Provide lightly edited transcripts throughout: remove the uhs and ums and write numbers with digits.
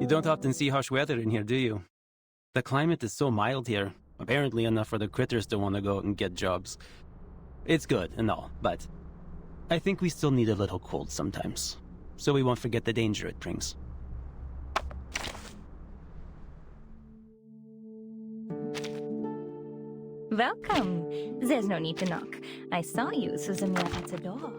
You don't often see harsh weather in here, do you? The climate is so mild here, apparently enough for the critters to want to go out and get jobs. It's good and all, but I think we still need a little cold sometimes, so we won't forget the danger it brings. Welcome. There's no need to knock. I saw you, Suzumiya, at the door.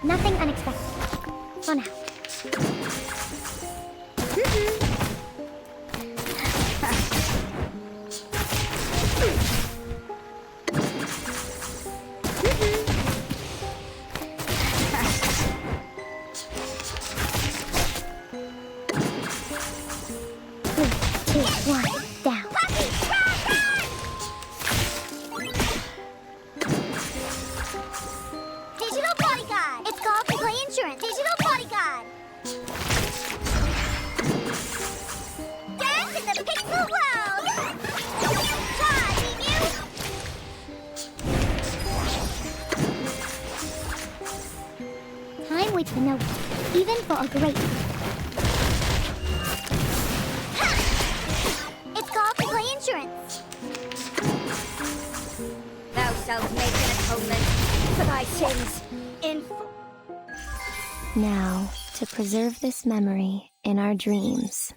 Nothing unexpected. For now. To know, even for a great. It's called play insurance. Thou shalt make an atonement for thy sins in. Now, to preserve this memory in our dreams.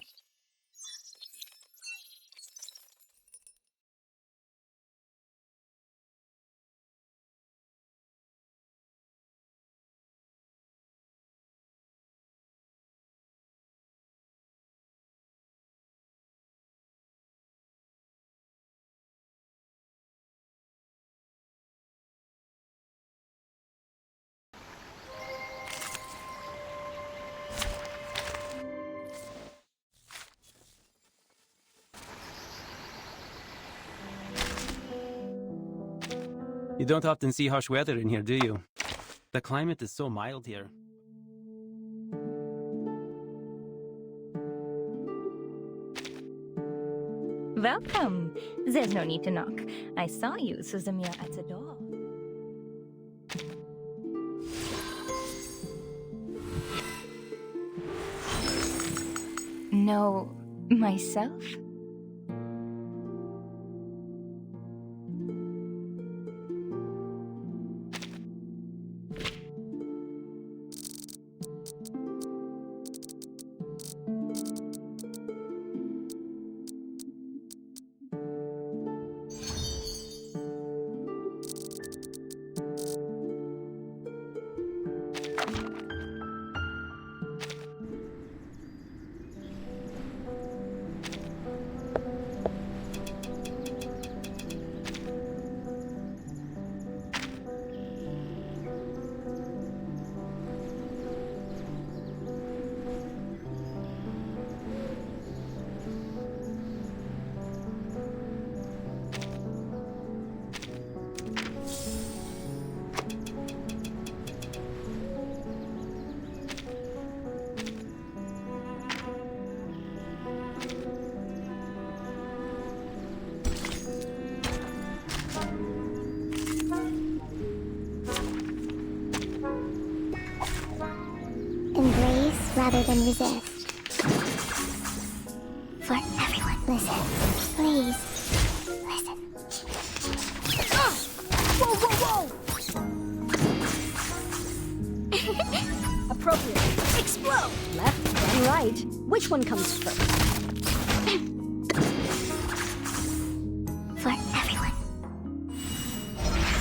You don't often see harsh weather in here, do you? The climate is so mild here. Welcome. There's no need to knock. I saw you, Suzumiya, at the door. No, myself? Rather than resist. For everyone, listen. Please, listen. Whoa, whoa, whoa! Appropriate. Explode! Left, then right. Which one comes first? For everyone.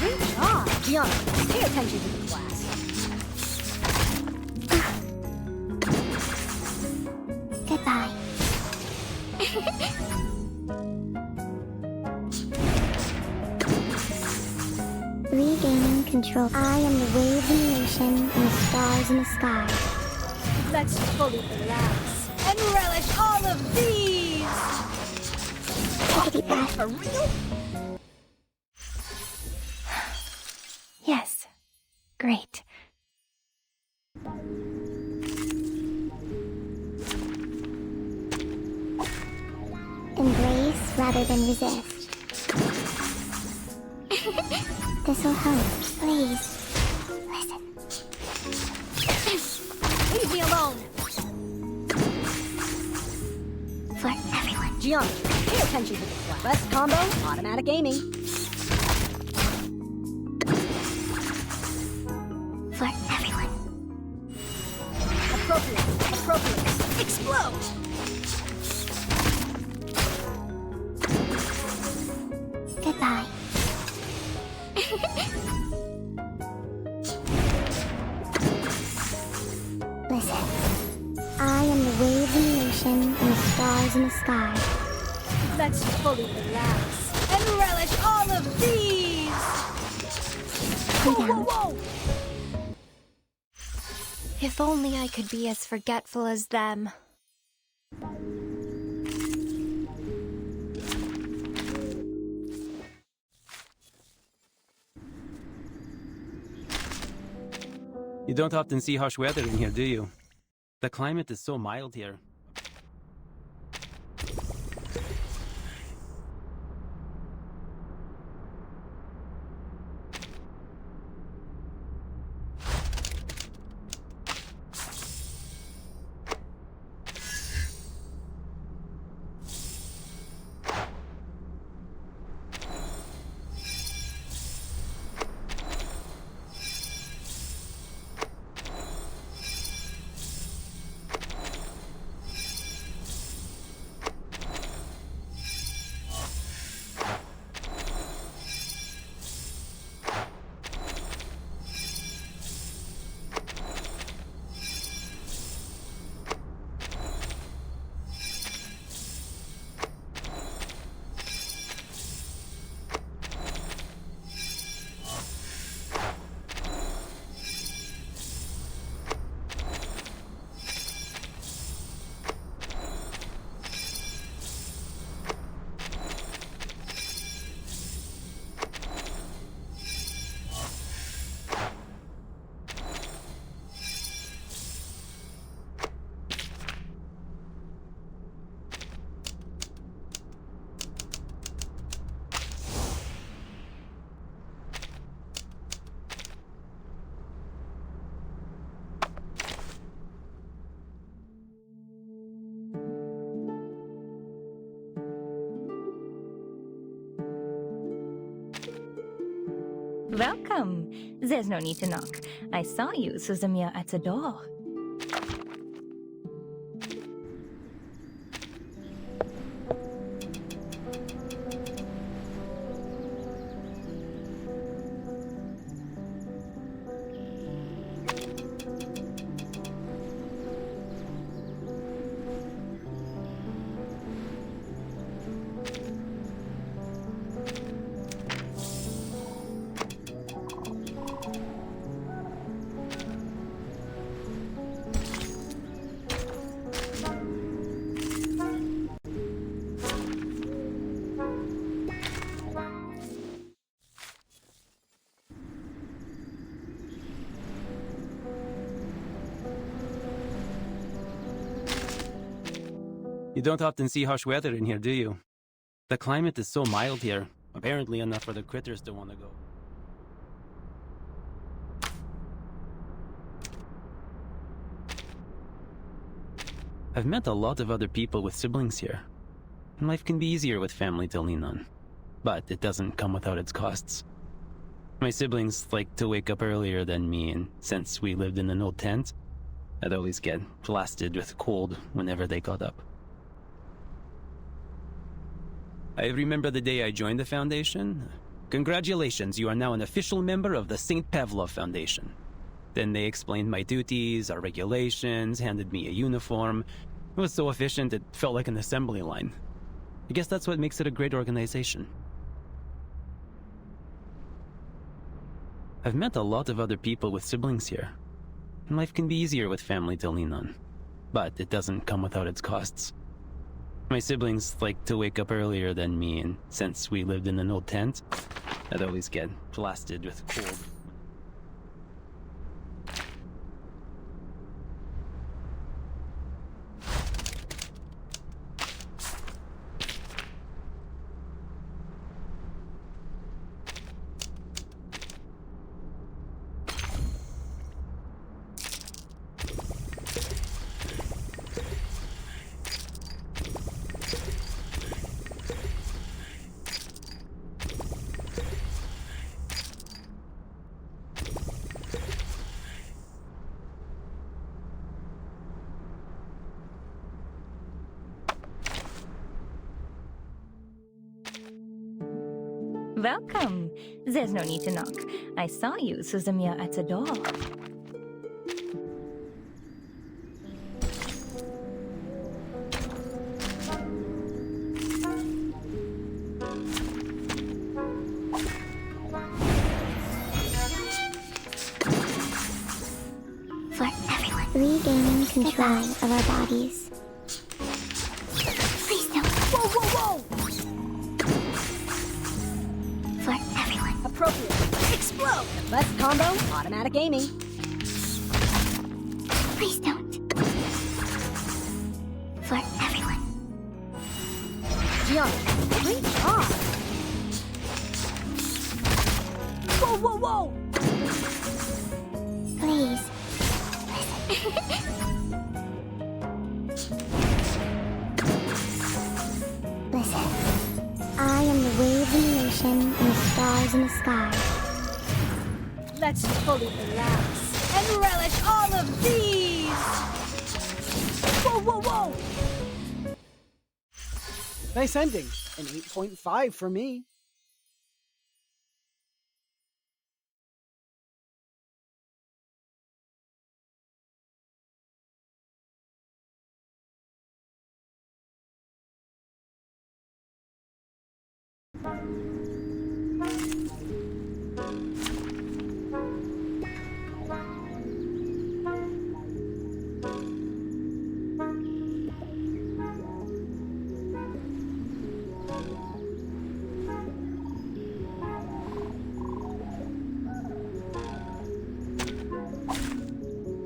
Great job! Gianna, pay attention to the class. Goodbye. Regaining control. I am the waves in the ocean and the stars in the sky. Let's fully relax and relish all of these! Take a deep breath. For real? Yes. Great. Embrace rather than resist. This'll help. Please. Listen. Leave me alone! For everyone. Geometry, pay attention to this one. Best combo, automatic aiming. For everyone. Appropriate, explode! Goodbye. Listen. I am the waves in the ocean and the stars in the sky. Let's fully relax and relish all of these! Calm Whoa, down. whoa, whoa! If only I could be as forgetful as them. You don't often see harsh weather in here, do you? The climate is so mild here. Welcome. There's no need to knock. I saw you, Suzumiya, at the door. You don't often see harsh weather in here, do you? The climate is so mild here, apparently enough for the critters to want to go. I've met a lot of other people with siblings here. And life can be easier with family to lean on. But it doesn't come without its costs. My siblings like to wake up earlier than me, and since we lived in an old tent, I'd always get blasted with cold whenever they got up. I remember the day I joined the Foundation. Congratulations, you are now an official member of the St. Pavlov Foundation. Then they explained my duties, our regulations, handed me a uniform. It was so efficient it felt like an assembly line. I guess that's what makes it a great organization. I've met a lot of other people with siblings here. And life can be easier with family to lean on. But it doesn't come without its costs. My siblings like to wake up earlier than me, and since we lived in an old tent, I'd always get blasted with cold. Welcome. There's no need to knock. I saw you, Suzumiya, at the door. For everyone. Regaining control of our bodies. Please don't. Whoa, whoa, whoa! For everyone. Appropriate. Explode! Left combo, automatic aiming. Please don't. For everyone. Gianna, great job! Whoa, whoa, whoa! Please. Listen. I am the wave in the ocean and the stars in the sky. Let's fully relax and relish all of these! Whoa, whoa, whoa! Nice ending. An 8.5 for me.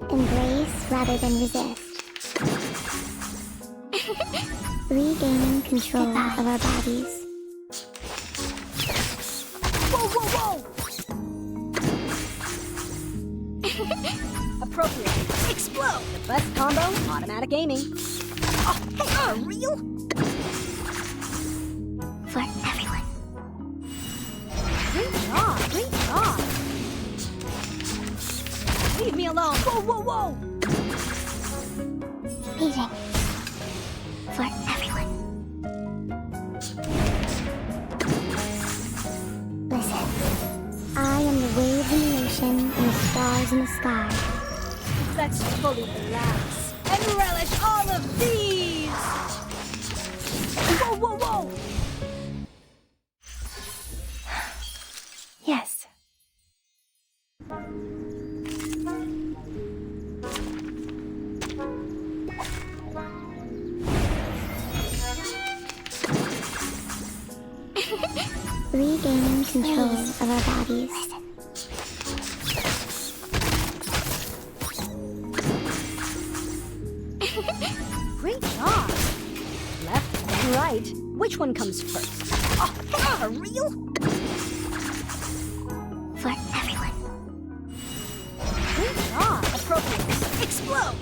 Embrace rather than resist. Regaining control of our bodies. Whoa, whoa, whoa! Appropriate. Explode! Left combo, automatic aiming. Oh, hey, for real? For everyone. Great job, great job! Leave me alone! Whoa, whoa, whoa! Meeting. For everyone. Listen. I am the wave in the ocean and the stars in the sky. Let's fully relax and relish all of these! Whoa, whoa, whoa! Yes. Regaining control of our bodies. Great job! Left, then right. Which one comes first? Oh, hey, for real? For everyone. Great job! Appropriate. Explode!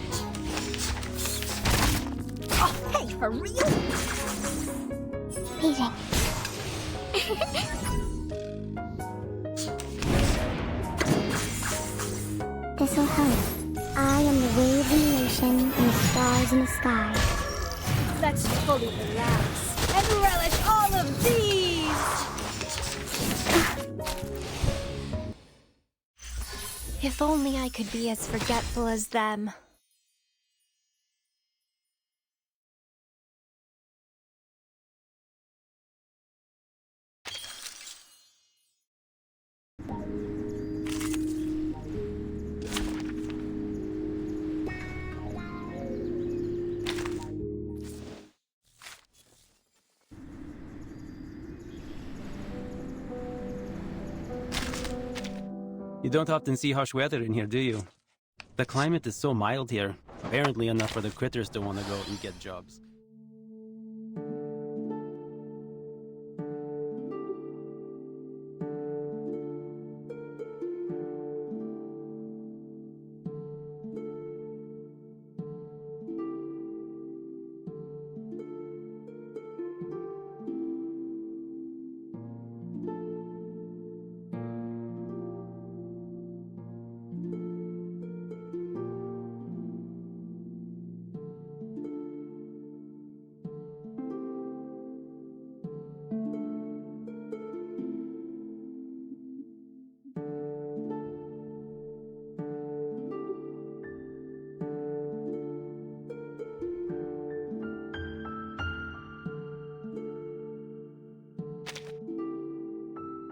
Oh, hey, for real? Meeting. This'll help. I am the wave in the ocean and the stars in the sky. Let's fully relax and relish all of these! If only I could be as forgetful as them. You don't often see harsh weather in here, do you? The climate is so mild here, apparently enough for the critters to want to go and get jobs.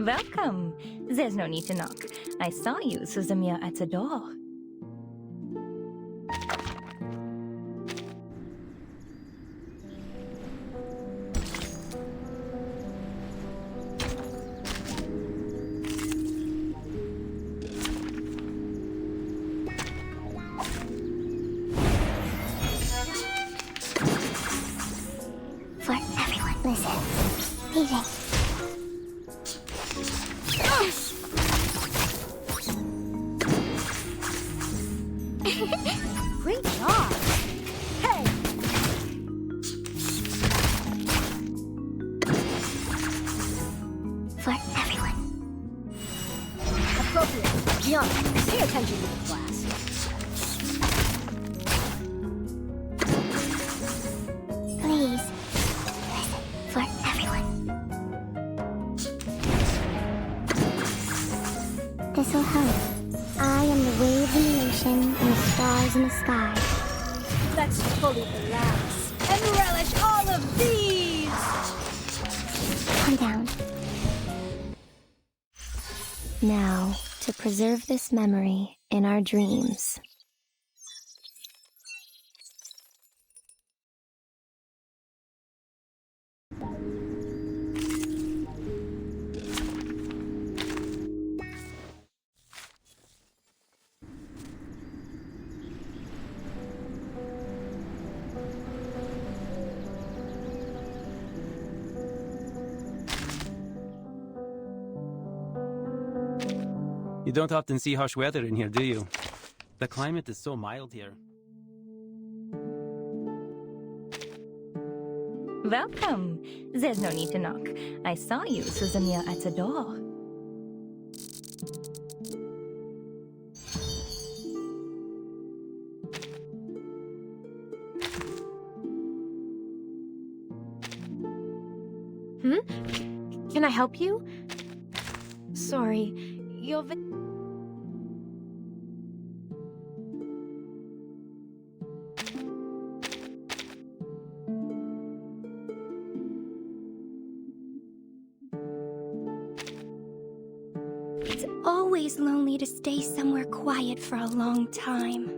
Welcome. There's no need to knock. I saw you, Suzumiya, at the door. For everyone, listen. PJ. Great job! Hey! For everyone. Appropriate. Young, pay attention to the class. Please. Listen. For everyone. This'll help. I am the waves in the ocean and the stars in the sky. Let's fully relax and relish all of these! Calm down. Now, to preserve this memory in our dreams. You don't often see harsh weather in here, do you? The climate is so mild here. Welcome. There's no need to knock. I saw you, Suzumiya, at the door. Can I help you? Sorry, you're... It's always lonely to stay somewhere quiet for a long time.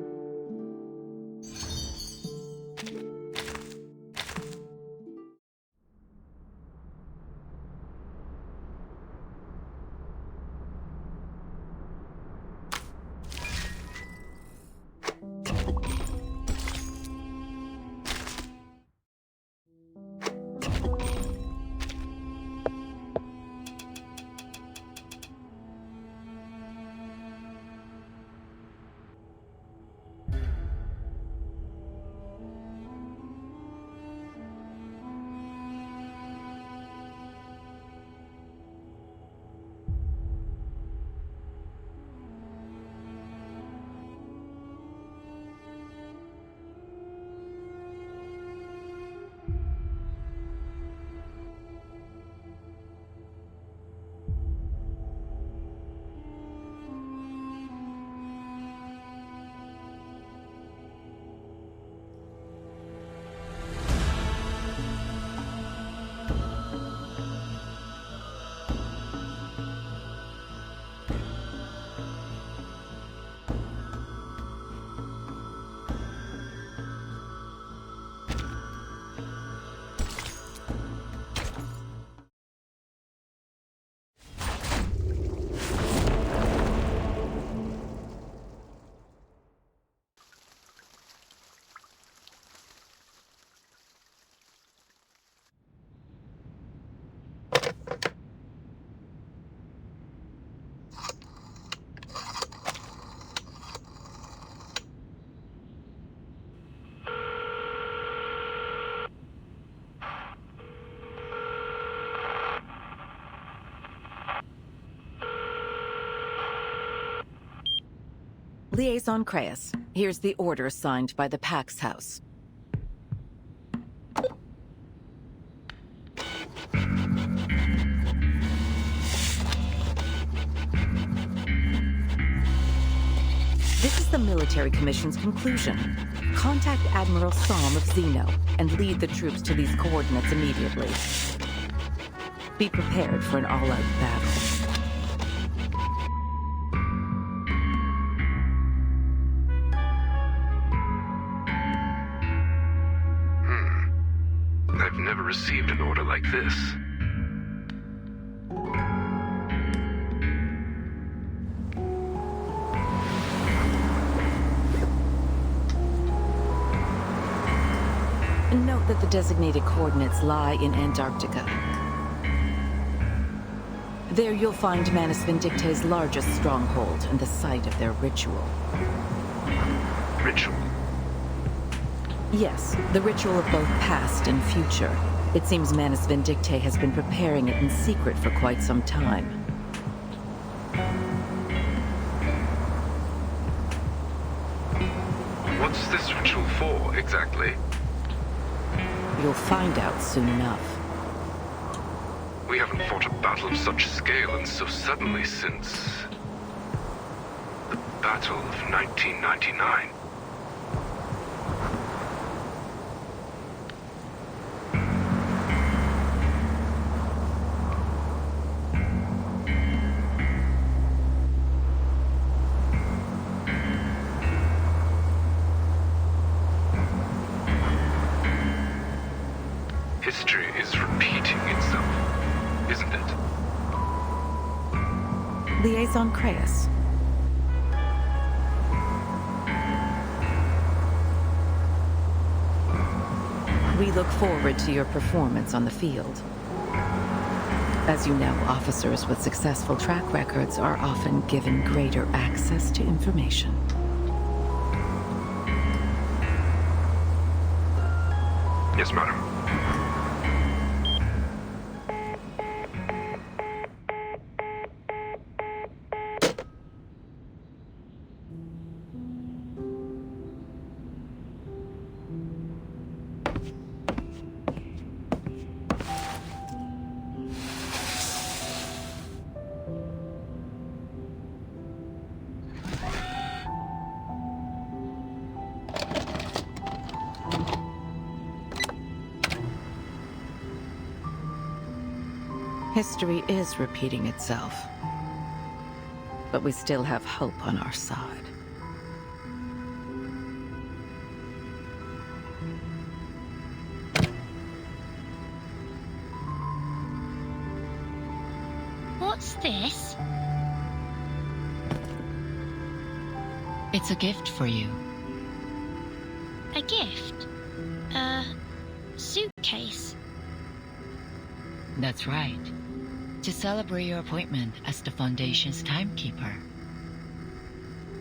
Liaison Creius, here's the order signed by the Pax House. This is the Military Commission's conclusion. Contact Admiral Psalm of Zeno and lead the troops to these coordinates immediately. Be prepared for an all-out battle. received an order like this. Note that the designated coordinates lie in Antarctica. There you'll find Manus Vindicte's largest stronghold and the site of their ritual. Ritual? Yes, the ritual of both past and future. It seems Manus Vindicte has been preparing it in secret for quite some time. What's this ritual for, exactly? You'll find out soon enough. We haven't fought a battle of such scale and so suddenly since... the Battle of 1999. History is repeating itself, isn't it? Liaison Creius. We look forward to your performance on the field. As you know, officers with successful track records are often given greater access to information. Yes, madam. History is repeating itself. But we still have hope on our side. What's this? It's a gift for you. A gift? A suitcase? That's right. To celebrate your appointment as the Foundation's timekeeper.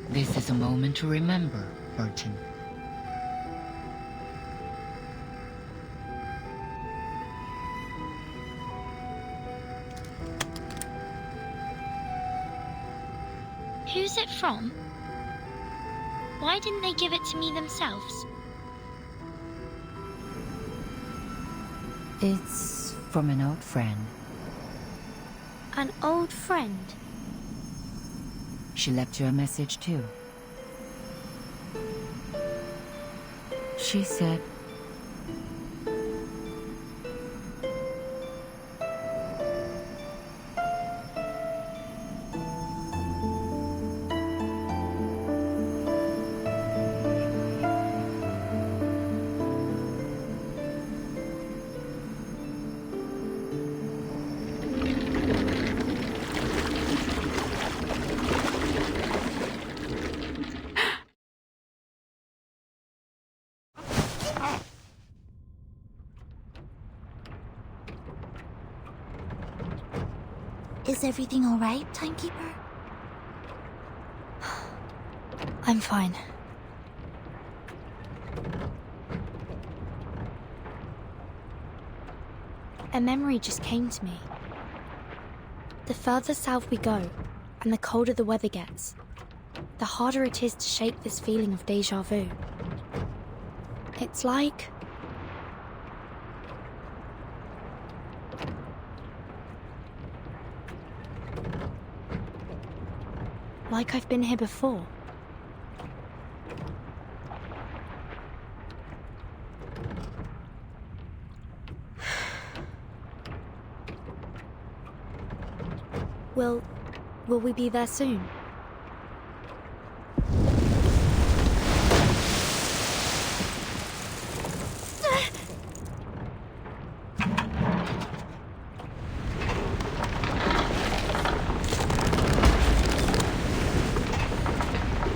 This is a moment to remember, Burton. Who's it from? Why didn't they give it to me themselves? It's from an old friend. An old friend? She left you a message too. She said, Is everything alright, Timekeeper? I'm fine. A memory just came to me. The further south we go, and the colder the weather gets, the harder it is to shake this feeling of déjà vu. It's like... like I've been here before. Will we be there soon?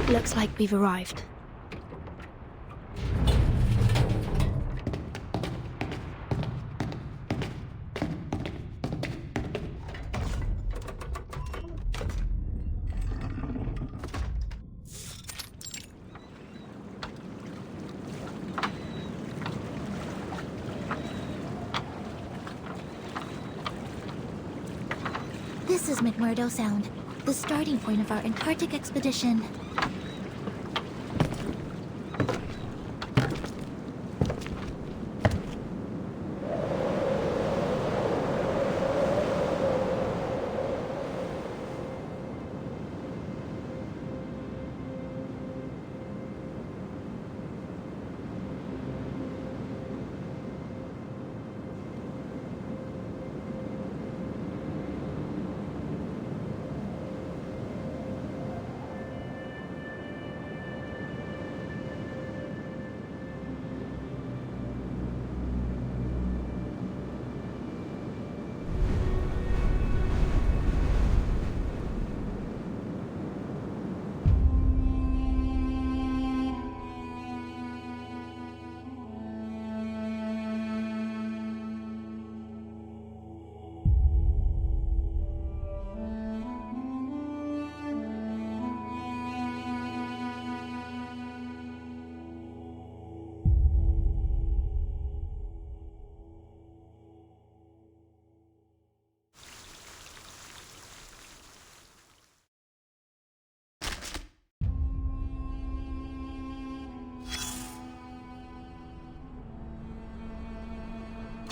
Looks like we've arrived. This is McMurdo Sound, the starting point of our Antarctic expedition.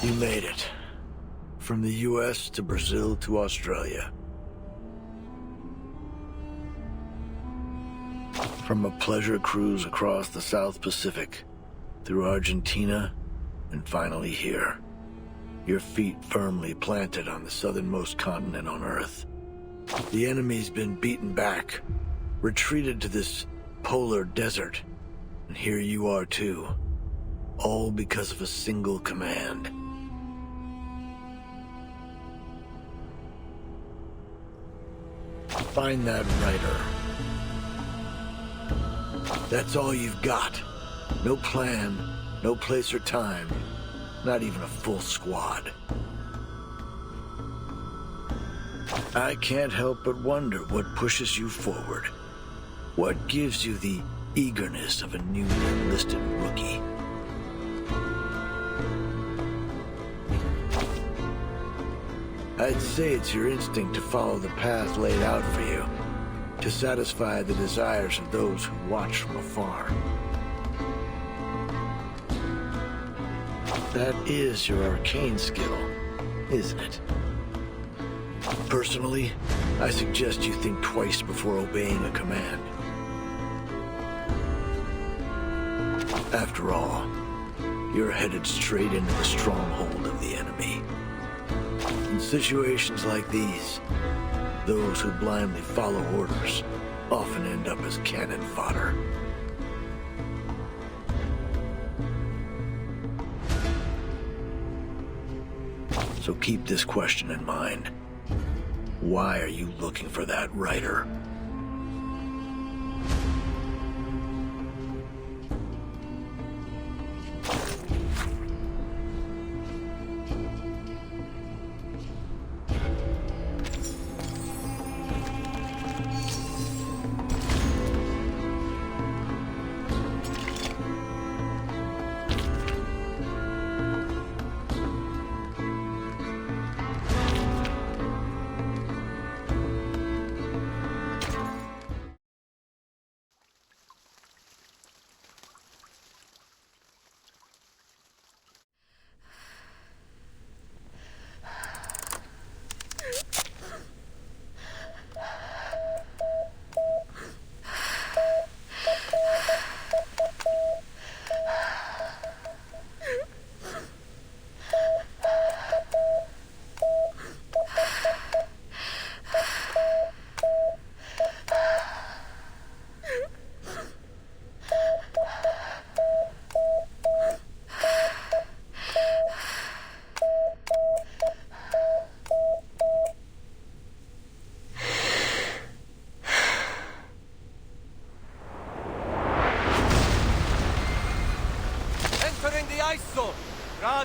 You made it. From the US to Brazil to Australia. From a pleasure cruise across the South Pacific, through Argentina, and finally here. Your feet firmly planted on the southernmost continent on Earth. The enemy's been beaten back, retreated to this polar desert, and here you are too. All because of a single command. Find that writer. That's all you've got. No plan, no place or time, not even a full squad. I can't help but wonder what pushes you forward. What gives you the eagerness of a newly enlisted rookie? I'd say it's your instinct to follow the path laid out for you, to satisfy the desires of those who watch from afar. That is your arcane skill, isn't it? Personally, I suggest you think twice before obeying a command. After all, you're headed straight into the stronghold of the enemy. In situations like these, those who blindly follow orders often end up as cannon fodder. So keep this question in mind. Why are you looking for that writer?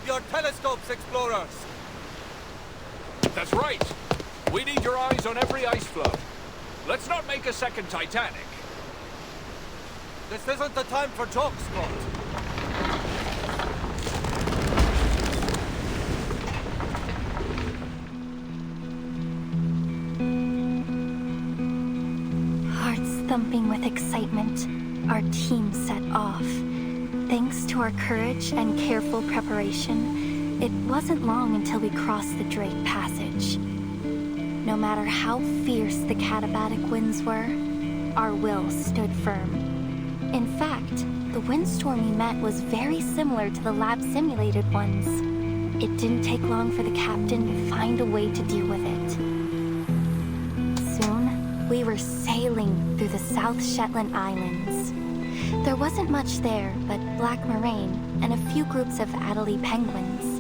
grab your telescopes, explorers! That's right. We need your eyes on every ice floe. Let's not make a second Titanic. This isn't the time for jokes, Scott. Hearts thumping with excitement, our team set off. Thanks to our courage and careful preparation, it wasn't long until we crossed the Drake Passage. No matter how fierce the katabatic winds were, our will stood firm. In fact, the windstorm we met was very similar to the lab-simulated ones. It didn't take long for the captain to find a way to deal with it. Soon, we were sailing through the South Shetland Islands. There wasn't much there but black moraine and a few groups of Adelie penguins.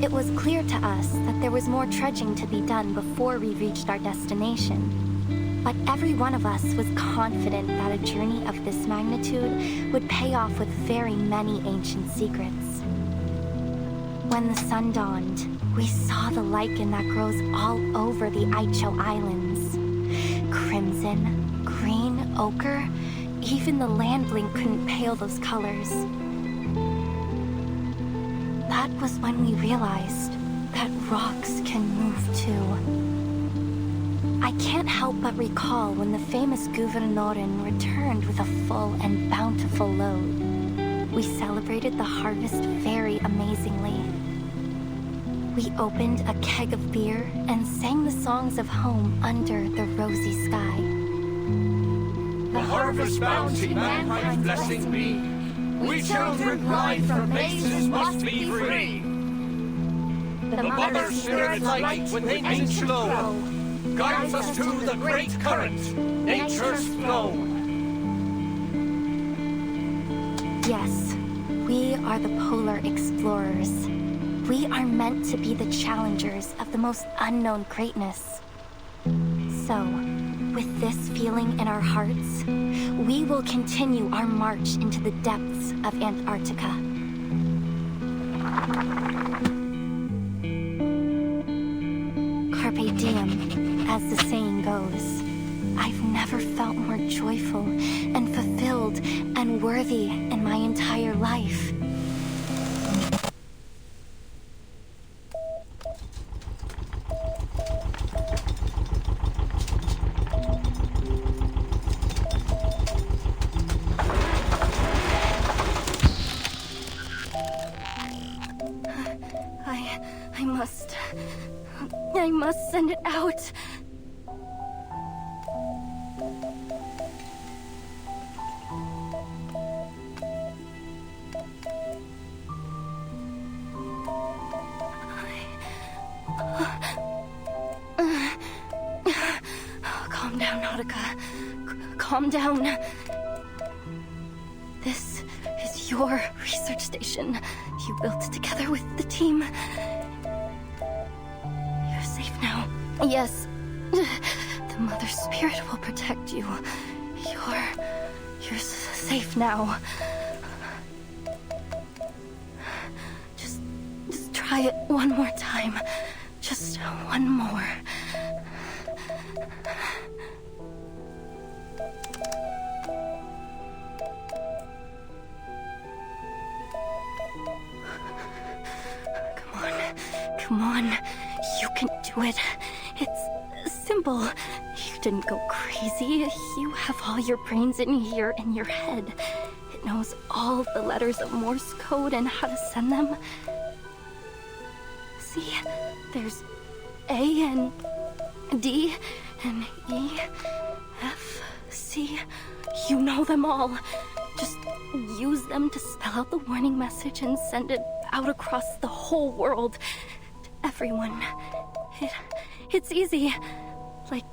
It was clear to us that there was more trudging to be done before we reached our destination. But every one of us was confident that a journey of this magnitude would pay off with very many ancient secrets. When the sun dawned, we saw the lichen that grows all over the Aicho Islands. Crimson, green, ochre, even the landling couldn't pale those colors. That was when we realized that rocks can move too. I can't help but recall when the famous Guvernören returned with a full and bountiful load. We celebrated the harvest very amazingly. We opened a keg of beer and sang the songs of home under the rosy sky. The harvest bounty mankind blessing be. We children blind from mazes must be free. The Mother Spirit light with ancient glow guides us to the great current, nature's flow. Yes, we are the polar explorers. We are meant to be the challengers of the most unknown greatness. So, with this feeling in our hearts, we will continue our march into the depths of Antarctica. Carpe diem, as the saying goes. I've never felt more joyful and fulfilled and worthy in my entire life. I must send it out. Calm down, Nautica. Calm down. This is your research station. You built it together with the team. Yes, the Mother Spirit will protect you. You're safe now. Just try it one more time. Just one more. Come on. You can do it. It's simple. You didn't go crazy. You have all your brains in here in your head. It knows all the letters of Morse code and how to send them. See, there's A and D and E, F, C. You know them all. Just use them to spell out the warning message and send it out across the whole world. Everyone. It's easy. Like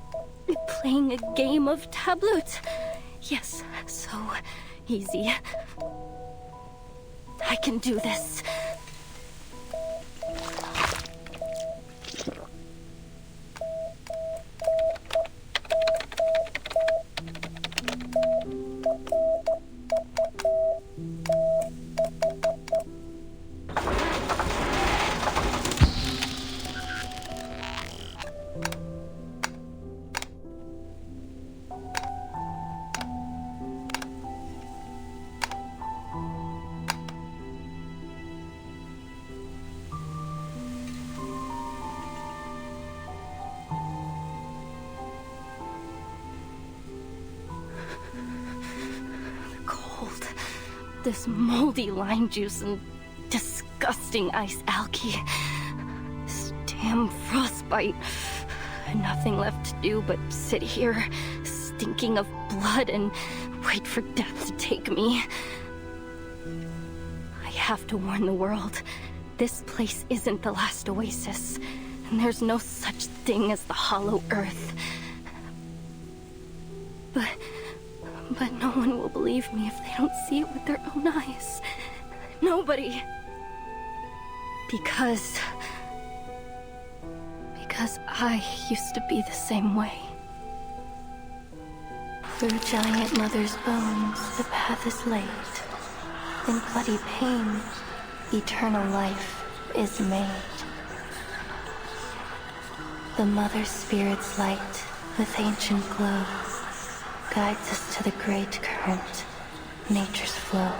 playing a game of tabloot. Yes, so easy. I can do this. This moldy lime juice and disgusting ice algae. This damn frostbite. Nothing left to do but sit here, stinking of blood, and wait for death to take me. I have to warn the world. This place isn't the last oasis, and there's no such thing as the Hollow Earth. But no one will believe me if they don't see it with their own eyes. Nobody. Because I used to be the same way. Through giant mother's bones, the path is laid. In bloody pain, eternal life is made. The mother spirit's light, with ancient glow, guides us to the great current, nature's flow.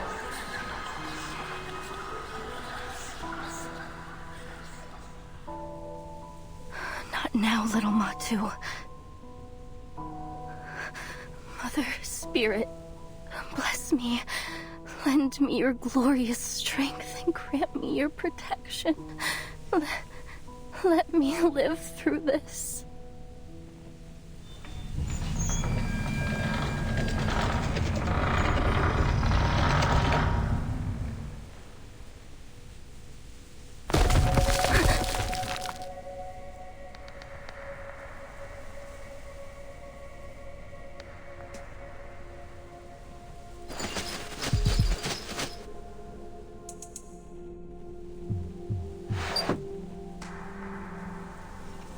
Not now, little Matu. Mother Spirit, bless me. Lend me your glorious strength and grant me your protection. Let me live through this.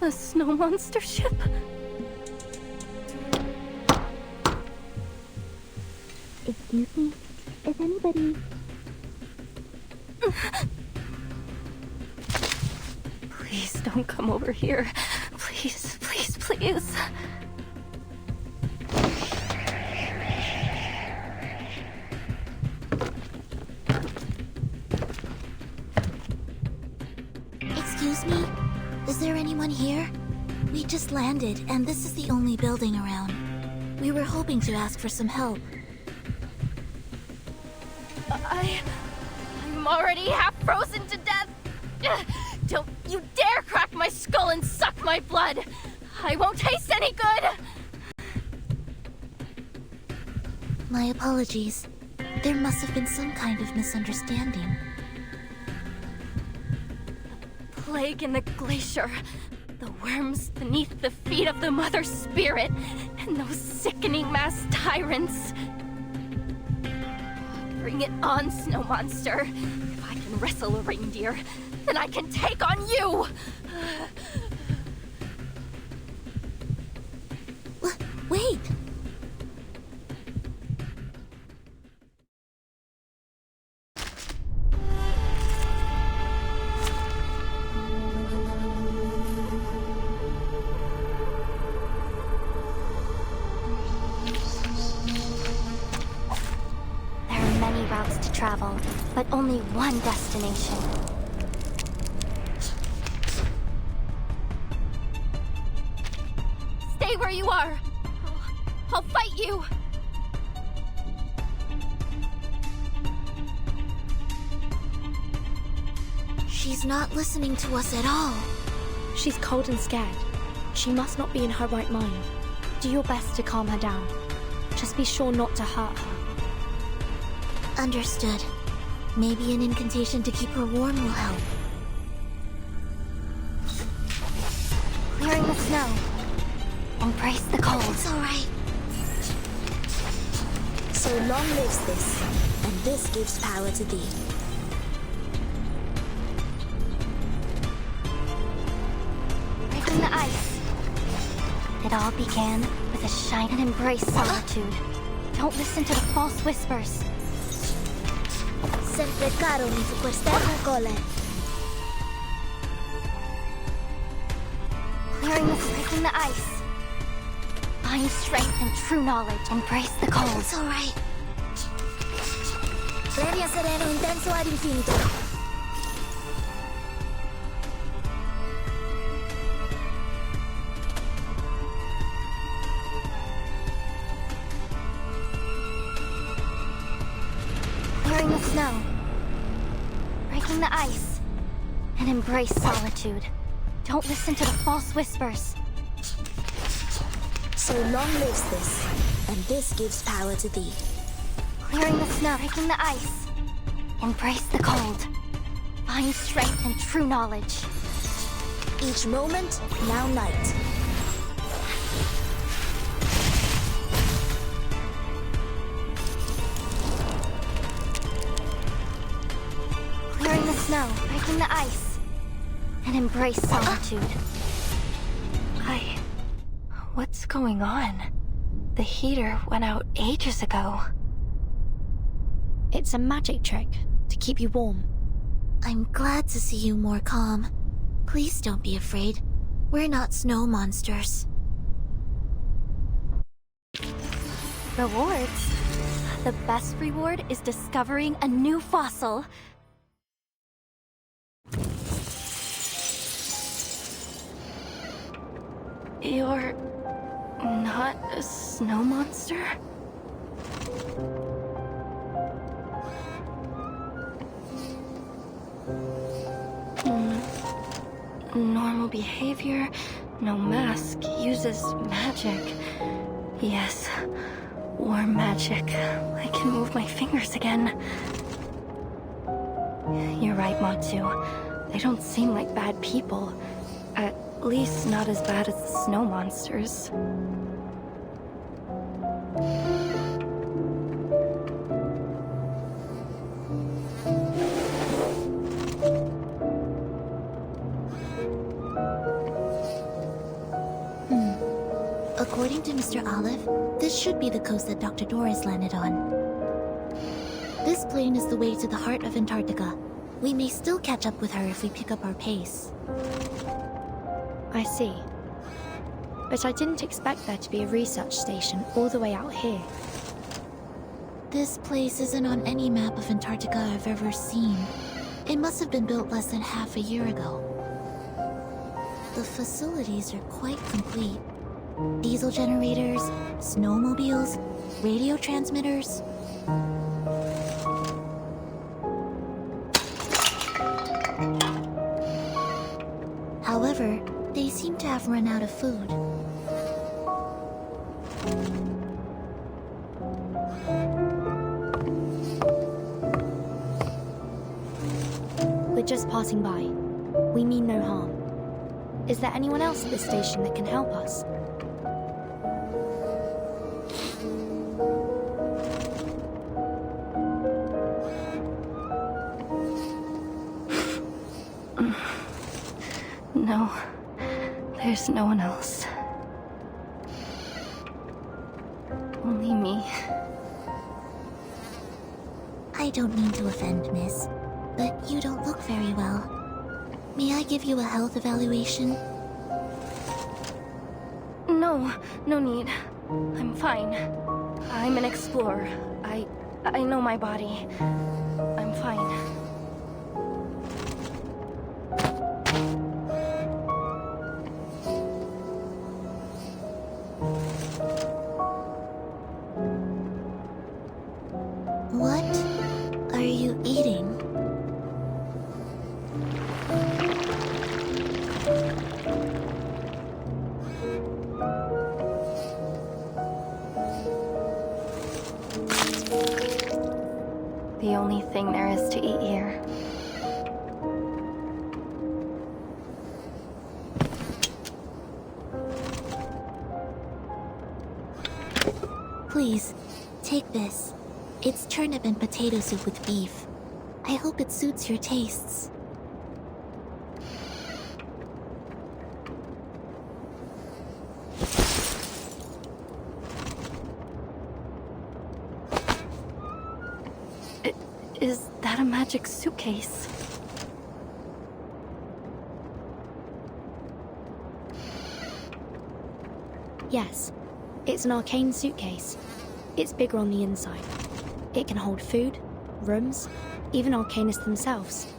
A snow monster ship? Excuse me? Is anybody... Please don't come over here. Please, please, please. Excuse me? Is there anyone here? We just landed, and this is the only building around. We were hoping to ask for some help. I'm already half frozen to death. Don't you dare crack my skull and suck my blood. I won't taste any good. My apologies. There must have been some kind of misunderstanding. Plague in the glacier. The worms beneath the feet of the Mother Spirit. And those sickening mass tyrants. Bring it on, Snow Monster. If I can wrestle a reindeer, then I can take on you! Wait! Travel, but only one destination. Stay where you are! I'll fight you! She's not listening to us at all. She's cold and scared. She must not be in her right mind. Do your best to calm her down. Just be sure not to hurt her. Understood. Maybe an incantation to keep her warm will help. Clearing the snow. Embrace the cold. It's alright. So long lives this, and this gives power to thee. Breaking the ice. It all began with a shine and embrace solitude. Don't listen to the false whispers. Se entregaron en su cuesta cola. Breaking the ice. Find strength and true knowledge. Embrace the cold. It's alright. Premia sereno intenso ad infinito. snow. Breaking the ice. And embrace solitude. Don't listen to the false whispers. So long lives this, and this gives power to thee. Clearing the snow, breaking the ice. Embrace the cold. Find strength in true knowledge. Each moment, now night. Clearing the snow, breaking the ice. And embrace solitude. What's going on? The heater went out ages ago. It's a magic trick to keep you warm. I'm glad to see you more calm. Please don't be afraid. We're not snow monsters. Rewards? The best reward is discovering a new fossil. You're not a snow monster? Normal behavior, no mask, uses magic. Yes, war magic. I can move my fingers again. You're right, Matsu. They don't seem like bad people. At least not as bad as the snow monsters. According to Mr. Olive, this should be the coast that Dr. Doris landed on. This plane is the way to the heart of Antarctica. We may still catch up with her if we pick up our pace. I see. But I didn't expect there to be a research station all the way out here. This place isn't on any map of Antarctica I've ever seen. It must have been built less than half a year ago. The facilities are quite complete. Diesel generators, snowmobiles, radio transmitters. However, they seem to have run out of food. We're just passing by. We mean no harm. Is there anyone else at this station that can help us? No, there's no one else. Only me. I don't mean to offend, miss, but you don't look very well. May I give you a health evaluation? No, no need. I'm fine. I'm an explorer. I know my body. I'm fine. What are you eating? The only thing there is to eat here. Please, take this. It's turnip and potato soup with beef. I hope it suits your tastes. Is that a magic suitcase? Yes. It's an arcane suitcase. It's bigger on the inside. It can hold food, rooms, even arcanists themselves.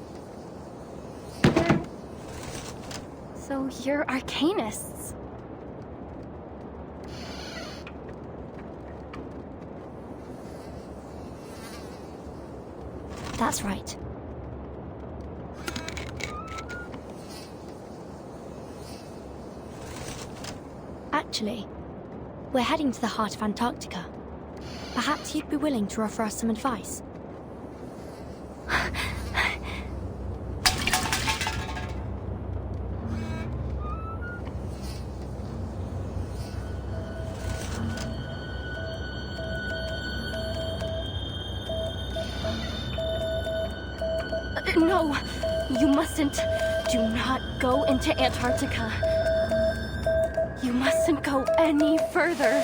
So you're arcanists? That's right. Actually, we're heading to the heart of Antarctica. Perhaps you'd be willing to offer us some advice? No, you mustn't. Do not go into Antarctica. You mustn't go any further.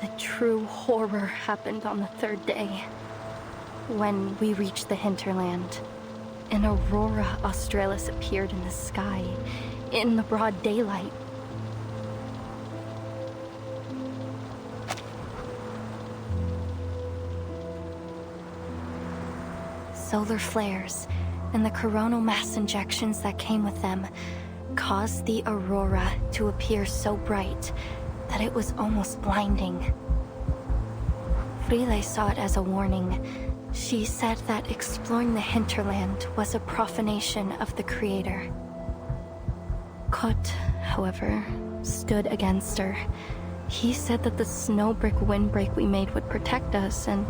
The true horror happened on the third day. When we reached the hinterland, an aurora australis appeared in the sky, in the broad daylight. solar flares and the coronal mass injections that came with them caused the aurora to appear so bright that it was almost blinding. Frile saw it as a warning. She said that exploring the hinterland was a profanation of the Creator. Kot, however, stood against her. He said that the snow brick windbreak we made would protect us, and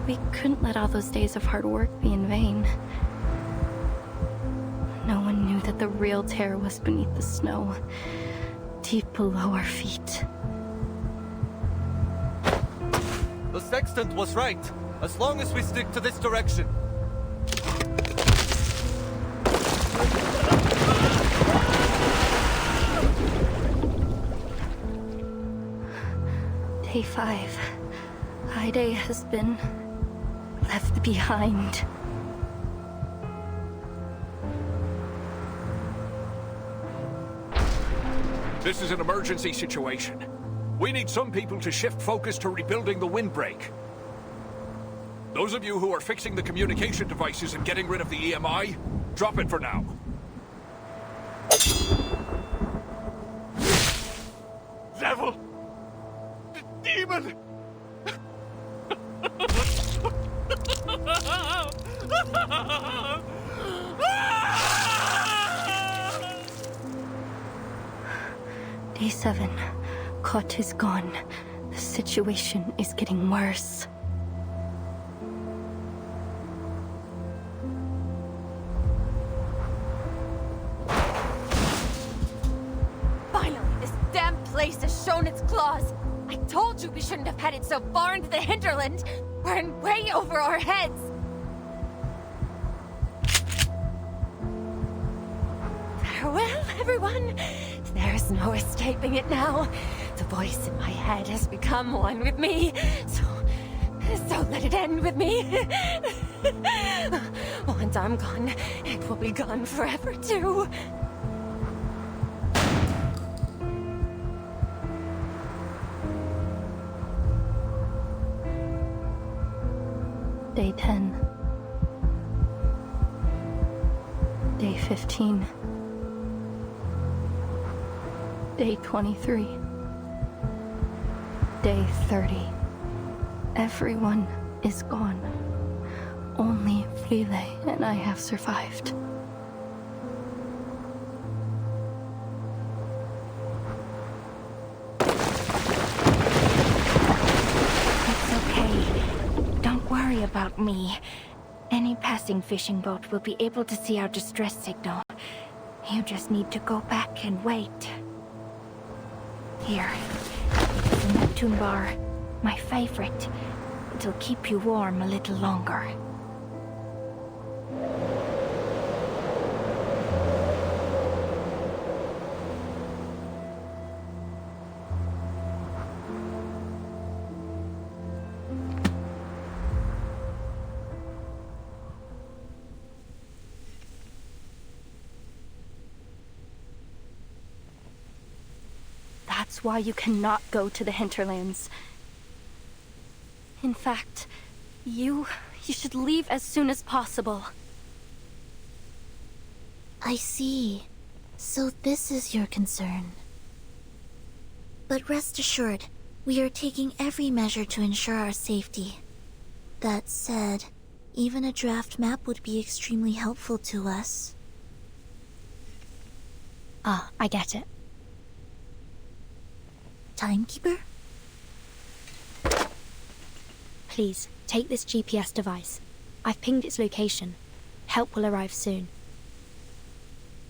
we couldn't let all those days of hard work be in vain. No one knew that the real terror was beneath the snow, deep below our feet. The sextant was right, as long as we stick to this direction. Day 5. Ide has been left behind. This is an emergency situation. We need some people to shift focus to rebuilding the windbreak. Those of you who are fixing the communication devices and getting rid of the EMI, drop it for now. Devil! Demon! Day 7. Kot is gone. The situation is getting worse. Finally, this damn place has shown its claws. I told you we shouldn't have headed so far into the hinterland. We're in way over our heads. Farewell, everyone. There's no escaping it now. The voice in my head has become one with me. So let it end with me. Once I'm gone, it will be gone forever too. Day 10. Day 15. Day 23. Day 30. Everyone is gone. Only Frile and I have survived. It's okay. Don't worry about me. Any passing fishing boat will be able to see our distress signal. You just need to go back and wait. Here, it's a Neptune bar. My favorite. It'll keep you warm a little longer. That's why you cannot go to the hinterlands. In fact, you should leave as soon as possible. I see. So this is your concern. But rest assured, we are taking every measure to ensure our safety. That said, even a draft map would be extremely helpful to us. Ah, I get it. Timekeeper? Please, take this GPS device. I've pinged its location. Help will arrive soon.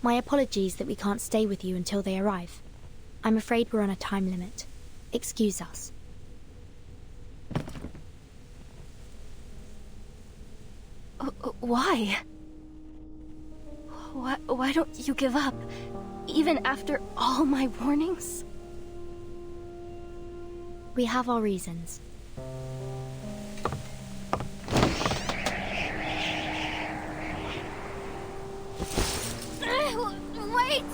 My apologies that we can't stay with you until they arrive. I'm afraid we're on a time limit. Excuse us. Why? Why don't you give up? Even after all my warnings? We have our reasons. Wait!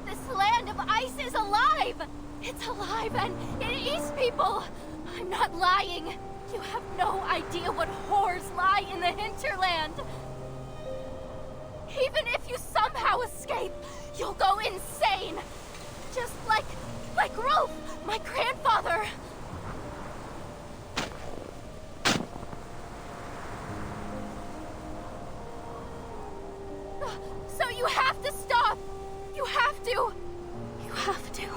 This land of ice is alive! alive! It's alive and it eats people! I'm not lying. You have no idea what horrors lie in the hinterland. Even if you somehow escape, you'll go insane. Just like Rolf, my grandfather. So you have to stop. You have to. You have to.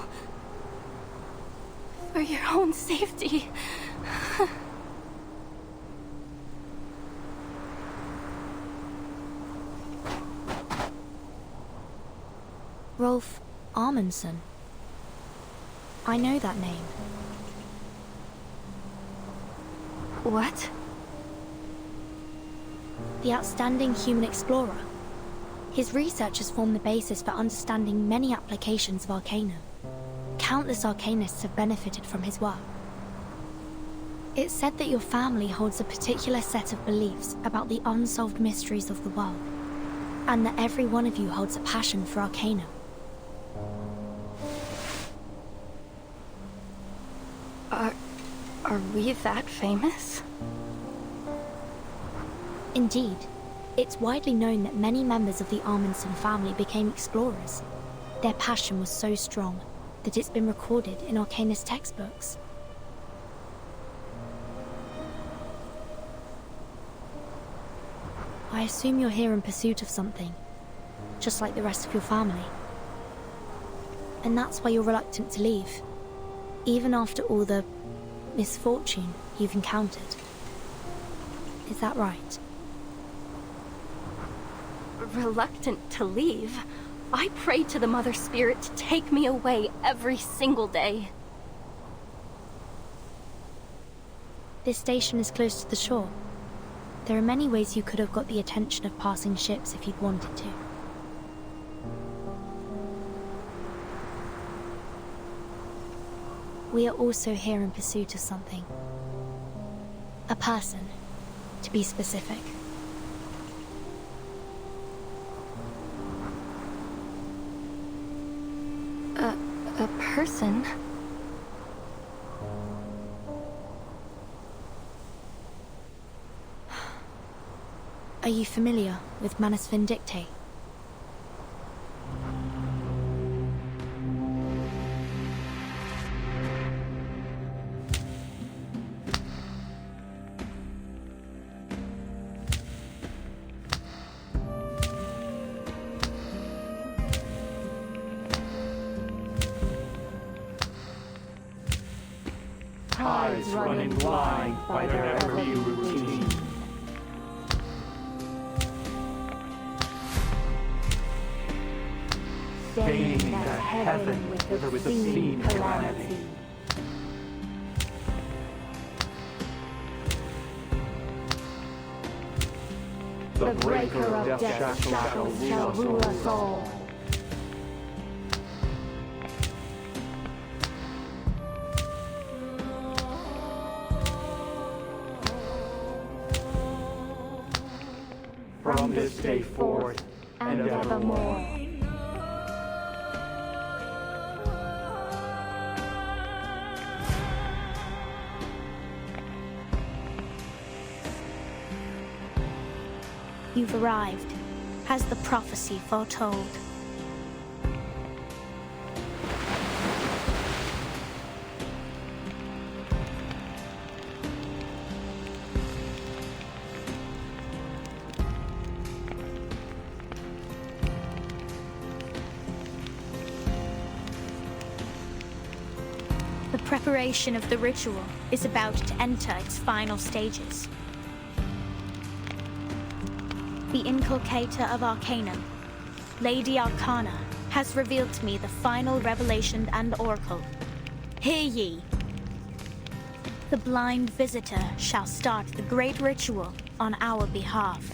For your own safety. Rolf Amundsen. I know that name. What? The outstanding human explorer. His research has formed the basis for understanding many applications of Arcanum. Countless Arcanists have benefited from his work. It's said that your family holds a particular set of beliefs about the unsolved mysteries of the world, and that every one of you holds a passion for Arcanum. Are we that famous? Indeed. It's widely known that many members of the Amundsen family became explorers. Their passion was so strong that it's been recorded in Arcanist textbooks. I assume you're here in pursuit of something, just like the rest of your family. And that's why you're reluctant to leave, even after all the misfortune you've encountered. Is that right? Reluctant to leave? I pray to the Mother Spirit to take me away every single day. This station is close to the shore. There are many ways you could have got the attention of passing ships if you'd wanted to. We are also here in pursuit of something. A person, to be specific. A person? Are you familiar with Manus Vindictae? Tides running blind by their every routine. Staining that heaven with obscene calamity. The breaker of death's shackles shall rule us all. From this day forth and evermore. You've arrived, as the prophecy foretold. The preparation of the ritual is about to enter its final stages. The inculcator of Arcanum, Lady Arcana, has revealed to me the final revelation and oracle. Hear ye! The blind visitor shall start the great ritual on our behalf.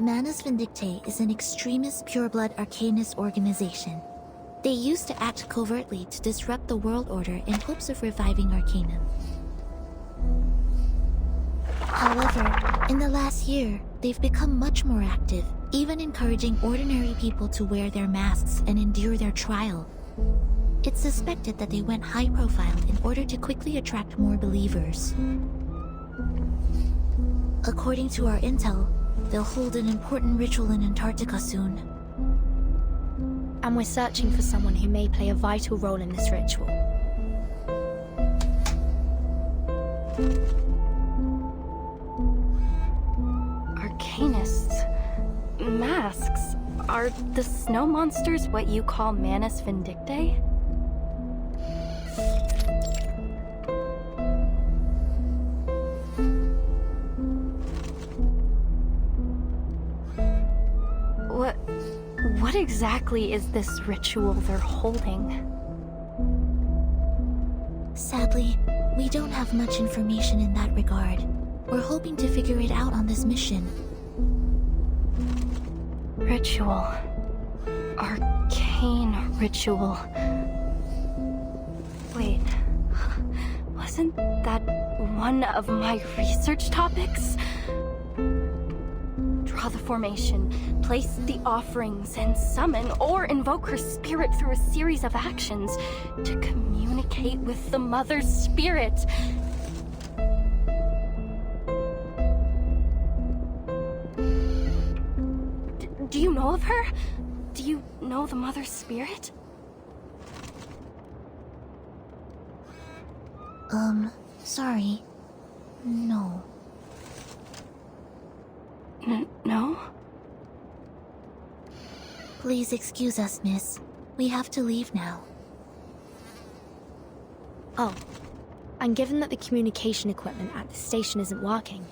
Manus Vindictae is an extremist pureblood arcanist organization. They used to act covertly to disrupt the world order in hopes of reviving Arcanum. However, in the last year, they've become much more active, even encouraging ordinary people to wear their masks and endure their trial. It's suspected that they went high profile in order to quickly attract more believers. According to our intel, they'll hold an important ritual in Antarctica soon. And we're searching for someone who may play a vital role in this ritual. Arcanists. Masks. Are the snow monsters what you call Manus Vindictae? What exactly is this ritual they're holding? Sadly, we don't have much information in that regard. We're hoping to figure it out on this mission. Ritual. Arcane ritual. Wait, wasn't that one of my research topics? Draw the formation, place the offerings, and summon or invoke her spirit through a series of actions to communicate with the Mother's Spirit. Do you know of her? Do you know the Mother's Spirit? Sorry. No. No? Please excuse us, miss. We have to leave now. Oh, and given that the communication equipment at the station isn't working,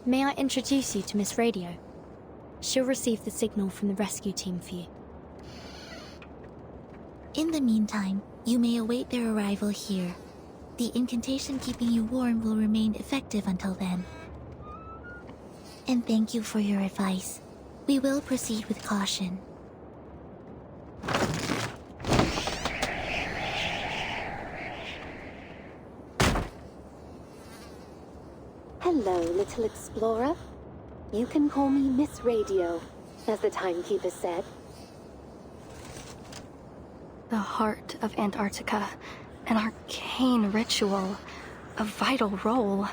may I introduce you to Miss Radio? She'll receive the signal from the rescue team for you. In the meantime, you may await their arrival here. The incantation keeping you warm will remain effective until then. And thank you for your advice. We will proceed with caution. Hello, little explorer. You can call me Miss Radio, as the timekeeper said. The heart of Antarctica, an arcane ritual, a vital role.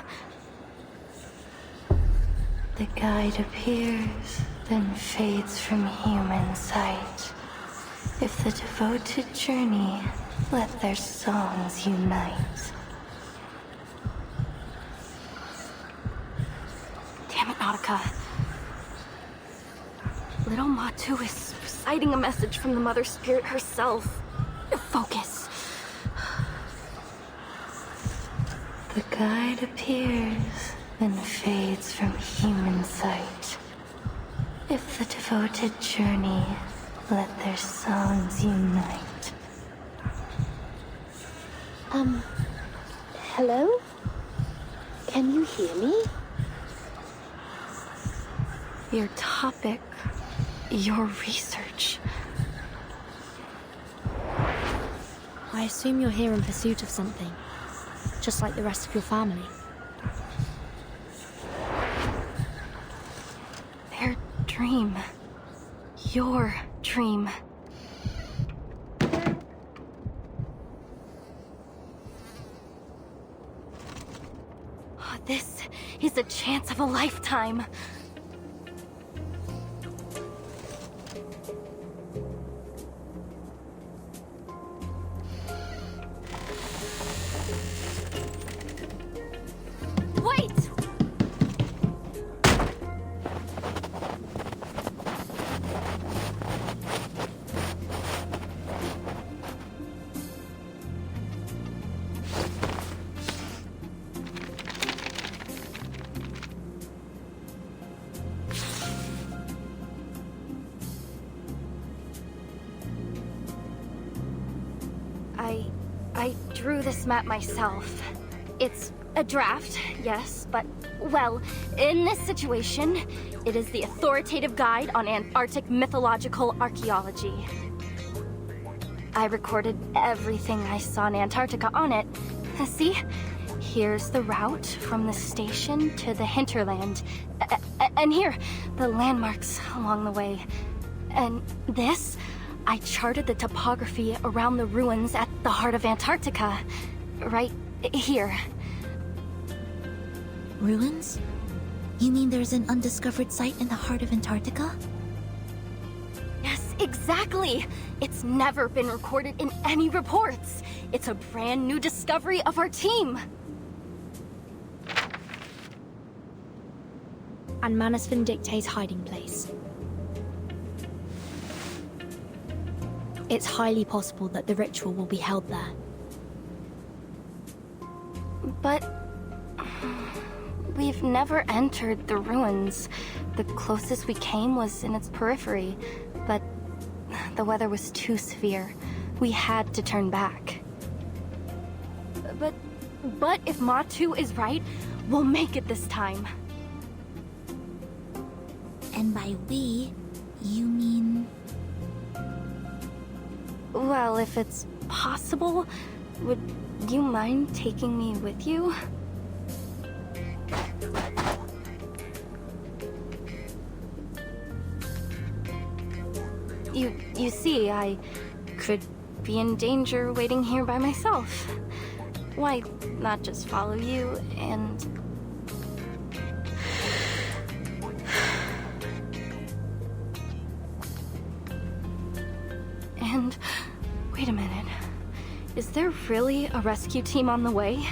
The guide appears, then fades from human sight. If the devoted journey, let their songs unite. Damn it, Nautica. Little Matu is reciting a message from the Mother Spirit herself. Focus. The guide appears, then fades from human sight. If the devoted journey, let their songs unite. Hello? Can you hear me? Your topic, your research. I assume you're here in pursuit of something, just like the rest of your family. Their dream. Your dream. Oh, this is a chance of a lifetime. I drew this map myself. It's a draft, yes, but, well, in this situation, it is the authoritative guide on Antarctic mythological archaeology. I recorded everything I saw in Antarctica on it. See? Here's the route from the station to the hinterland. And here, the landmarks along the way. And this, I charted the topography around the ruins at the heart of Antarctica. Right here. Ruins? You mean there's an undiscovered site in the heart of Antarctica? Yes, exactly! It's never been recorded in any reports. It's a brand new discovery of our team. And Manus Vindicte's hiding place. It's highly possible that the ritual will be held there. But we've never entered the ruins. The closest we came was in its periphery, but the weather was too severe. We had to turn back. But if Matu is right, we'll make it this time. And by we, you mean... Well, if it's possible, would you mind taking me with you? You see, I could be in danger waiting here by myself. Why not just follow you and... And... wait a minute. Is there really a rescue team on the way?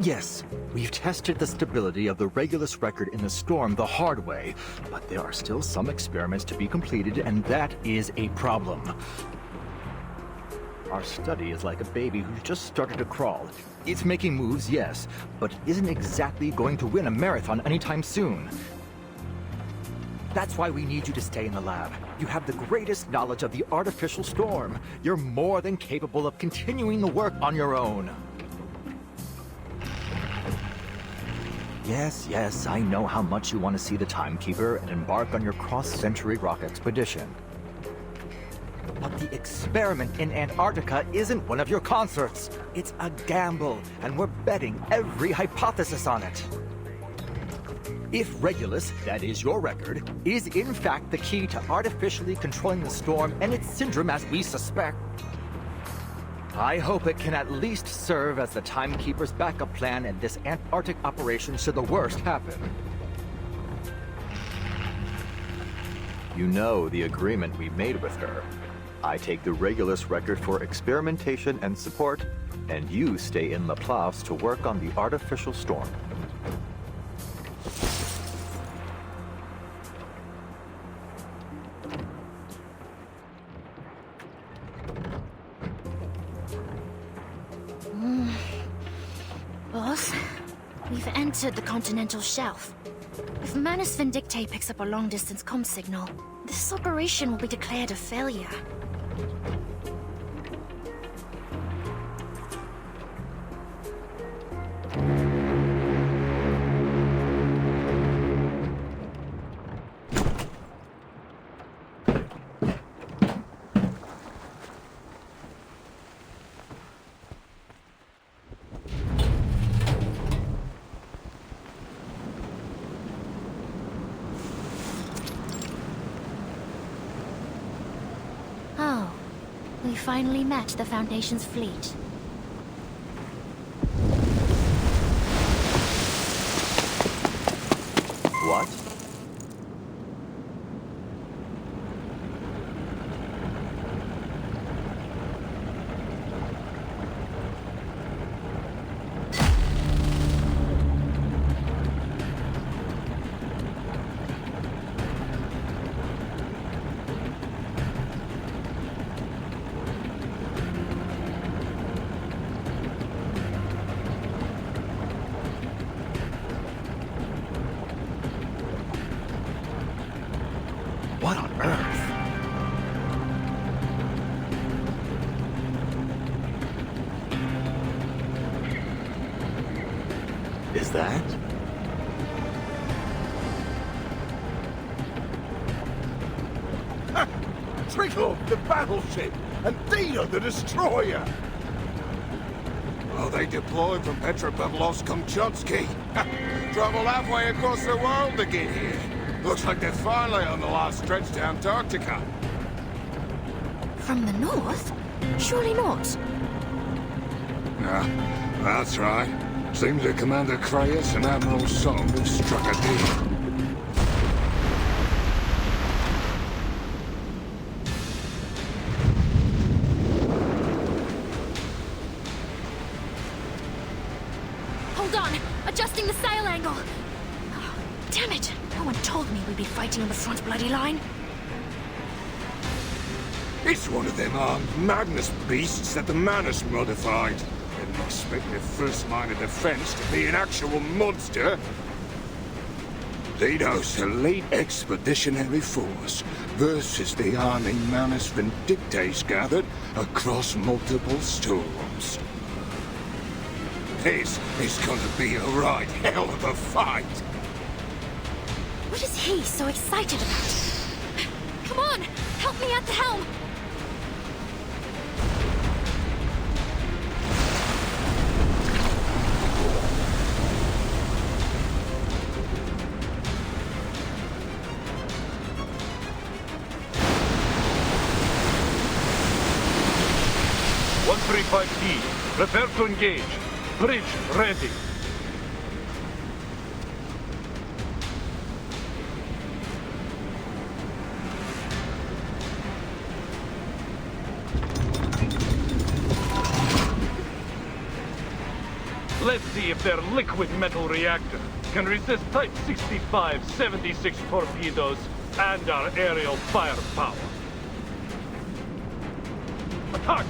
Yes, we've tested the stability of the Regulus record in the storm the hard way, but there are still some experiments to be completed, and that is a problem. Our study is like a baby who's just started to crawl. It's making moves, yes, but it isn't exactly going to win a marathon anytime soon. That's why we need you to stay in the lab. You have the greatest knowledge of the artificial storm. You're more than capable of continuing the work on your own. Yes, I know how much you want to see the Timekeeper and embark on your cross-century rock expedition. But the experiment in Antarctica isn't one of your concerts. It's a gamble, and we're betting every hypothesis on it. If Regulus, that is your record, is in fact the key to artificially controlling the storm and its syndrome as we suspect, I hope it can at least serve as the Timekeeper's backup plan in this Antarctic operation should the worst happen. You know the agreement we made with her. I take the Regulus record for experimentation and support, and you stay in Laplace to work on the artificial storm. Boss, we've entered the continental shelf. If Manus Vindicte picks up a long-distance comm signal, this operation will be declared a failure. Oh, we finally met the Foundation's fleet. What? Earth. Is that? Trickle, the battleship, and Dino, the destroyer. Well, they deployed from Petropavlovsk-Kamchatsky. Traveled halfway across the world to get here. Looks like they're finally on the last stretch to Antarctica. From the north? Surely not. Yeah, that's right. Seems that Commander Krayas and Admiral Song have struck a deal. Hold on! Adjusting the sail angle! Oh, damn it! No one told me we'd be fighting on the front bloody line. It's one of them armed Magnus beasts that the Manus modified. Didn't expect the first line of defense to be an actual monster. Dino's elite expeditionary force versus the army Manus Vindictes gathered across multiple storms. This is gonna be a right hell of a fight. What is he so excited about? Come on! Help me at the helm! D, prepare to engage. Bridge ready. Let's see if their liquid metal reactor can resist Type 65-76 torpedoes and our aerial firepower. Attack!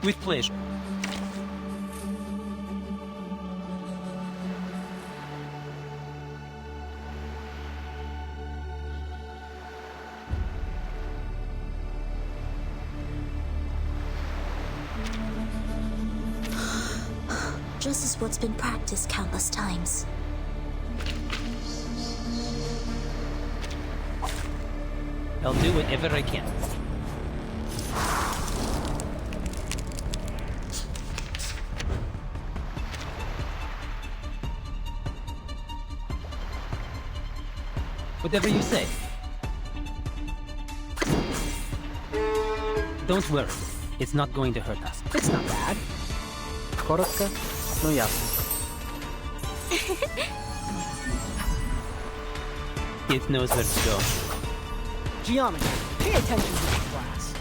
With pleasure. Just as what's been practiced countless times. I'll do whatever I can. Whatever you say. Don't worry. It's not going to hurt us. It's not bad. Korotka, no jasne. It knows where to go. Geometry, pay attention to this class.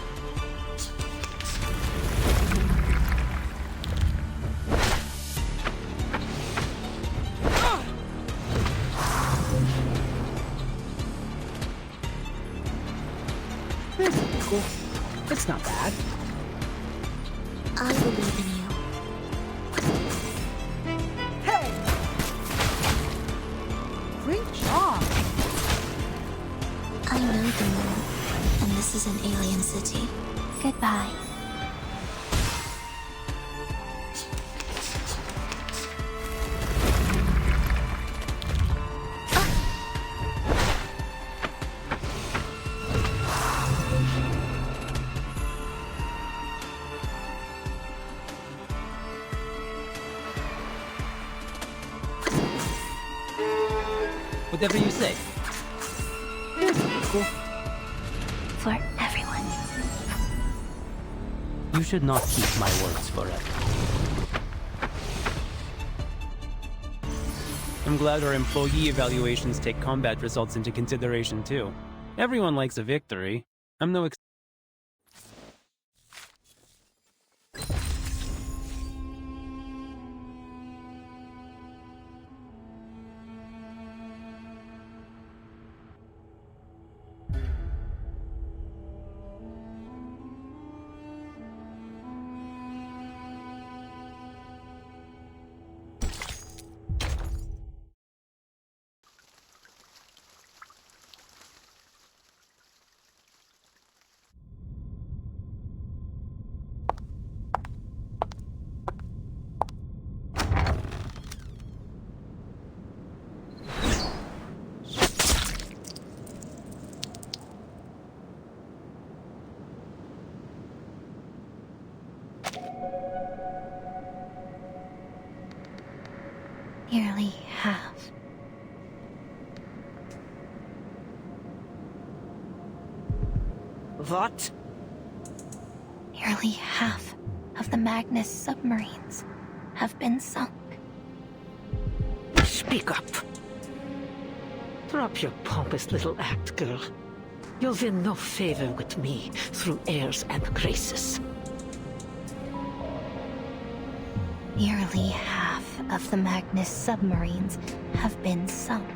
This is cool. It's not bad. I believe in you. Hey! Great job! I know the moon, and this is an alien city. Goodbye. Whatever you say. Cool. For everyone. You should not keep my words forever. I'm glad our employee evaluations take combat results into consideration too. Everyone likes a victory. I'm no Nearly half. What? Nearly half of the Magnus submarines have been sunk. Speak up. Drop your pompous little act, girl. You'll win no favor with me through airs and graces. Nearly half of the Magnus submarines have been sunk.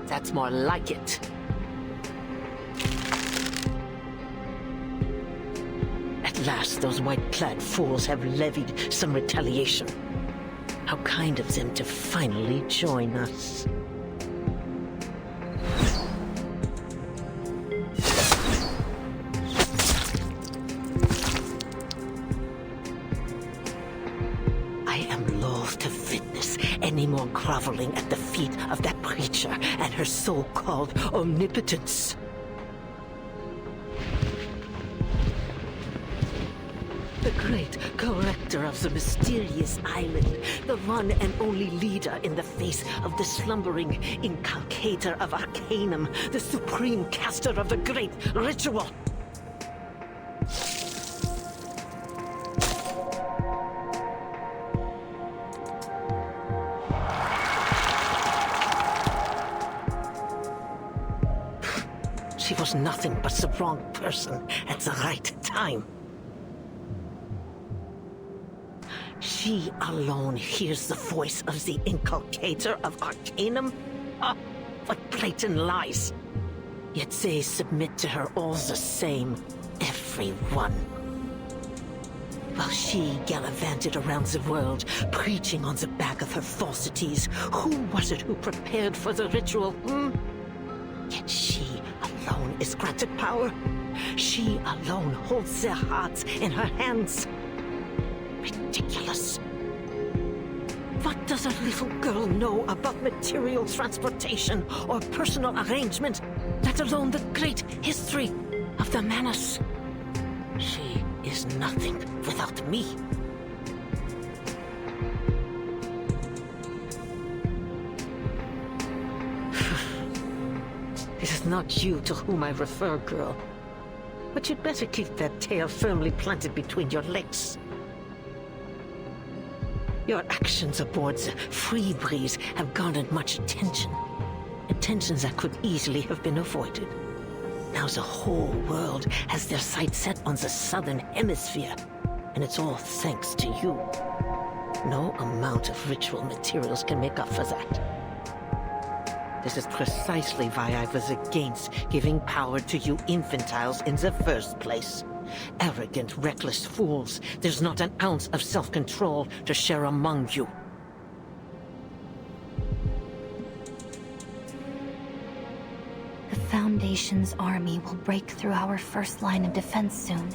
That's more like it. At last, those white-clad fools have levied some retaliation. How kind of them to finally join us. Any more groveling at the feet of that preacher and her so-called omnipotence. The great corrector of the mysterious island, the one and only leader in the face of the slumbering inculcator of Arcanum, the supreme caster of the great ritual. She was nothing but the wrong person at the right time. She alone hears the voice of the inculcator of Arcanum? Ah, what blatant lies! Yet they submit to her all the same, everyone. While she gallivanted around the world, preaching on the back of her falsities, who was it who prepared for the ritual, Yet she alone is granted power. She alone holds their hearts in her hands. Ridiculous. What does a little girl know about material transportation or personal arrangement, let alone the great history of the Manus? She is nothing without me. It is not you to whom I refer, girl. But you'd better keep that tail firmly planted between your legs. Your actions aboard the Free Breeze have garnered much attention. Attention that could easily have been avoided. Now the whole world has their sights set on the southern hemisphere, and it's all thanks to you. No amount of ritual materials can make up for that. This is precisely why I was against giving power to you infantiles in the first place. Arrogant, reckless fools. There's not an ounce of self-control to share among you. The Foundation's army will break through our first line of defense soon.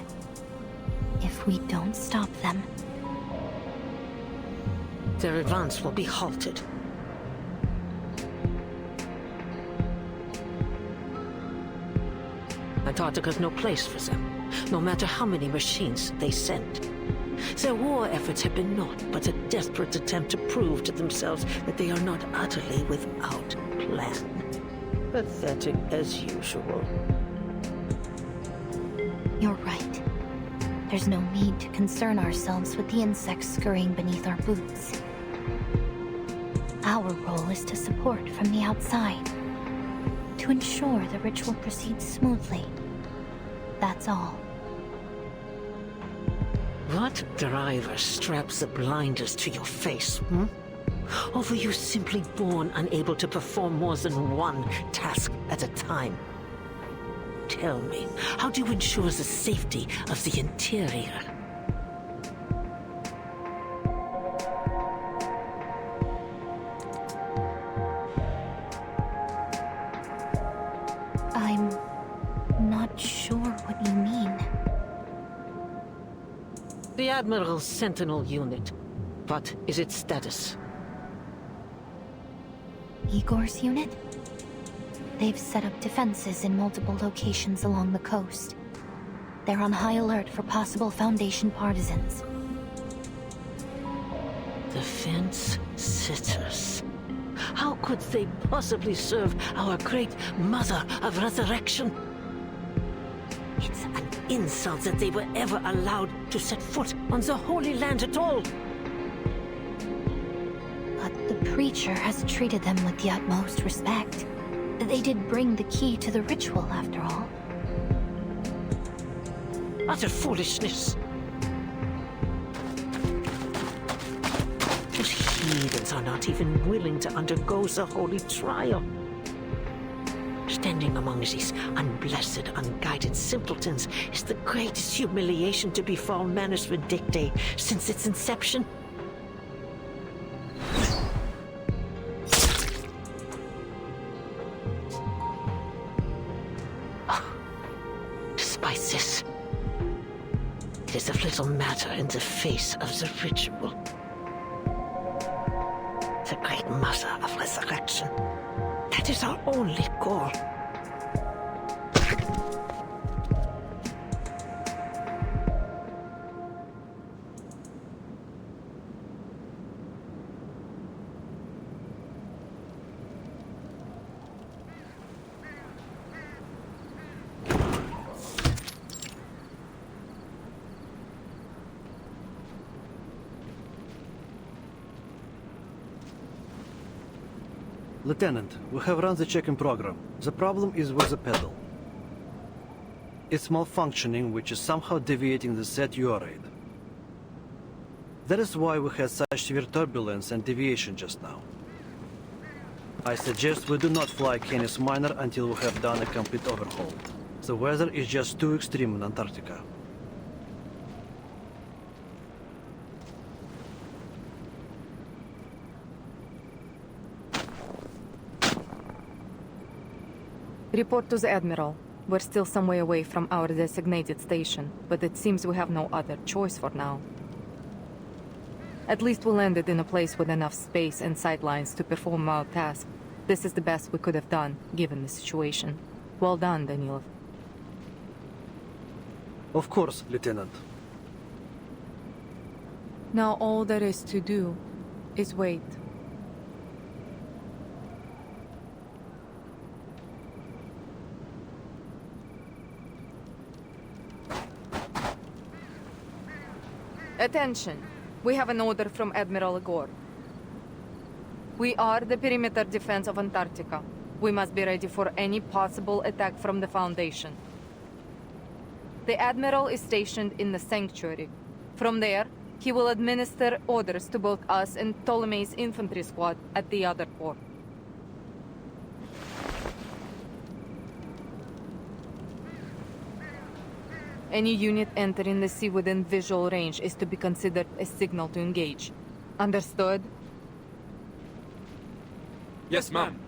If we don't stop them, their advance will be halted. Antarctica's no place for them, no matter how many machines they send. Their war efforts have been naught but a desperate attempt to prove to themselves that they are not utterly without plan. Pathetic as usual. You're right. There's no need to concern ourselves with the insects scurrying beneath our boots. Our role is to support from the outside, to ensure the ritual proceeds smoothly. That's all. What driver straps the blinders to your face, Or were you simply born unable to perform more than one task at a time? Tell me, how do you ensure the safety of the interior? I'm not sure what you mean. The Admiral's Sentinel unit. What is its status? Igor's unit? They've set up defenses in multiple locations along the coast. They're on high alert for possible Foundation partisans. Defense Sitters. How could they possibly serve our great Mother of Resurrection? It's an insult that they were ever allowed to set foot on the Holy Land at all. But the preacher has treated them with the utmost respect. They did bring the key to the ritual, after all. Utter foolishness. But heathens are not even willing to undergo the holy trial. Standing among these unblessed, unguided simpletons is the greatest humiliation to befall Manus Vindictae since its inception. Despite this, it is of little matter in the face of the ritual. The great Mother of Resurrection. That is our only goal. Lieutenant, we have run the check-in program. The problem is with the pedal. It's malfunctioning, which is somehow deviating the set UR rate. That is why we had such severe turbulence and deviation just now. I suggest we do not fly Canis Minor until we have done a complete overhaul. The weather is just too extreme in Antarctica. Report to the Admiral. We're still some way away from our designated station, but it seems we have no other choice for now. At least we landed in a place with enough space and sightlines to perform our task. This is the best we could have done, given the situation. Well done, Danilov. Of course, Lieutenant. Now all there is to do is wait. Attention! We have an order from Admiral Igor. We are the perimeter defense of Antarctica. We must be ready for any possible attack from the Foundation. The Admiral is stationed in the Sanctuary. From there, he will administer orders to both us and Ptolemy's infantry squad at the other port. Any unit entering the sea within visual range is to be considered a signal to engage. Understood? Yes, ma'am.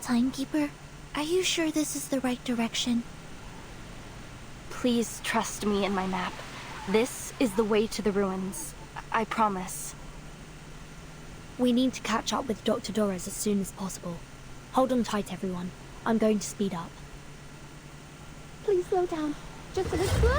Timekeeper, are you sure this is the right direction? Please trust me and my map. This is the way to the ruins. I promise. We need to catch up with Dr. Dorres as soon as possible. Hold on tight, everyone. I'm going to speed up. Please slow down. Just a little.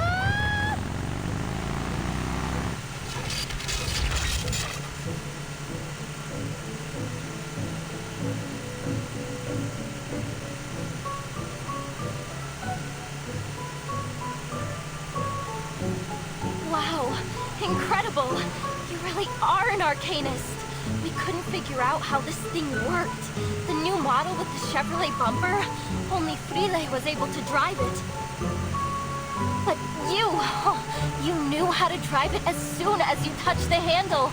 Wow, incredible! You really are an Arcanist! We couldn't figure out how this thing worked. The new model with the Chevrolet bumper, only Frile was able to drive it. But you knew how to drive it as soon as you touched the handle.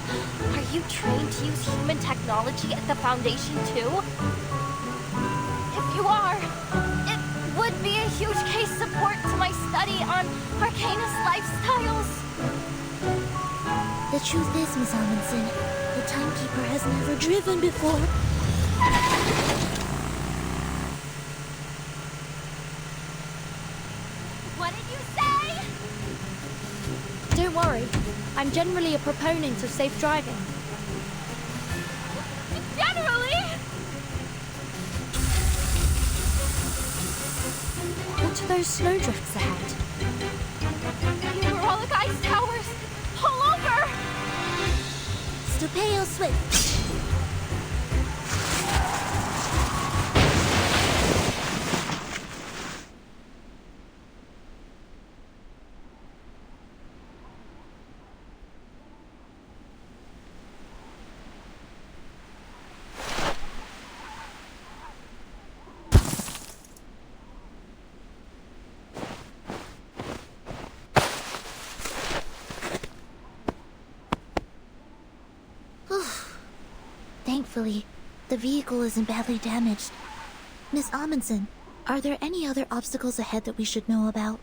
Are you trained to use human technology at the Foundation too? If you are, it would be a huge case support to my study on Arcanus lifestyles. The truth is, Miss Amundsen, the Timekeeper has never driven before. What did you say? Don't worry, I'm generally a proponent of safe driving. Generally? What are those snowdrifts ahead? Numerolic ice towers! Pull over! Stupeo Swift. Thankfully, the vehicle isn't badly damaged. Miss Amundsen, are there any other obstacles ahead that we should know about?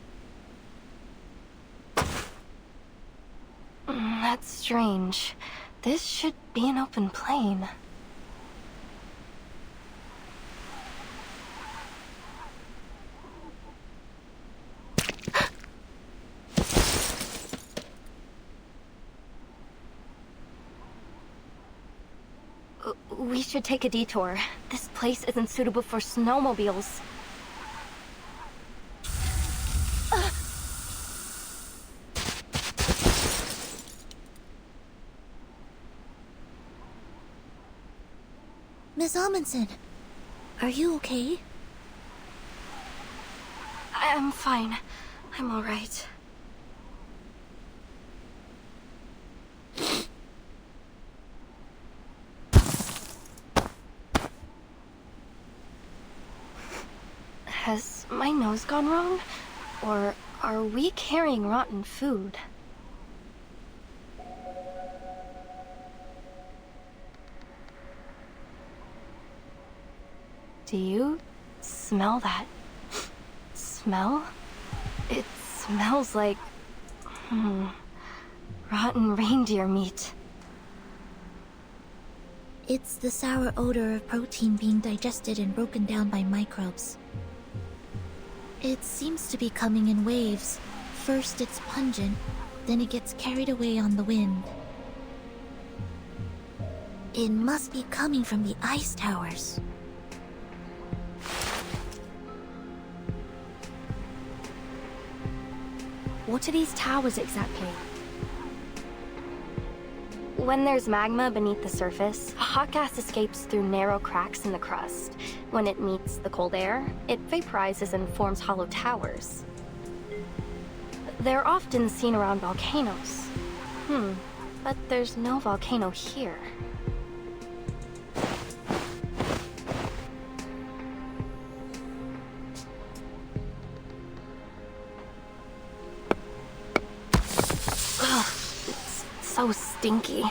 That's strange. This should be an open plain. We should take a detour. This place isn't suitable for snowmobiles. Miss Amundsen, are you okay? I'm fine. I'm all right. Has my nose gone wrong? Or are we carrying rotten food? Do you smell that? Smell? It smells like... rotten reindeer meat. It's the sour odor of protein being digested and broken down by microbes. It seems to be coming in waves. First it's pungent, then it gets carried away on the wind. It must be coming from the ice towers. What are these towers exactly? When there's magma beneath the surface, hot gas escapes through narrow cracks in the crust. When it meets the cold air, it vaporizes and forms hollow towers. They're often seen around volcanoes. But there's no volcano here. Ugh, it's so stinky.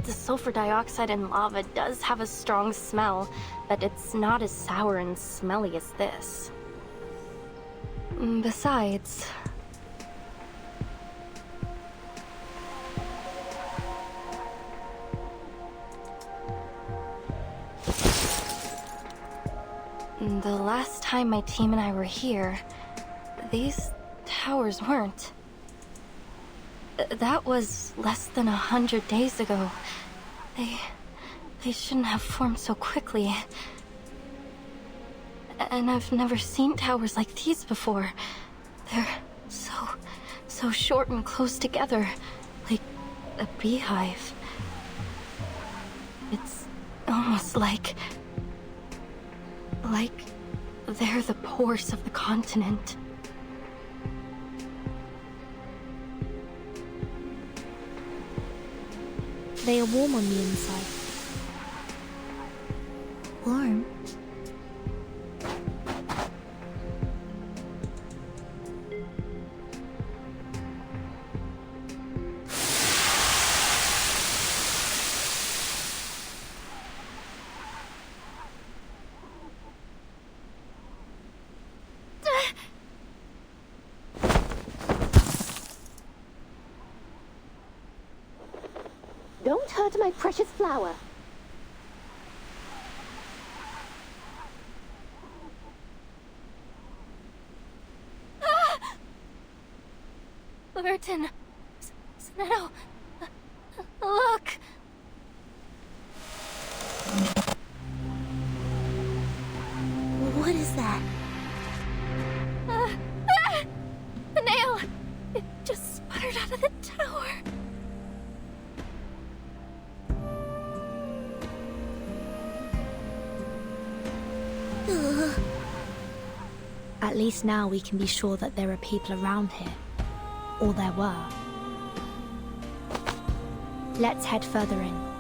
The sulfur dioxide in lava does have a strong smell, but it's not as sour and smelly as this. Besides... the last time my team and I were here, these towers weren't. That was less than 100 days ago. They shouldn't have formed so quickly. And I've never seen towers like these before. They're so short and close together, like a beehive. It's almost like they're the pores of the continent. They are warm on the inside. Warm? Don't hurt my precious flower. Burton. Snow. Look. What is that? The nail. It just sputtered out of the tower. At least now we can be sure that there are people around here. Or there were. Let's head further in.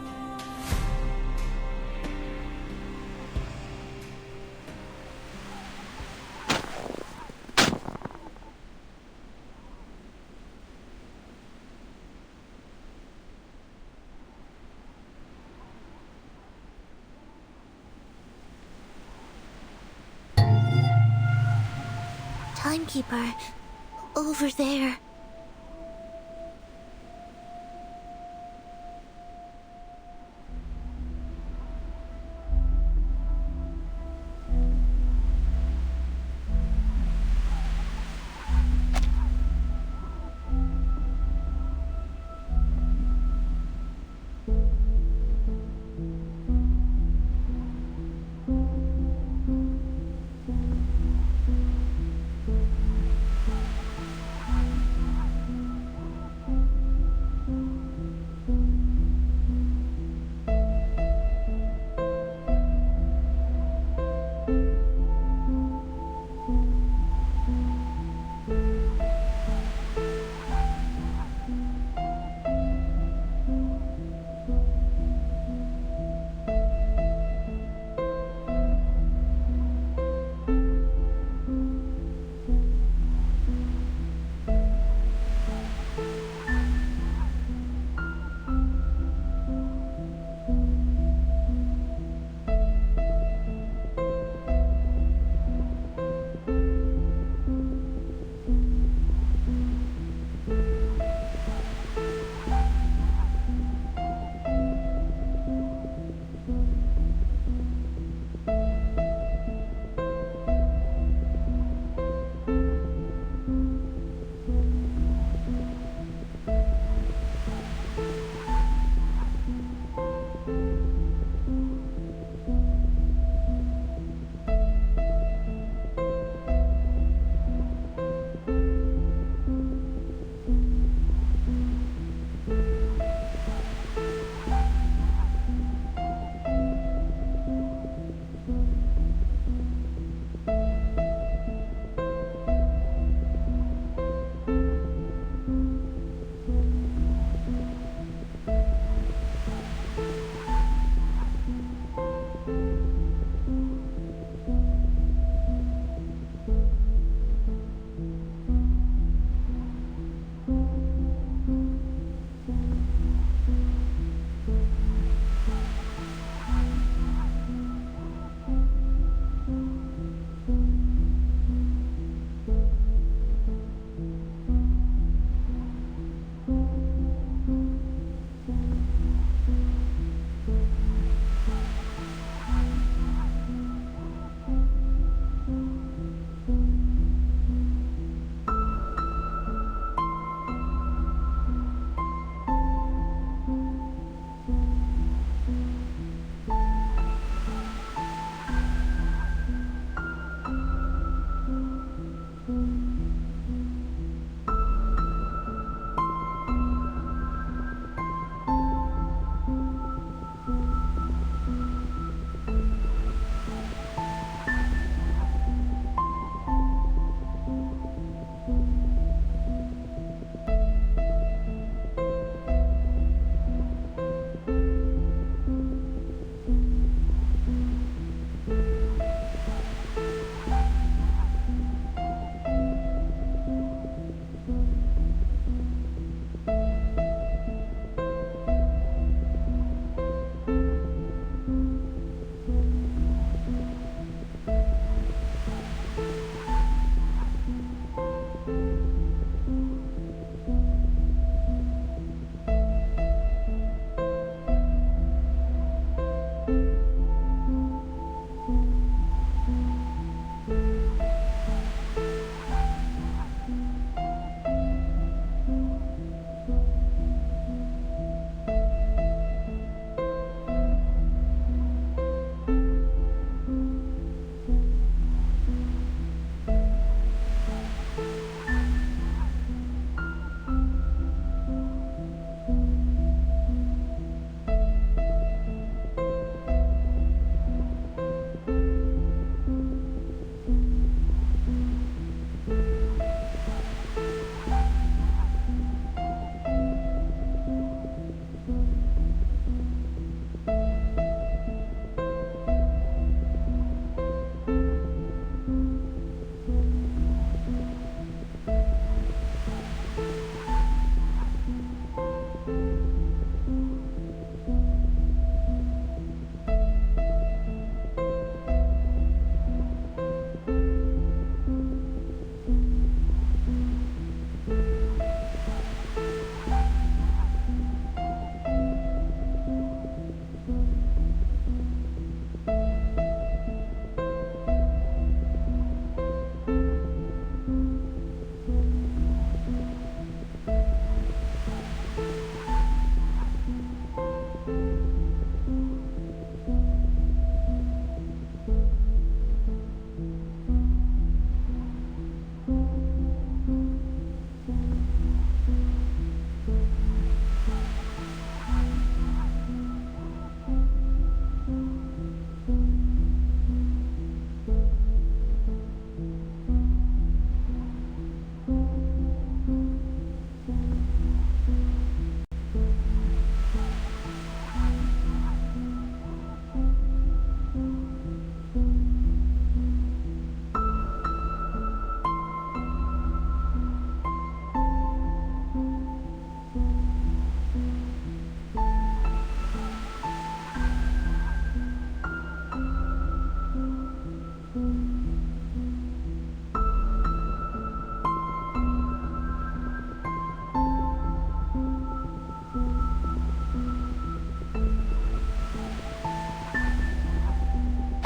Timekeeper, over there.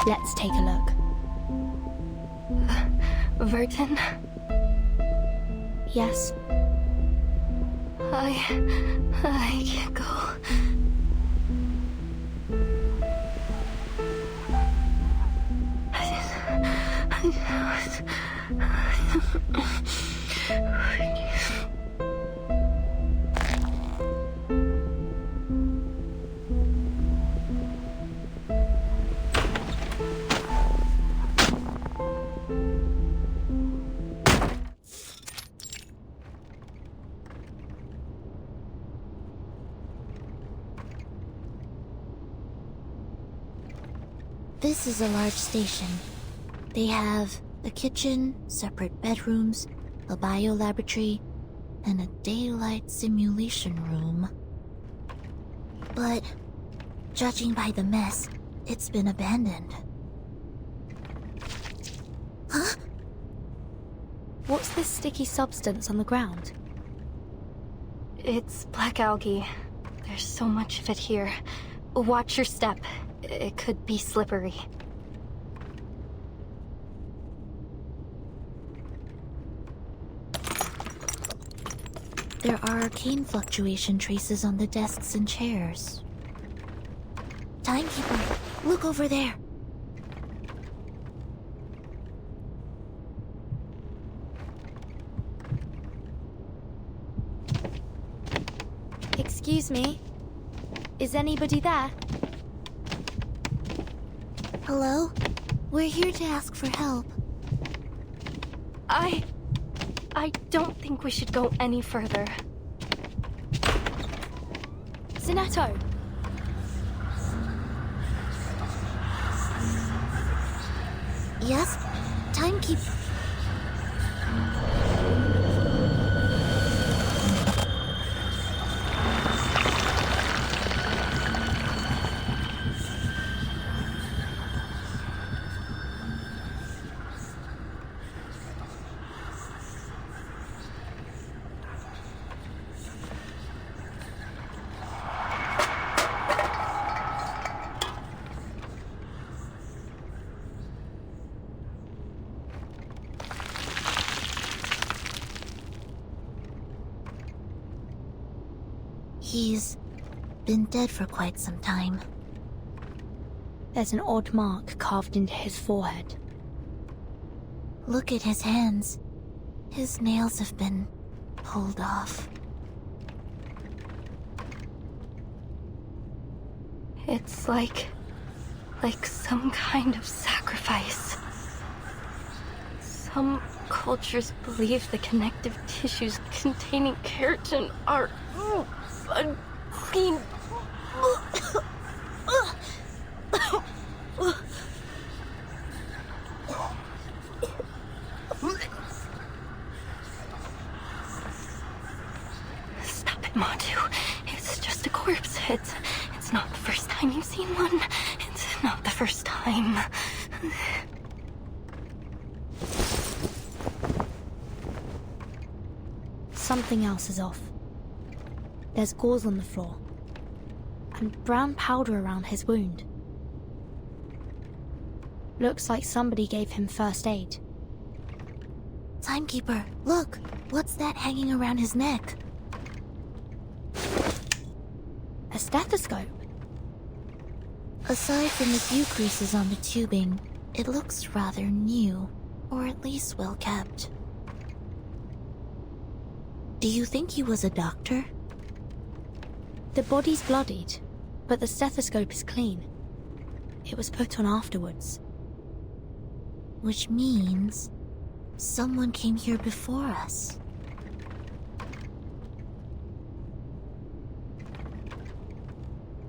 Let's take a look. Vertin? Yes? I can't go. This is a large station. They have a kitchen, separate bedrooms, a biolaboratory, and a daylight simulation room. But, judging by the mess, it's been abandoned. Huh? What's this sticky substance on the ground? It's black algae. There's so much of it here. Watch your step. It could be slippery. There are arcane fluctuation traces on the desks and chairs. Timekeeper, look over there. Excuse me? Is anybody there? Hello? We're here to ask for help. I don't think we should go any further. Zinetto! Yes? Timekeeper. He's been dead for quite some time. There's an odd mark carved into his forehead. Look at his hands. His nails have been pulled off. It's like some kind of sacrifice. Some cultures believe the connective tissues containing keratin are unclean. Stop it, Matu. It's just a corpse. It's not the first time you've seen one. It's not the first time. Something else is off. There's gauze on the floor, and brown powder around his wound. Looks like somebody gave him first aid. Timekeeper, look! What's that hanging around his neck? A stethoscope. Aside from the few creases on the tubing, it looks rather new, or at least well kept. Do you think he was a doctor? The body's bloodied, but the stethoscope is clean. It was put on afterwards. Which means someone came here before us.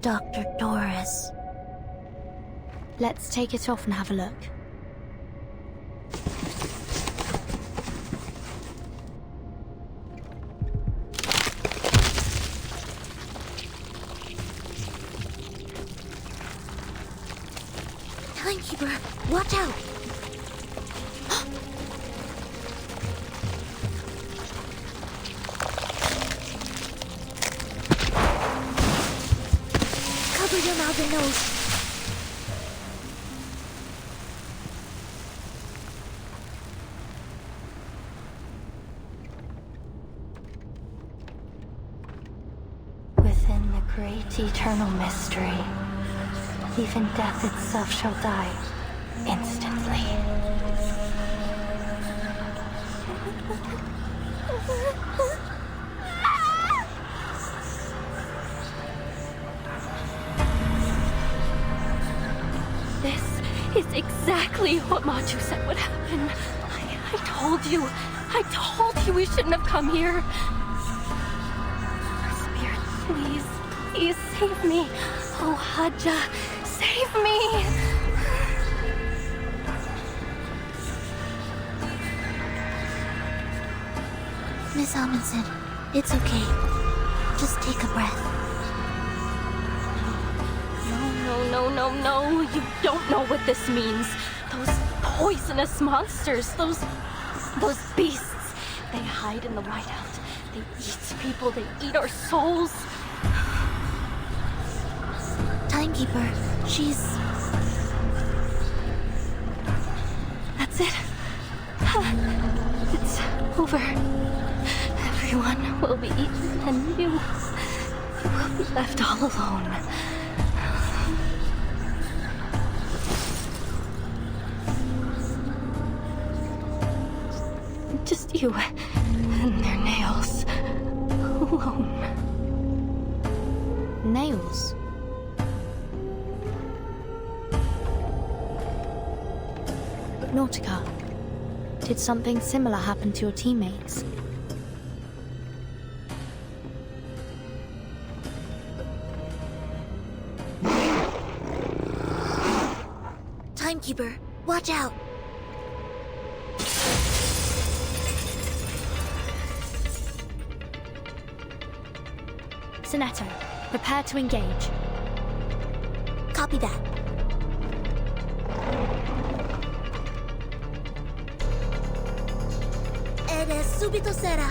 Dr. Doris. Let's take it off and have a look. Timekeeper, watch out! Cover your mouth and nose. within the great eternal mystery, even death itself shall die instantly. This is exactly what Matu said would happen. I told you. I told you we shouldn't have come here. Spirit, please. Please save me. Oh, Hadja, save me. Miss Amundsen, it's okay. Just take a breath. No. You don't know what this means. Those poisonous monsters, those beasts. They hide in the whiteout. They eat people. They eat our souls. Timekeeper, she's... That's it. It's over. Everyone will be eaten, and you will be left all alone. Just you and their nails alone. Nails? Nautica, did something similar happen to your teammates? Timekeeper, watch out! Sonetto, prepare to engage. Copy that. Ed subito sera.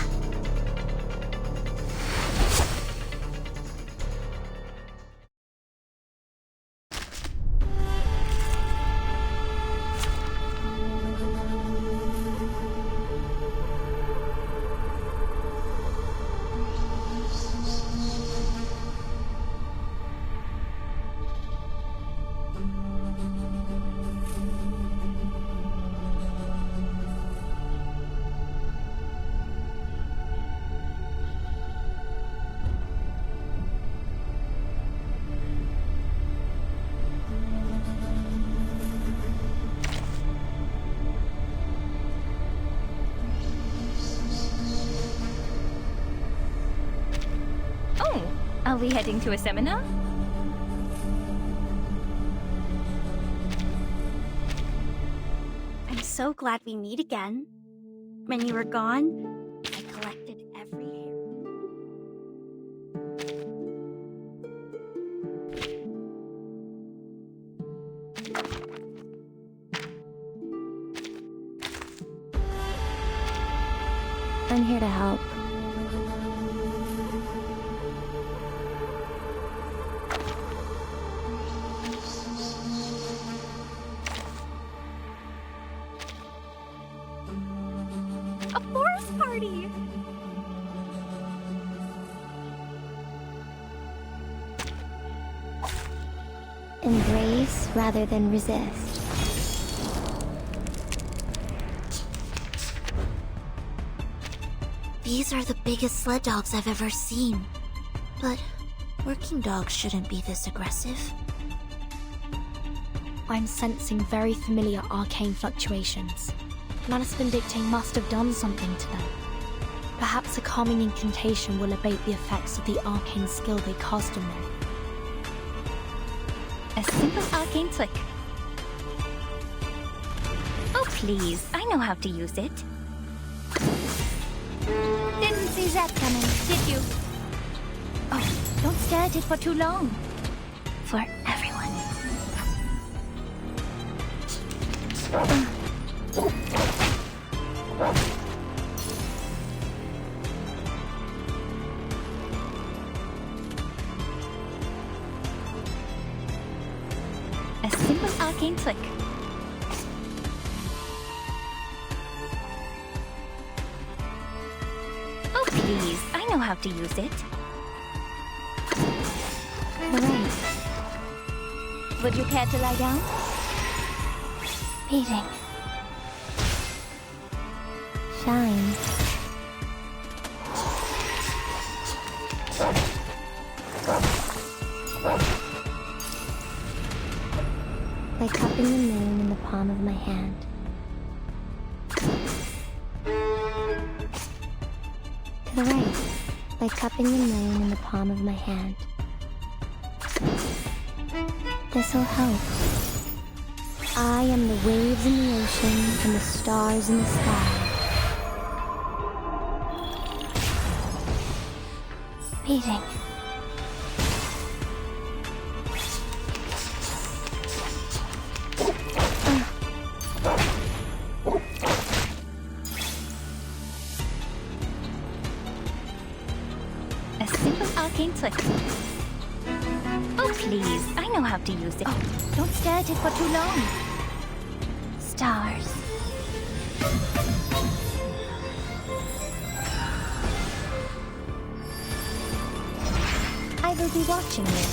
Are we heading to a seminar? I'm so glad we meet again. When you were gone, I collected every hair. I'm here to help. A forest party! Embrace rather than resist. These are the biggest sled dogs I've ever seen. But working dogs shouldn't be this aggressive. I'm sensing very familiar arcane fluctuations. Manus Vindicte must have done something to them. Perhaps a calming incantation will abate the effects of the arcane skill they cast on them. A simple arcane flick. Oh, please. I know how to use it. Didn't see that coming, did you? Oh, don't stare at it for too long. For everyone. A simple arcane flick. Oh, please. I know how to use it. the right. Would you care to lie down? Beating. Shine. Like cupping the moon in the palm of my hand. To the right. Like cupping the moon in the palm of my hand. This'll help. I am the waves in the ocean and the stars in the sky. Beating. A simple arcane trick. Oh, please. I know how to use it. Oh, don't stare at it for too long. Stars. I will be watching you.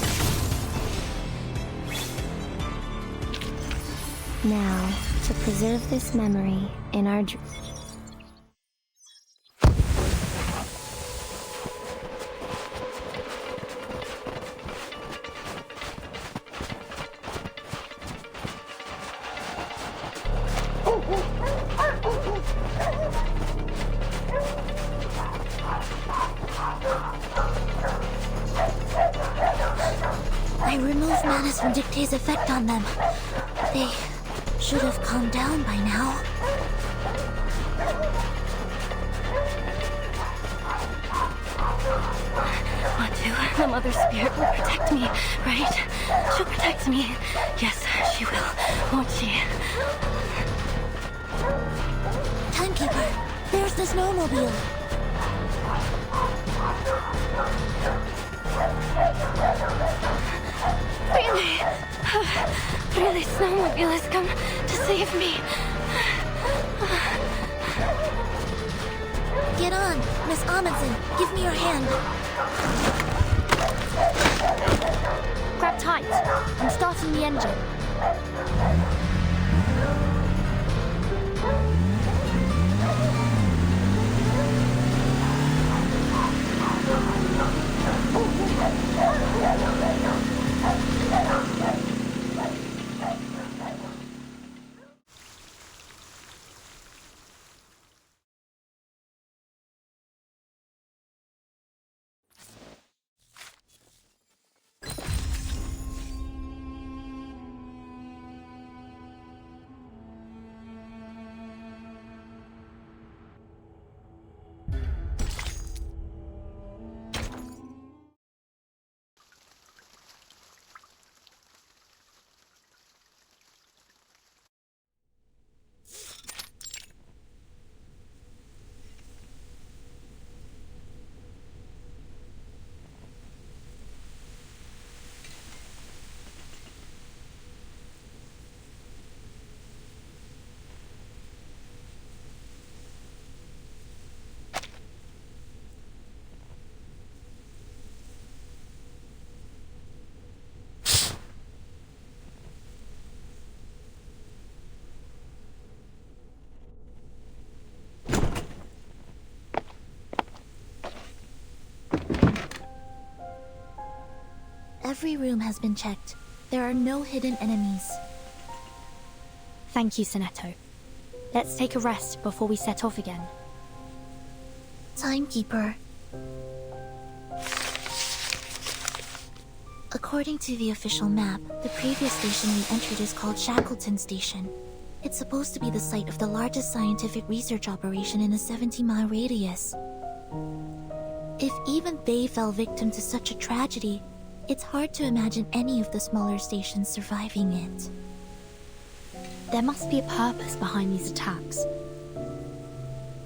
Now, to preserve this memory in our dream. I removed Manus Vindicta's effect on them. They should have calmed down by now. Matu, the Mother Spirit will protect me, right? She'll protect me. Yes, she will, won't she? Timekeeper, there's the snowmobile. Really? Really, Snowmobile has come to save me. Get on, Miss Amundsen. Give me your hand. Grab tight. I'm starting the engine. Every room has been checked. There are no hidden enemies. Thank you, Sonetto. Let's take a rest before we set off again. Timekeeper. According to the official map, the previous station we entered is called Shackleton Station. It's supposed to be the site of the largest scientific research operation in a 70-mile radius. If even they fell victim to such a tragedy, it's hard to imagine any of the smaller stations surviving it. There must be a purpose behind these attacks.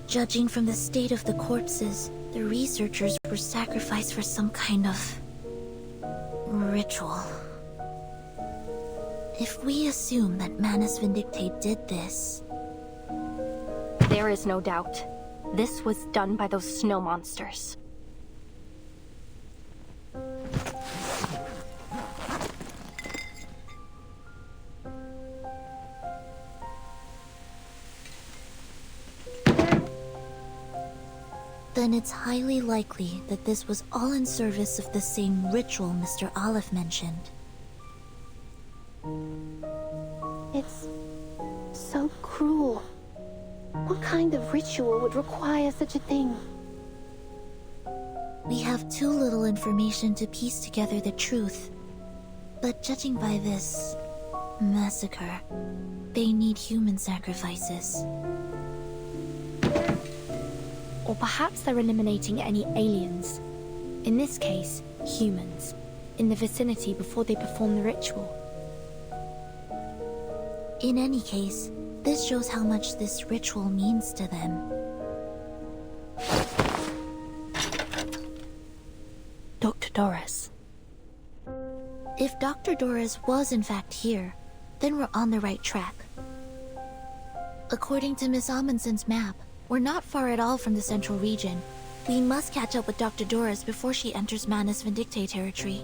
Judging from the state of the corpses, the researchers were sacrificed for some kind of ritual. If we assume that Manus Vindictae did this... There is no doubt. This was done by those snow monsters. Then it's highly likely that this was all in service of the same ritual Mr. Olive mentioned. It's so cruel. What kind of ritual would require such a thing? We have too little information to piece together the truth. But judging by this massacre, they need human sacrifices. Or perhaps they're eliminating any aliens, in this case, humans, in the vicinity before they perform the ritual. In any case, this shows how much this ritual means to them. Dr. Doris. If Dr. Doris was in fact here, then we're on the right track. According to Miss Amundsen's map, we're not far at all from the central region. We must catch up with Dr. Doris before she enters Manus Vindictae territory.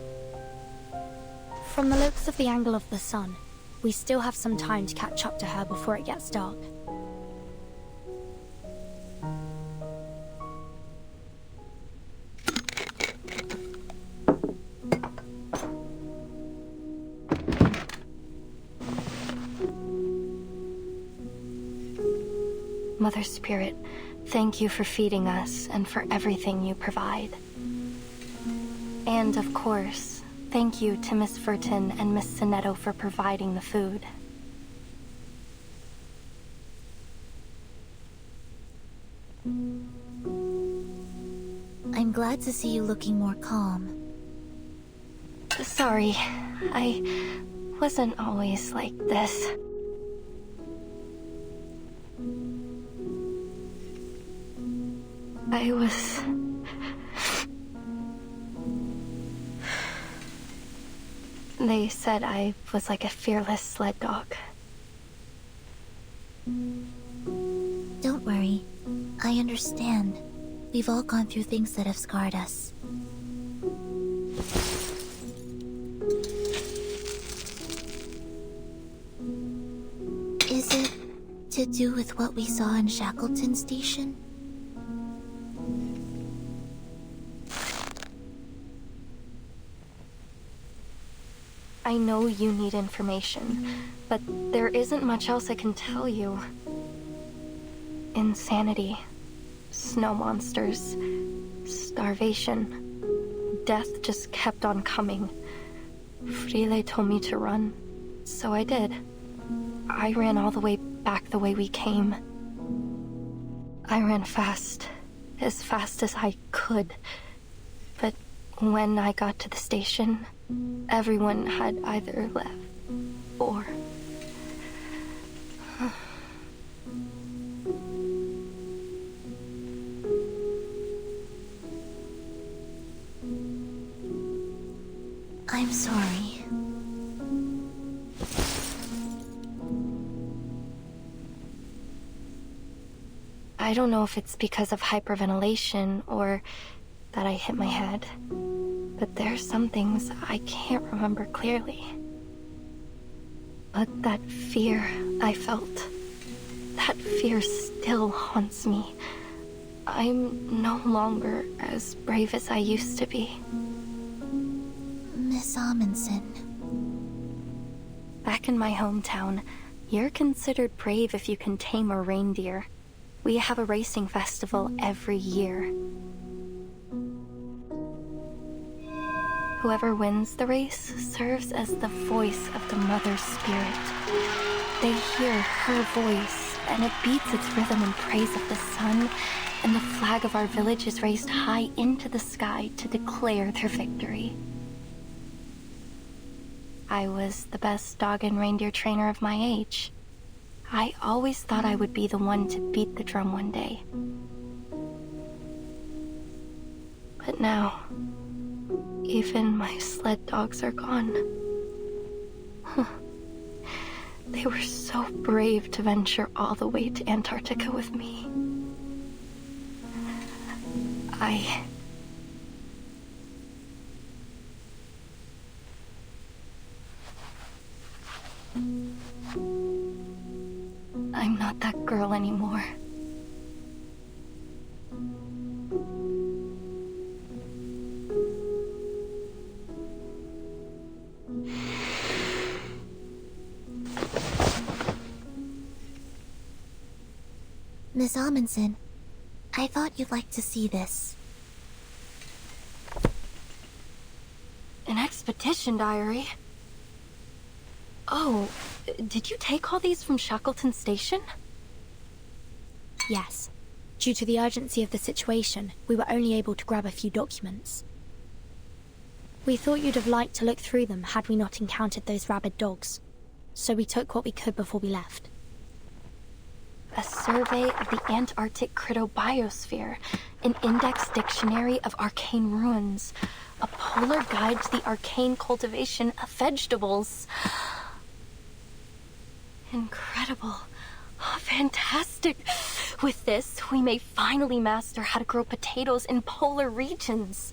From the looks of the angle of the sun, we still have some time to catch up to her before it gets dark. Mother Spirit, thank you for feeding us and for everything you provide. And of course, thank you to Miss Furton and Miss Sinetto for providing the food. I'm glad to see you looking more calm. Sorry, I wasn't always like this. I was... They said I was like a fearless sled dog. Don't worry. I understand. We've all gone through things that have scarred us. Is it to do with what we saw in Shackleton Station? I know you need information, but there isn't much else I can tell you. Insanity, snow monsters, starvation. Death just kept on coming. Frile told me to run, so I did. I ran all the way back the way we came. I ran fast, as fast as I could. But when I got to the station, everyone had either left or... I'm sorry. I don't know if it's because of hyperventilation or that I hit my head, but there's some things I can't remember clearly. But that fear I felt, that fear still haunts me. I'm no longer as brave as I used to be. Miss Amundsen. Back in my hometown, you're considered brave if you can tame a reindeer. We have a racing festival every year. Whoever wins the race serves as the voice of the Mother Spirit. They hear her voice, and it beats its rhythm in praise of the sun, and the flag of our village is raised high into the sky to declare their victory. I was the best dog and reindeer trainer of my age. I always thought I would be the one to beat the drum one day. But now, even my sled dogs are gone. They were so brave to venture all the way to Antarctica with me. I'm not that girl anymore. Miss Amundsen, I thought you'd like to see this. An expedition diary? Oh, did you take all these from Shackleton Station? Yes. Due to the urgency of the situation, we were only able to grab a few documents. We thought you'd have liked to look through them had we not encountered those rabid dogs, so we took what we could before we left. A survey of the Antarctic cryptobiosphere, an index dictionary of arcane ruins, a polar guide to the arcane cultivation of vegetables. Incredible. Oh, fantastic. With this, we may finally master how to grow potatoes in polar regions.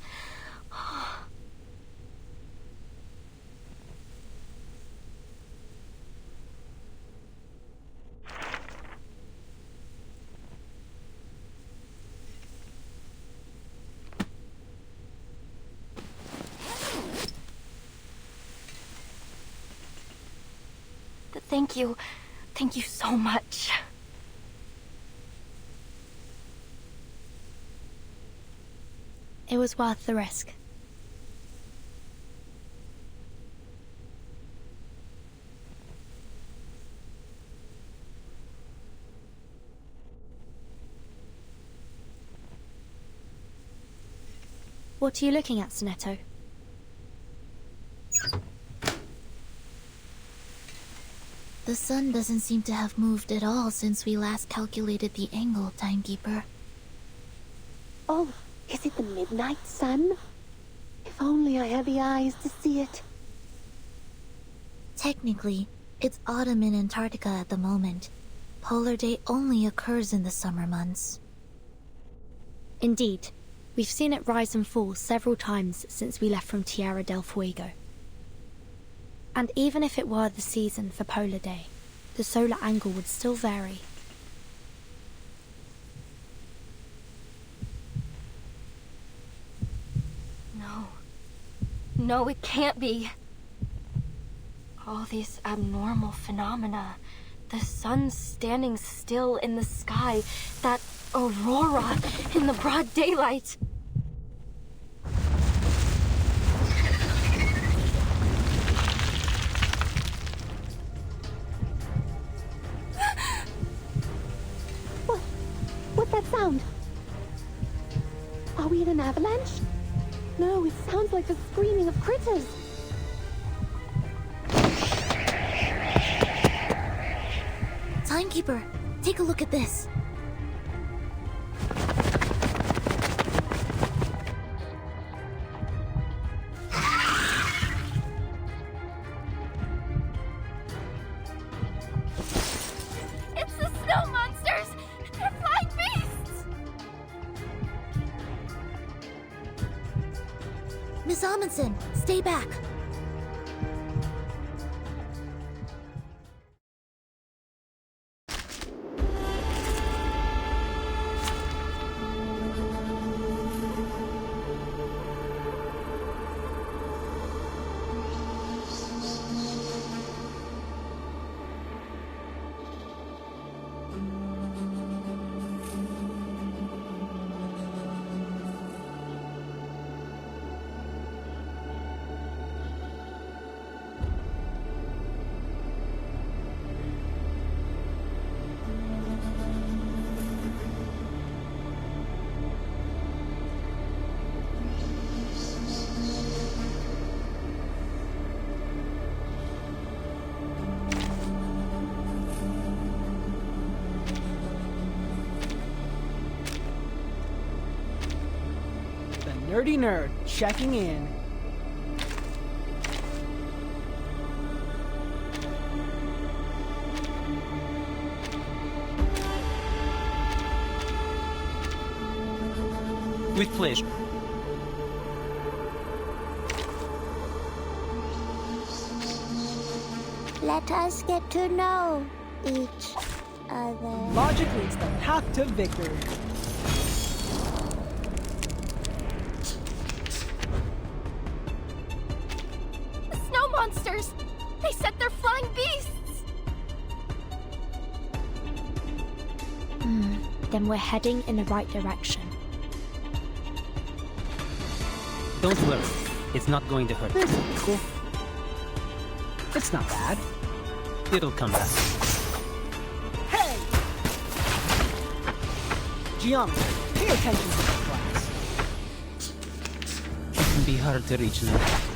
Thank you. Thank you so much. It was worth the risk. What are you looking at, Sonetto? The sun doesn't seem to have moved at all since we last calculated the angle, Timekeeper. Oh, is it the midnight sun? If only I had the eyes to see it. Technically, it's autumn in Antarctica at the moment. Polar day only occurs in the summer months. Indeed. We've seen it rise and fall several times since we left from Tierra del Fuego. And even if it were the season for Polar Day, the solar angle would still vary. No. No, it can't be. All these abnormal phenomena. The sun standing still in the sky. That aurora in the broad daylight. What's that sound? Are we in an avalanche? No, it sounds like the screaming of critters. Timekeeper, take a look at this. It's the snow monsters! They're flying beasts! Miss Amundsen, stay back. Nerdy Nerd, checking in. With pleasure. Let us get to know each other. Logic leads the path to victory. They sent their flying beasts! Then we're heading in the right direction. Don't worry. It's not going to hurt. This is cool. It's not bad. It'll come back. Hey! Geometry, pay attention to this class. It can be hard to reach now.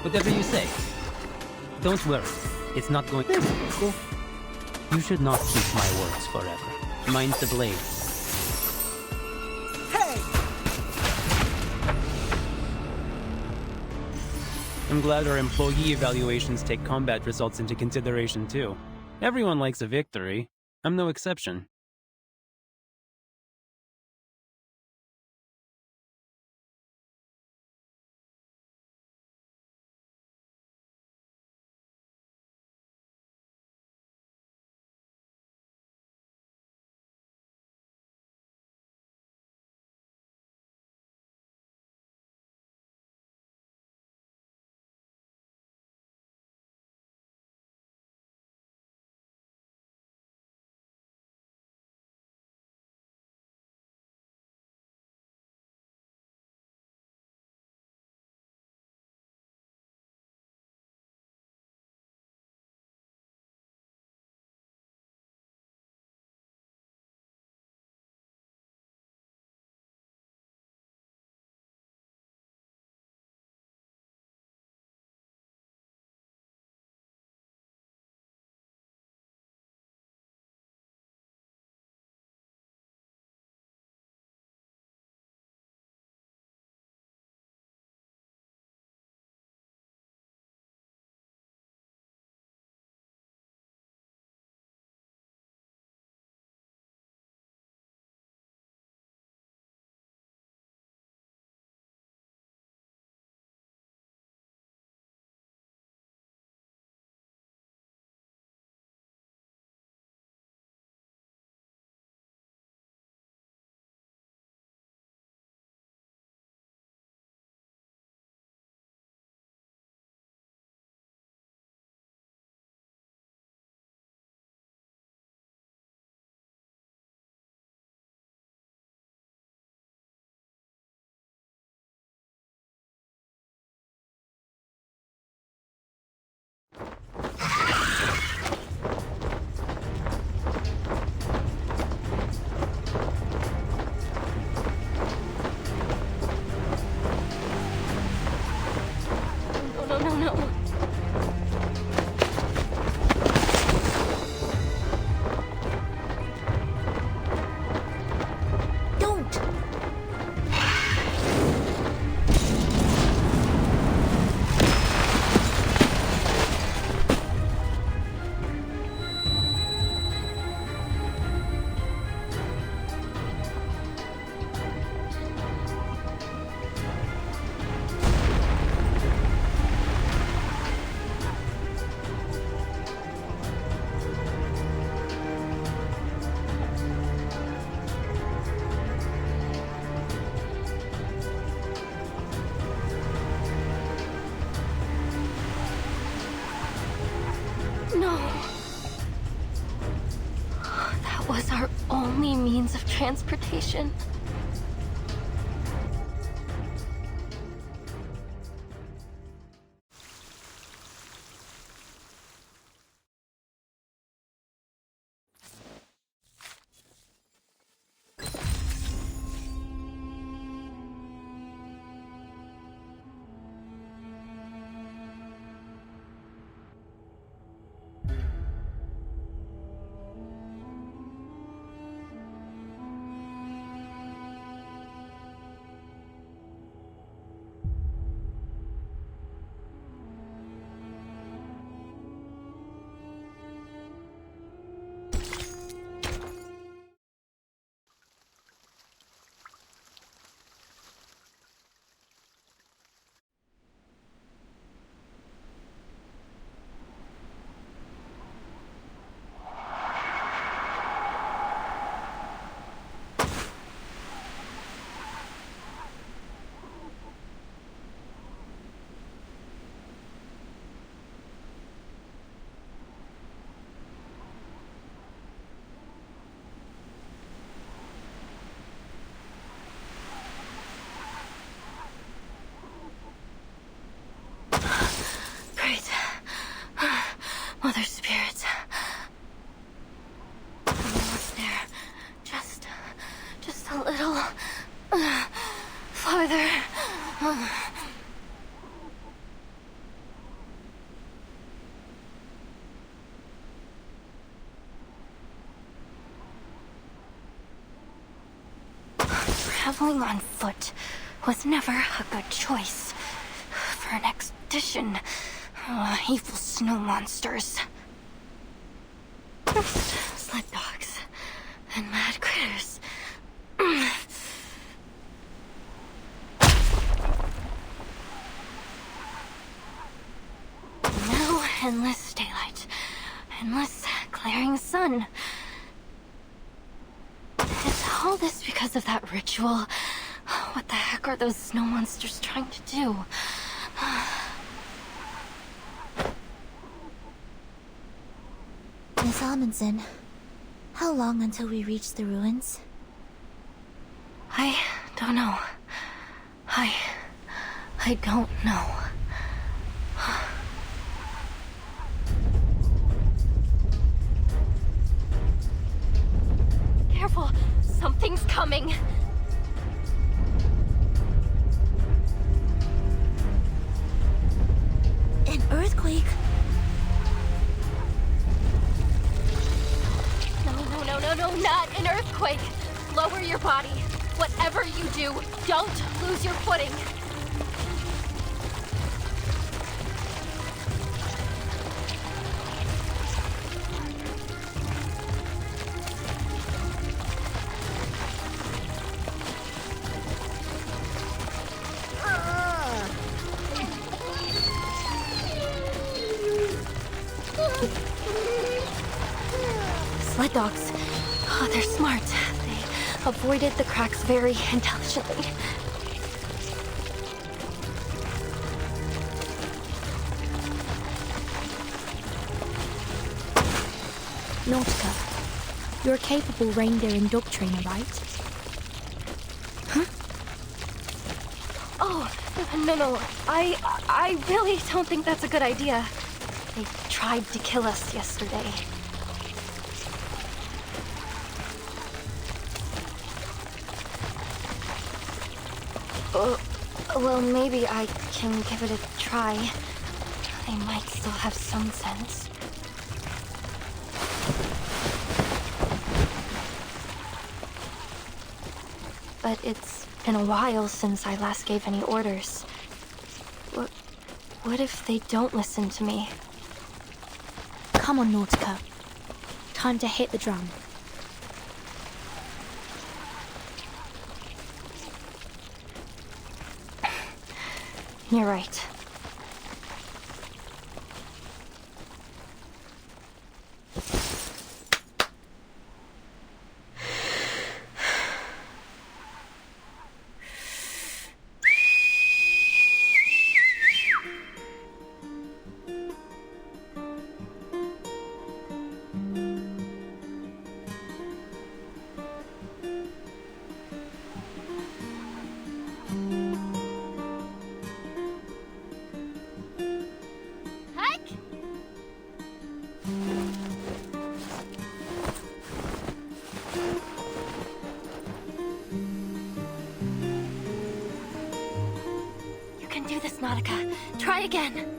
Whatever you say. Don't worry. It's not going to... Cool. You should not keep my words forever. Mine's the blade. Hey! I'm glad our employee evaluations take combat results into consideration too. Everyone likes a victory. I'm no exception. no. Don't! No. That was our only means of transportation. Great. Mother Spirit. Almost there. Just a little farther. Traveling on foot was never a good choice for an expedition. Evil snow monsters. First, sled dogs, then mad critters. Now, endless daylight. Endless glaring sun. Is all this because of that ritual? What the heck are those snow monsters trying to do? Miss Amundsen, how long until we reach the ruins? I don't know. I don't know. Careful! Something's coming! An earthquake? No, not an earthquake! Lower your body. Whatever you do, don't lose your footing. Sled dogs. Oh, they're smart. They avoided the cracks very intelligently. Nautica, you're a capable reindeer and dog trainer, right? Huh? Oh, no. I really don't think that's a good idea. They tried to kill us yesterday. Well, maybe I can give it a try. They might still have some sense. But it's been a while since I last gave any orders. What if they don't listen to me? Come on, Nautica. Time to hit the drum. You're right. You can do this, Nautica. Try again.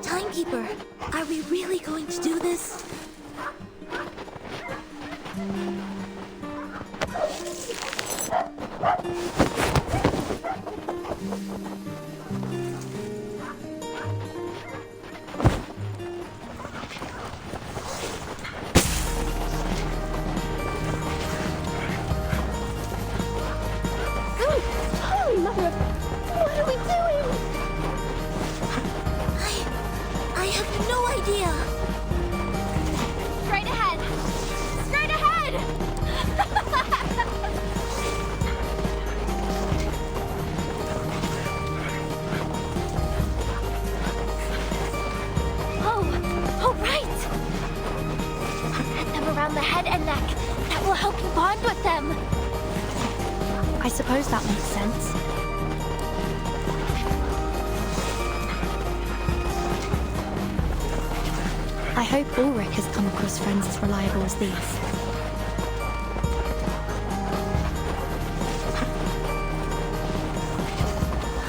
Timekeeper, are we really going to do this? Holy mother of... What are we doing? I have no idea. Straight ahead! Straight ahead! Oh, right! Get them around the head and neck. That will help you bond with them. I suppose that makes sense. I hope Ulrich has come across friends as reliable as these.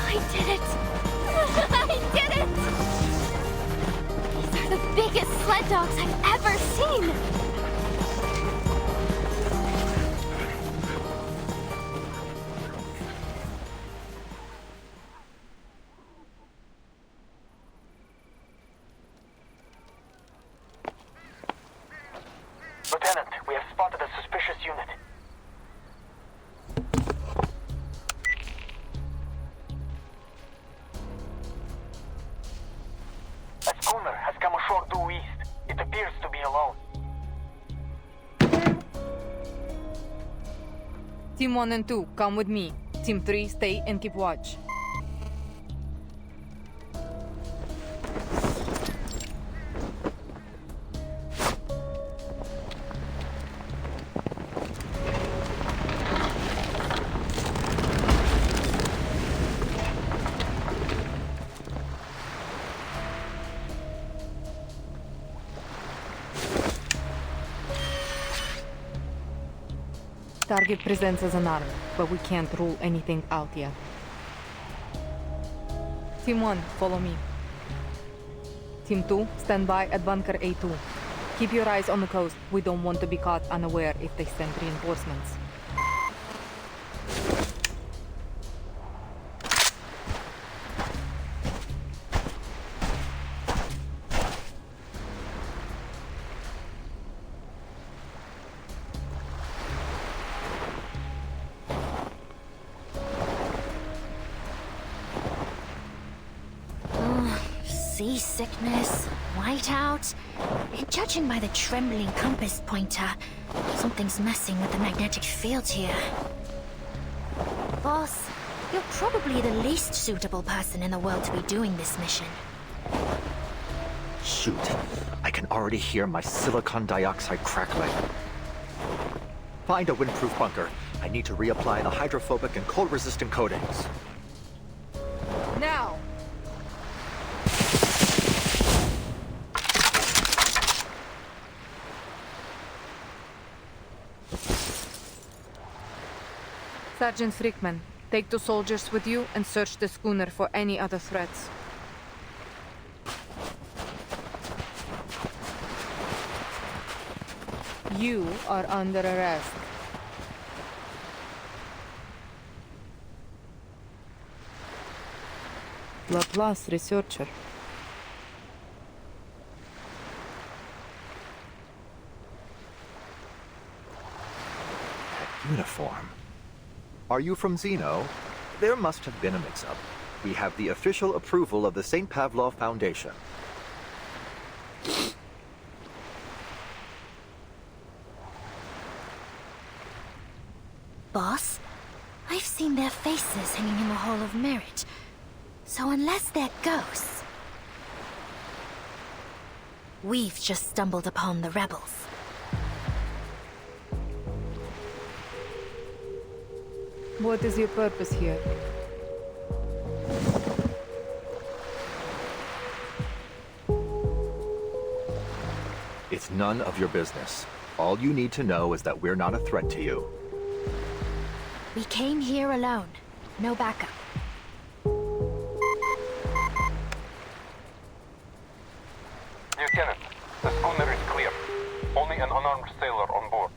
I did it! I did it! These are the biggest sled dogs I've ever seen! Lieutenant, we have spotted a suspicious unit. A schooner has come ashore due east. It appears to be alone. Team 1 and 2, come with me. Team 3, stay and keep watch. Target presents as an arm, but we can't rule anything out yet. Team 1, follow me. Team 2, stand by at bunker A2. Keep your eyes on the coast. We don't want to be caught unaware if they send reinforcements. Seasickness, whiteout. Judging by the trembling compass pointer, something's messing with the magnetic field here. Boss, you're probably the least suitable person in the world to be doing this mission. Shoot, I can already hear my silicon dioxide crackling. Find a windproof bunker. I need to reapply the hydrophobic and cold-resistant coatings. Now! Sergeant Frickman, take 2 soldiers with you and search the schooner for any other threats. You are under arrest. Laplace researcher. Uniform. Are you from Xeno? There must have been a mix-up. We have the official approval of the St. Pavlov Foundation. Boss, I've seen their faces hanging in the Hall of Merit. So unless they're ghosts, we've just stumbled upon the rebels. What is your purpose here? It's none of your business. All you need to know is that we're not a threat to you. We came here alone. No backup. Lieutenant, the schooner is clear. Only an unarmed sailor on board.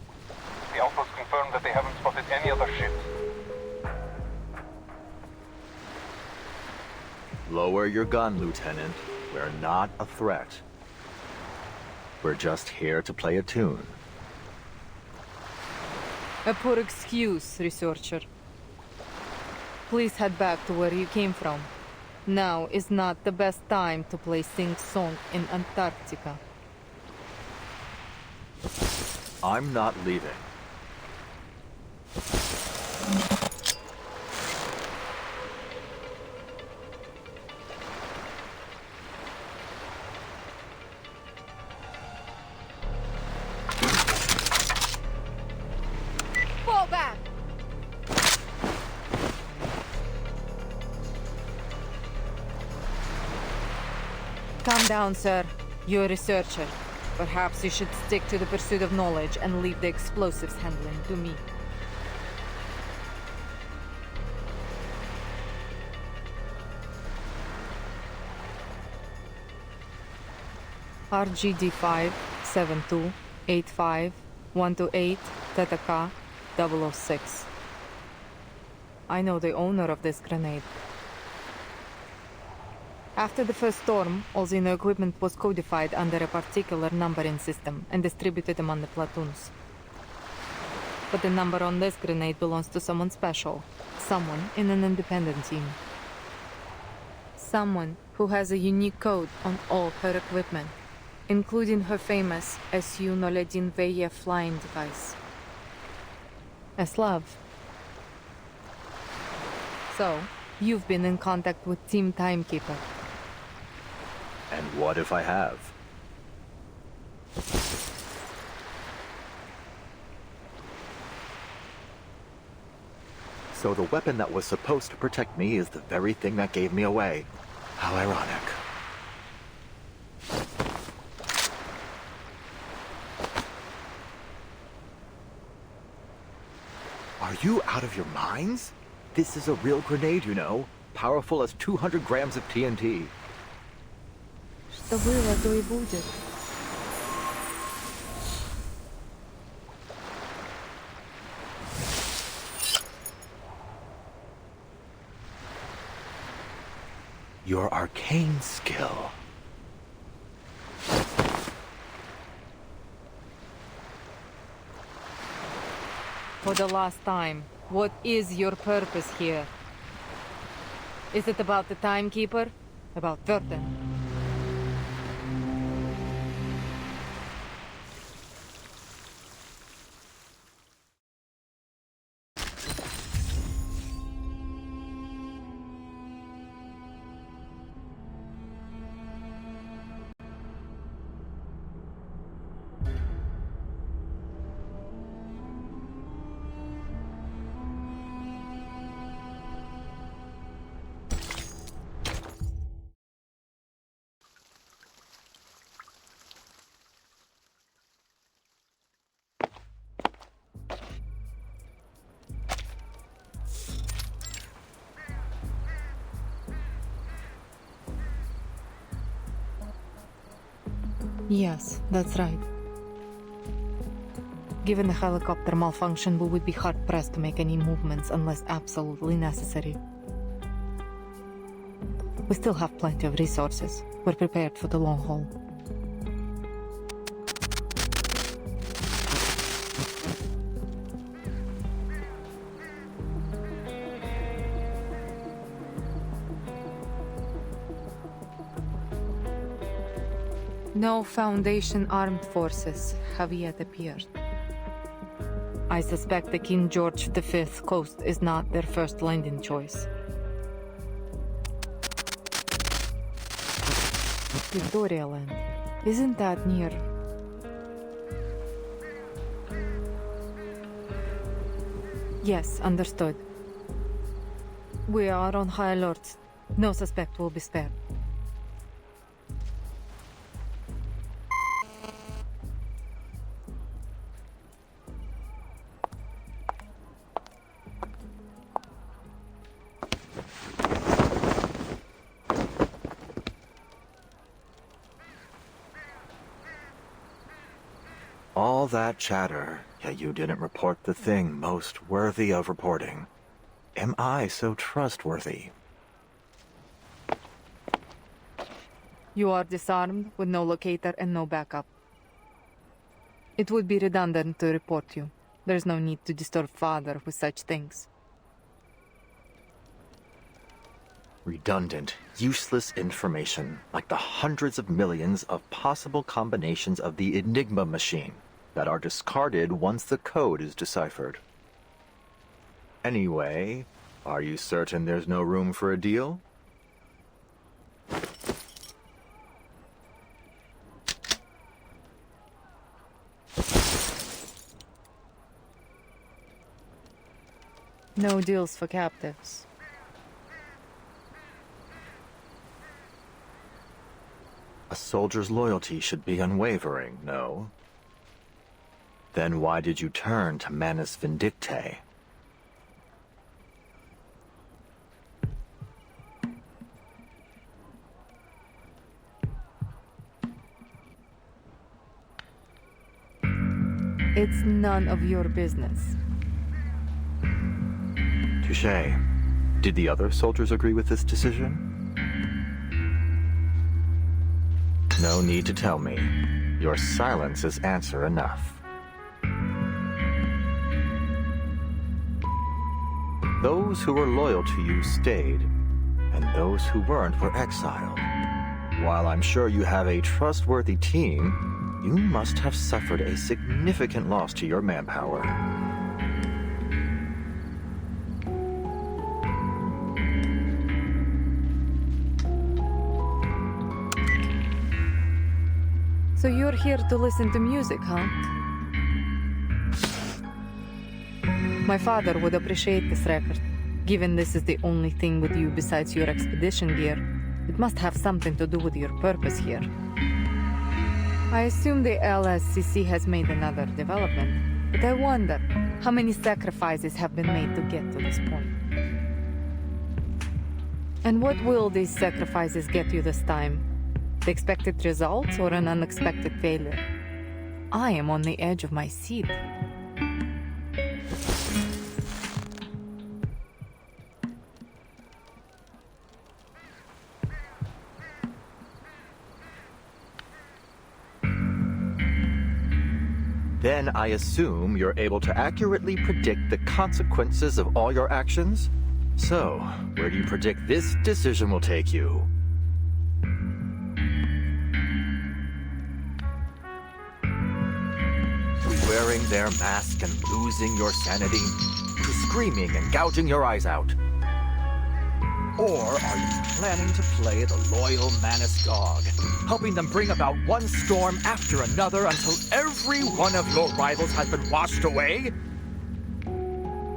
The outpost confirmed that they haven't spotted any other ships. Lower your gun, Lieutenant. We're not a threat. We're just here to play a tune. A poor excuse, researcher. Please head back to where you came from. Now is not the best time to play sing-song in Antarctica. I'm not leaving. Fall back! Calm down, sir. You're a researcher. Perhaps you should stick to the pursuit of knowledge and leave the explosives handling to me. RGD-5, 72, 85, 128, Theta K, 006. I know the owner of this grenade. After the first storm, all Xeno equipment was codified under a particular numbering system and distributed among the platoons. But the number on this grenade belongs to someone special, someone in an independent team. Someone who has a unique code on all her equipment, including her famous SU-001VE flying device. Eslav. So, you've been in contact with Team Timekeeper. And what if I have? So the weapon that was supposed to protect me is the very thing that gave me away. How ironic. Are you out of your minds? This is a real grenade, you know. Powerful as 200 grams of TNT. Что было, то и будет. Your arcane skill. For the last time, what is your purpose here? Is it about the Timekeeper? About Verden? Yes, that's right. Given the helicopter malfunction, we would be hard-pressed to make any movements unless absolutely necessary. We still have plenty of resources. We're prepared for the long haul. No Foundation armed forces have yet appeared. I suspect the King George V coast is not their first landing choice. Victoria Land. Isn't that near? Yes, understood. We are on high alert. No suspect will be spared. All that chatter, yet you didn't report the thing most worthy of reporting. Am I so trustworthy? You are disarmed with no locator and no backup. It would be redundant to report you. There's no need to disturb Father with such things. Redundant, useless information, like the hundreds of millions of possible combinations of the Enigma machine that are discarded once the code is deciphered. Anyway, are you certain there's no room for a deal? No deals for captives. A soldier's loyalty should be unwavering, no? Then why did you turn to Manus Vindictae? It's none of your business. Touché. Did the other soldiers agree with this decision? No need to tell me. Your silence is answer enough. Those who were loyal to you stayed, and those who weren't were exiled. While I'm sure you have a trustworthy team, you must have suffered a significant loss to your manpower. So you're here to listen to music, huh? My father would appreciate this record. Given this is the only thing with you besides your expedition gear, it must have something to do with your purpose here. I assume the LSCC has made another development, but I wonder how many sacrifices have been made to get to this point. And what will these sacrifices get you this time? The expected results or an unexpected failure? I am on the edge of my seat. Then I assume you're able to accurately predict the consequences of all your actions? So, where do you predict this decision will take you? To wearing their mask and losing your sanity? To screaming and gouging your eyes out? Or are you planning to play the loyal Manus dog, helping them bring about one storm after another until every one of your rivals has been washed away?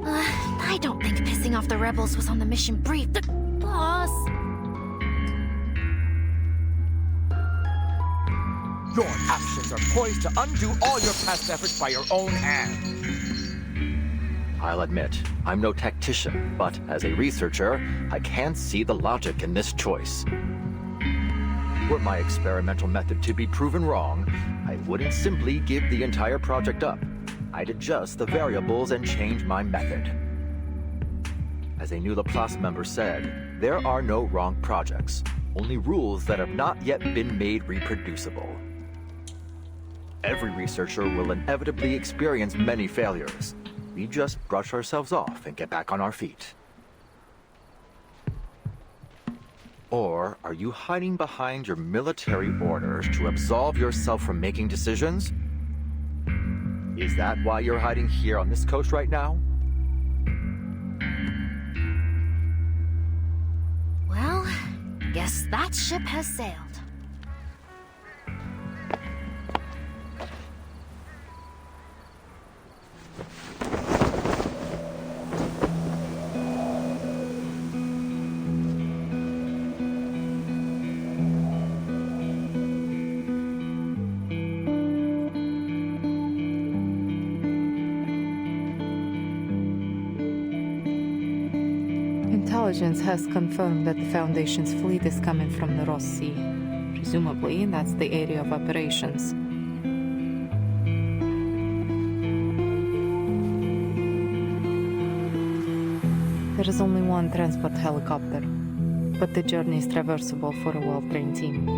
I don't think pissing off the rebels was on the mission brief. Boss! Your actions are poised to undo all your past efforts by your own hand. I'll admit, I'm no tactician, but as a researcher, I can't see the logic in this choice. Were my experimental method to be proven wrong, I wouldn't simply give the entire project up. I'd adjust the variables and change my method. As a new Laplace member said, there are no wrong projects, only rules that have not yet been made reproducible. Every researcher will inevitably experience many failures. We just brush ourselves off and get back on our feet. Or are you hiding behind your military orders to absolve yourself from making decisions? Is that why you're hiding here on this coast right now? Well, guess that ship has sailed. Intelligence has confirmed that the Foundation's fleet is coming from the Ross Sea. Presumably, that's the area of operations. There is only one transport helicopter, but the journey is traversable for a well-trained team.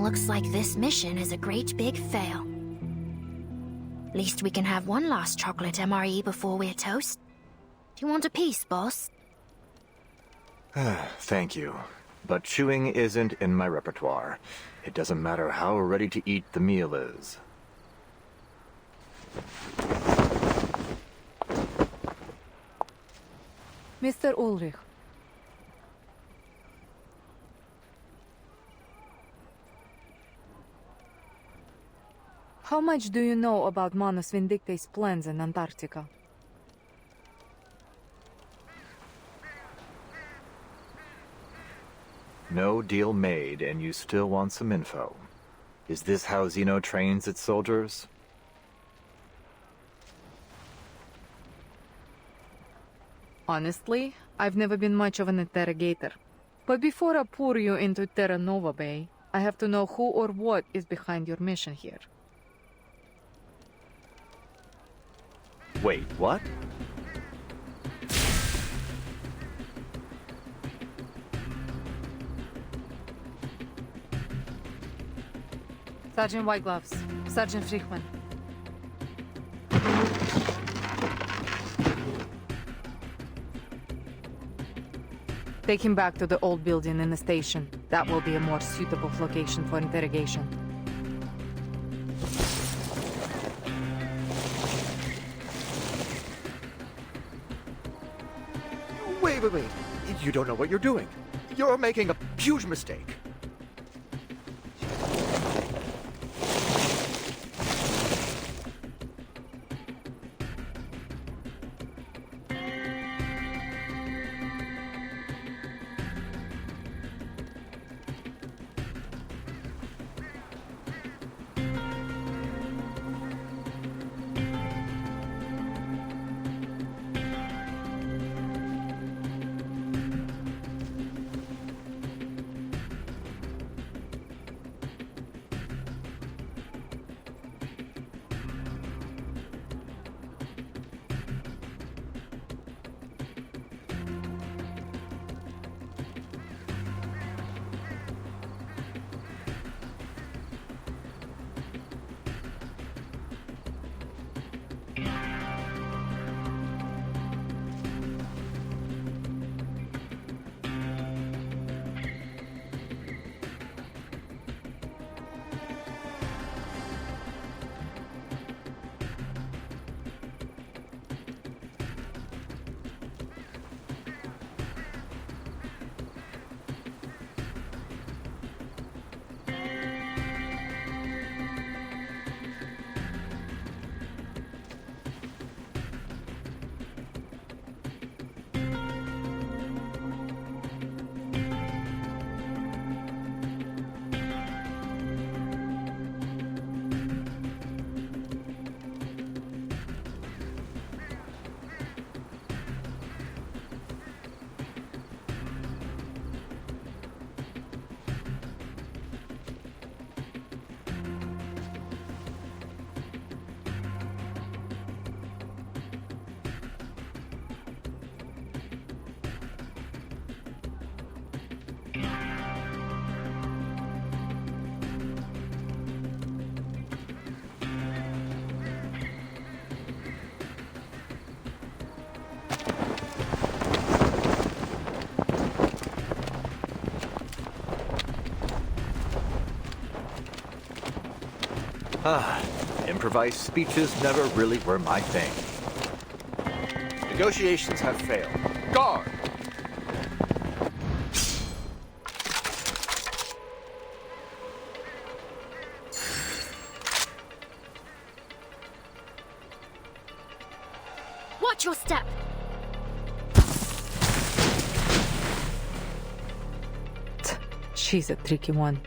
Looks like this mission is a great big fail. Least we can have one last chocolate MRE before we're toast. Do you want a piece, boss? Thank you. But chewing isn't in my repertoire. It doesn't matter how ready to eat the meal is. Mr. Ulrich. How much do you know about Manus Vindicte's plans in Antarctica? No deal made, and you still want some info. Is this how Xeno trains its soldiers? Honestly, I've never been much of an interrogator. But before I pour you into Terra Nova Bay, I have to know who or what is behind your mission here. Wait, what? Sergeant Whitegloves, Sergeant Friedman. Take him back to the old building in the station. That will be a more suitable location for interrogation. Wait. You don't know what you're doing. You're making a huge mistake. Improvised speeches never really were my thing. Negotiations have failed. Guard! Watch your step! She's a tricky one.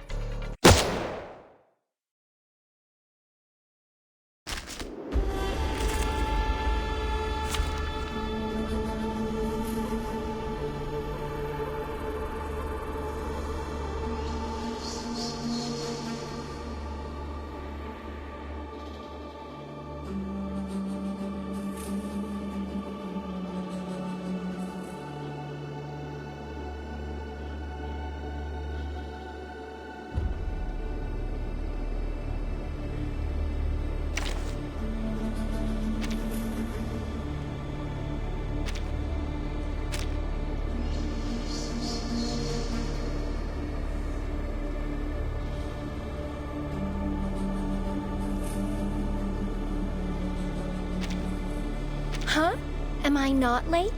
Huh? Am I not late?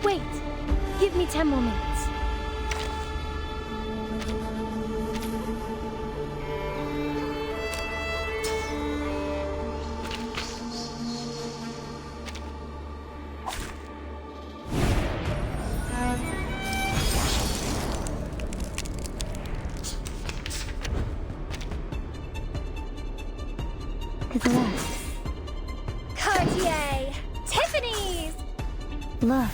Wait. Give me 10 more minutes. To the left. Cartier! Tiffany's! Look.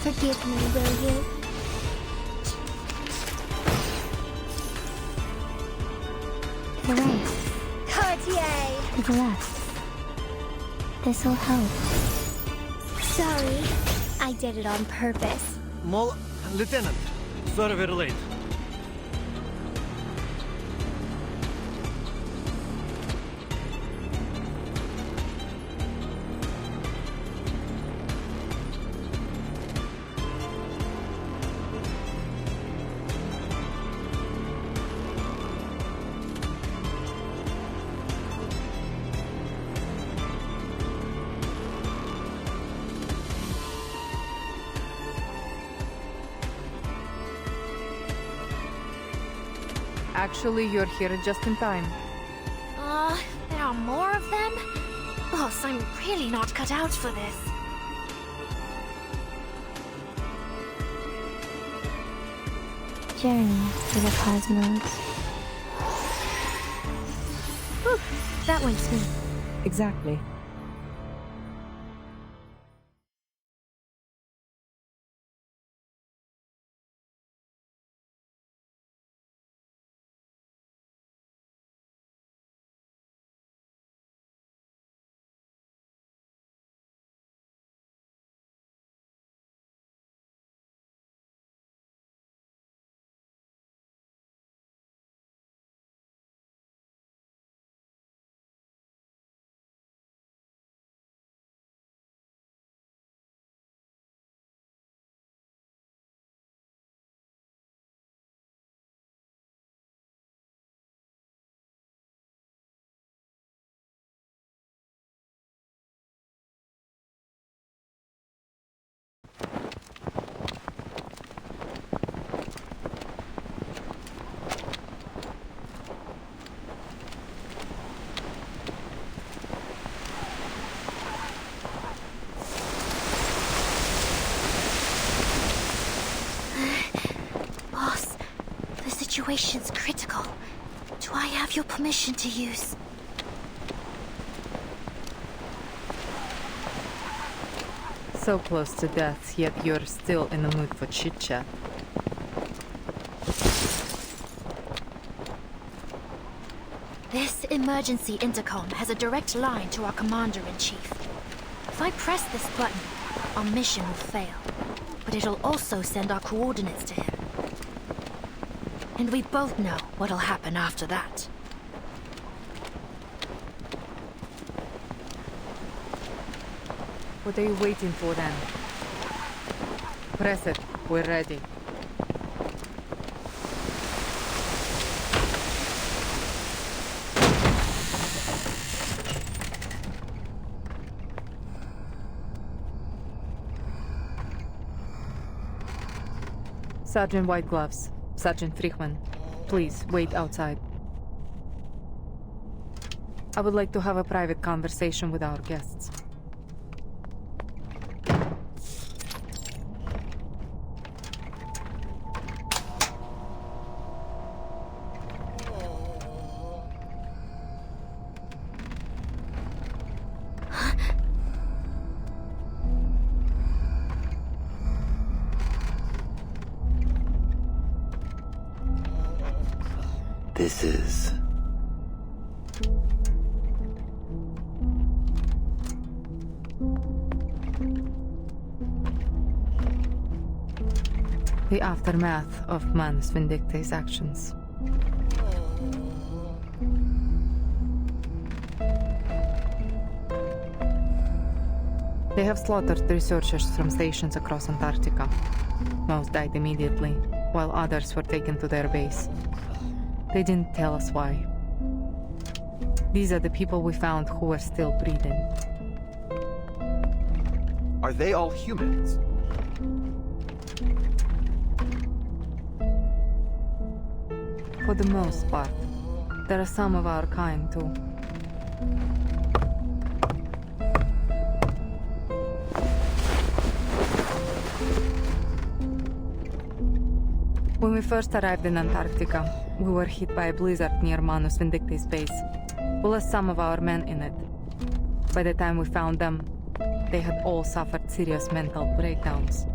Forgive me, will you? To the right. Cartier! To the left. This'll help. Sorry. I did it on purpose. Lieutenant, sorry we're late. Actually, you're here just in time. There are more of them? Boss, I'm really not cut out for this. Journey through the cosmos. Whew, that went smooth. Exactly. Boss, the situation's critical. Do I have your permission to use? So close to death, yet you're still in the mood for chit-chat. This emergency intercom has a direct line to our commander-in-chief. If I press this button, our mission will fail. But it'll also send our coordinates to him. And we both know what'll happen after that. What are you waiting for then? Press it. We're ready. Sergeant Whitegloves, Sergeant Friedman, please wait outside. I would like to have a private conversation with our guests. This is... the aftermath of Manus Vindictae's actions. They have slaughtered researchers from stations across Antarctica. Most died immediately, while others were taken to their base. They didn't tell us why. These are the people we found who were still breathing. Are they all humans? For the most part. There are some of our kind, too. When we first arrived in Antarctica, we were hit by a blizzard near Manus Vindictae's base. We lost some of our men in it. By the time we found them, they had all suffered serious mental breakdowns.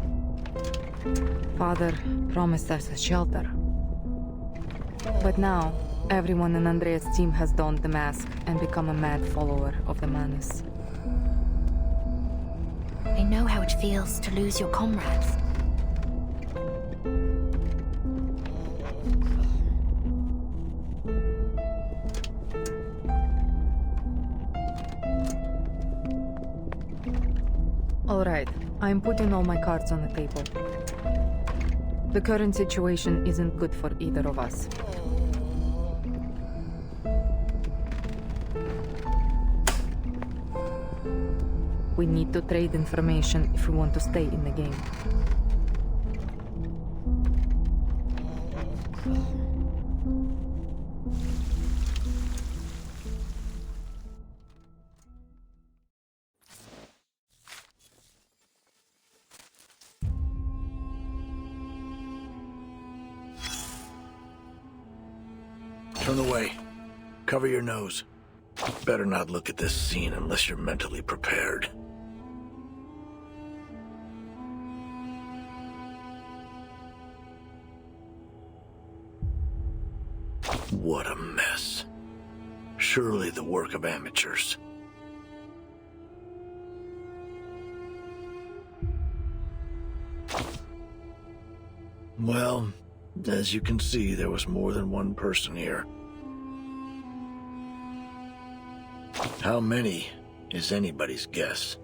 Father promised us a shelter. But now, everyone in Andrea's team has donned the mask and become a mad follower of the Manus. I know how it feels to lose your comrades. All right, I'm putting all my cards on the table. The current situation isn't good for either of us. We need to trade information if we want to stay in the game. Turn away. Cover your nose. Better not look at this scene unless you're mentally prepared. What a mess. Surely the work of amateurs. Well, as you can see, there was more than one person here. How many is anybody's guess.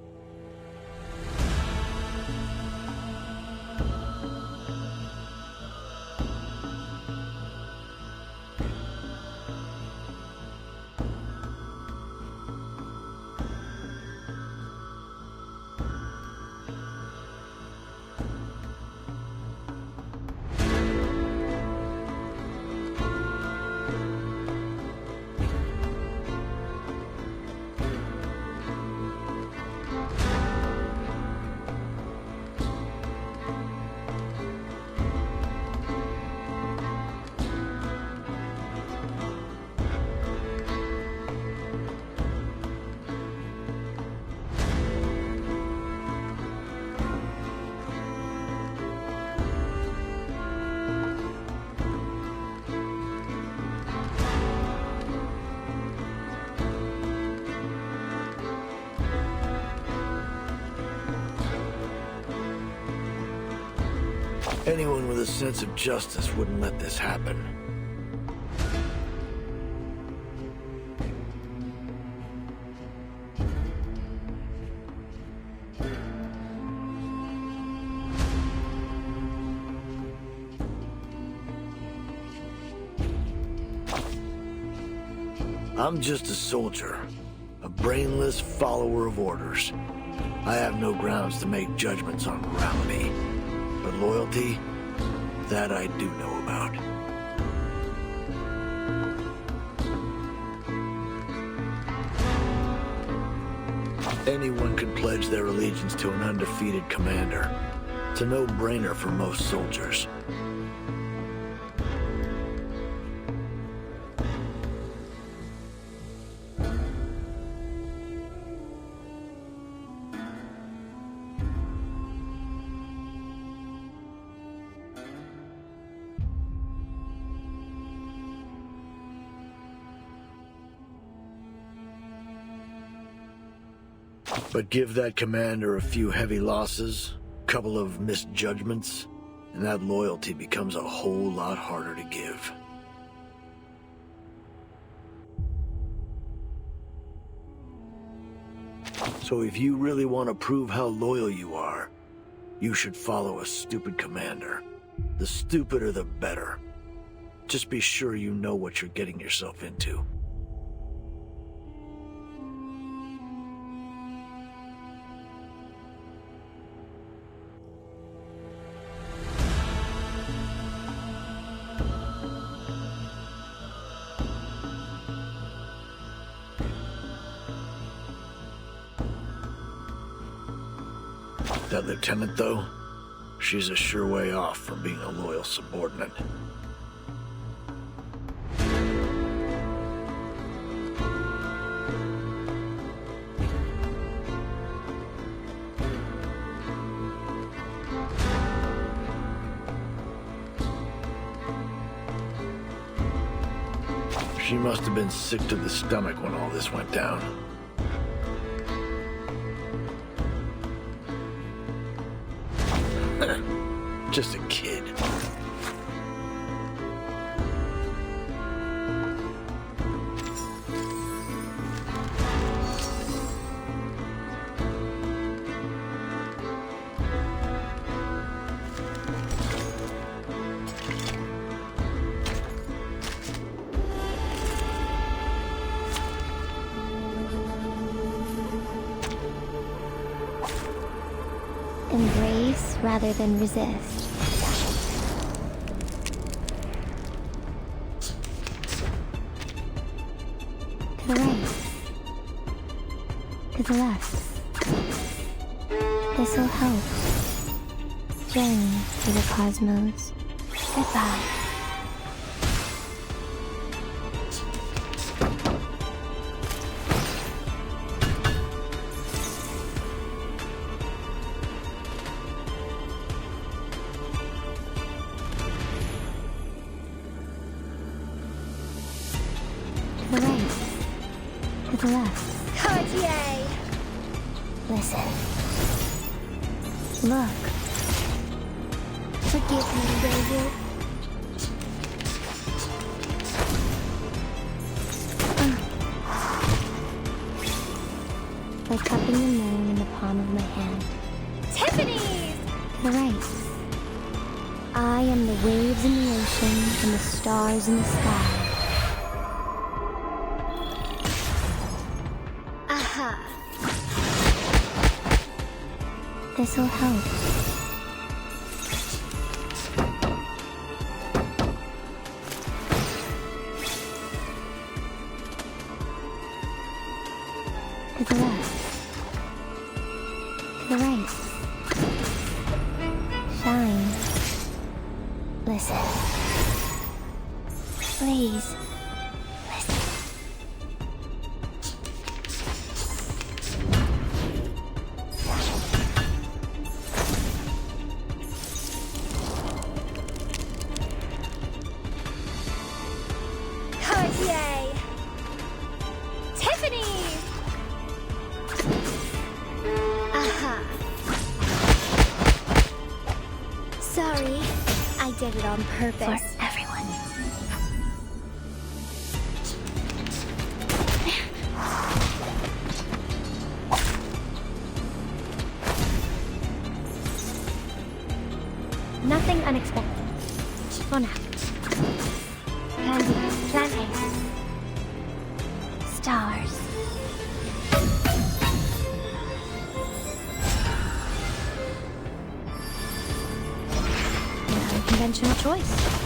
Anyone with a sense of justice wouldn't let this happen. I'm just a soldier, a brainless follower of orders. I have no grounds to make judgments on morality, but loyalty, that I do know about. Anyone can pledge their allegiance to an undefeated commander. It's a no-brainer for most soldiers. But give that commander a few heavy losses, couple of misjudgments, and that loyalty becomes a whole lot harder to give. So if you really want to prove how loyal you are, you should follow a stupid commander. The stupider the better. Just be sure you know what you're getting yourself into. That lieutenant, though, she's a sure way off from being a loyal subordinate. She must have been sick to the stomach when all this went down. Just a kid. Embrace rather than resist. To the right. To the left. This'll help. Journey through the cosmos. Goodbye. To the right. To the left. Cartier! Listen. Look. Forgive me, Rayu. Like cupping the moon in the palm of my hand. Tiffany's! To the right. I am the waves in the ocean and the stars in the sky. Aha! This'll help. To the left. To the right. Shine. Listen. Please. Cartier! Tiffany's! Aha! Sorry, I did it on purpose. For everyone. Nothing unexpected. For now. Plan B. Plan A. intentional choice.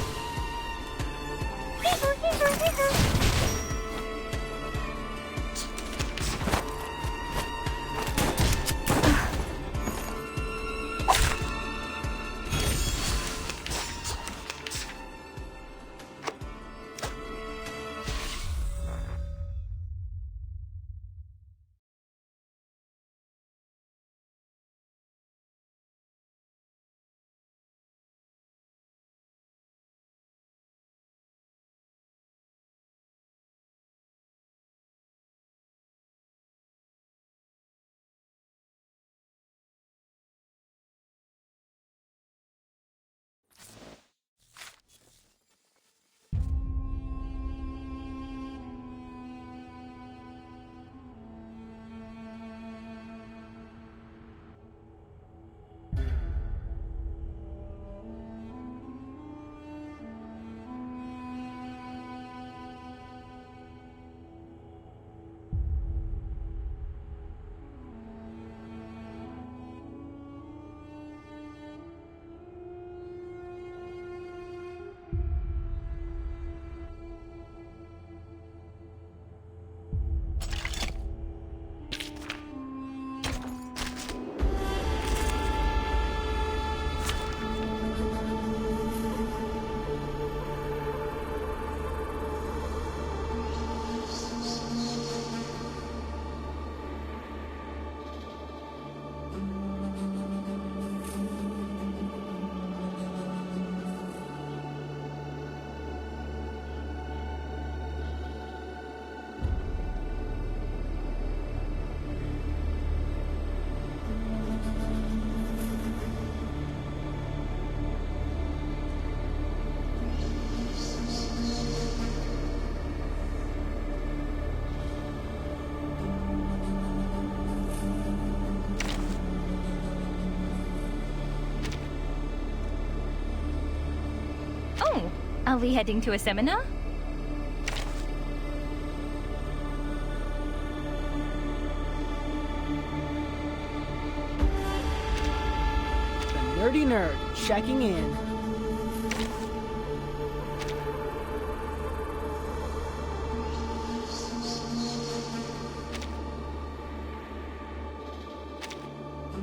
Oh, are we heading to a seminar? The nerdy nerd checking in.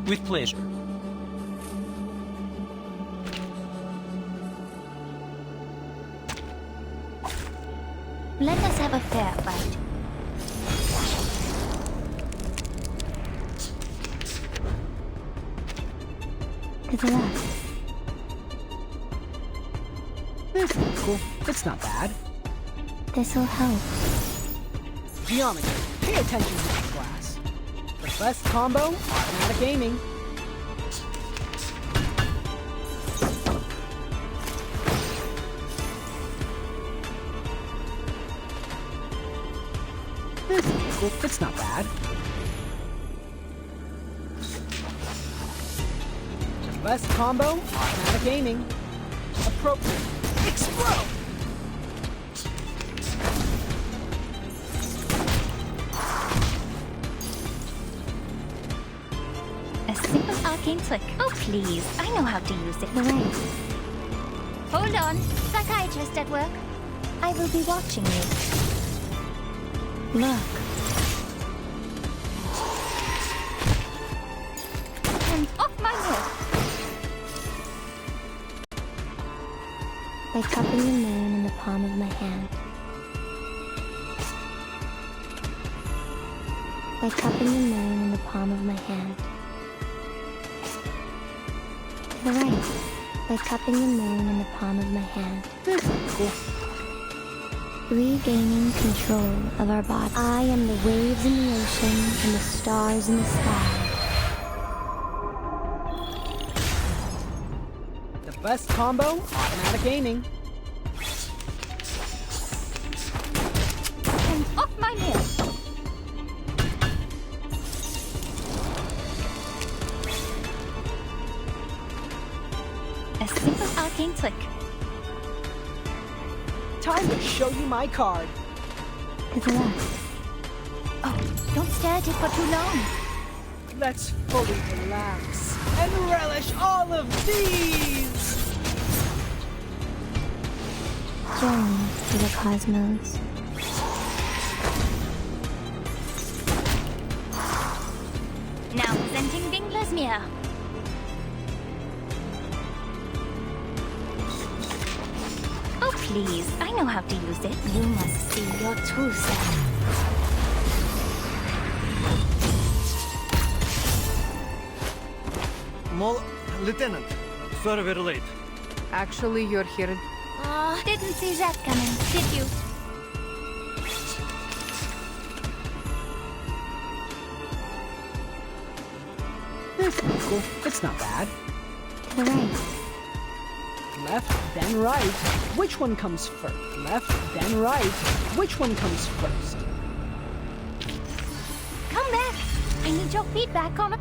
With pleasure. Let us have a fair fight. To the left. This is cool. It's not bad. This'll help. Geometry. Pay attention to this class. The best combo, automatic aiming. This is cool. It's not bad. The best combo, automatic aiming. Appropriate. Explode! A simple arcane trick. Oh, please. I know how to use it. The race. Hold on. Psychiatrist at work. I will be watching you. Look. And off my head. By cupping the moon in the palm of my hand. By cupping the moon in the palm of my hand. To the right. By cupping the moon in the palm of my hand. Cool. Regaining control of our body. I am the waves in the ocean and the stars in the sky. The best combo, automatic aiming. And off my head. A simple arcane trick. Time to show you my card. To the left. Oh, don't stare at it for too long. Let's fully relax and relish all of these. Journey to the cosmos. Now presenting Vinglasmere. Oh, please. I know how to use it. You must see your true self. Lieutenant, sorry very late. Actually, you're here. Oh, didn't see that coming, did you? This is cool. It's not bad. To the right. Left, then right. Which one comes first? Left, then right. Which one comes first? Come back. I need your feedback on it.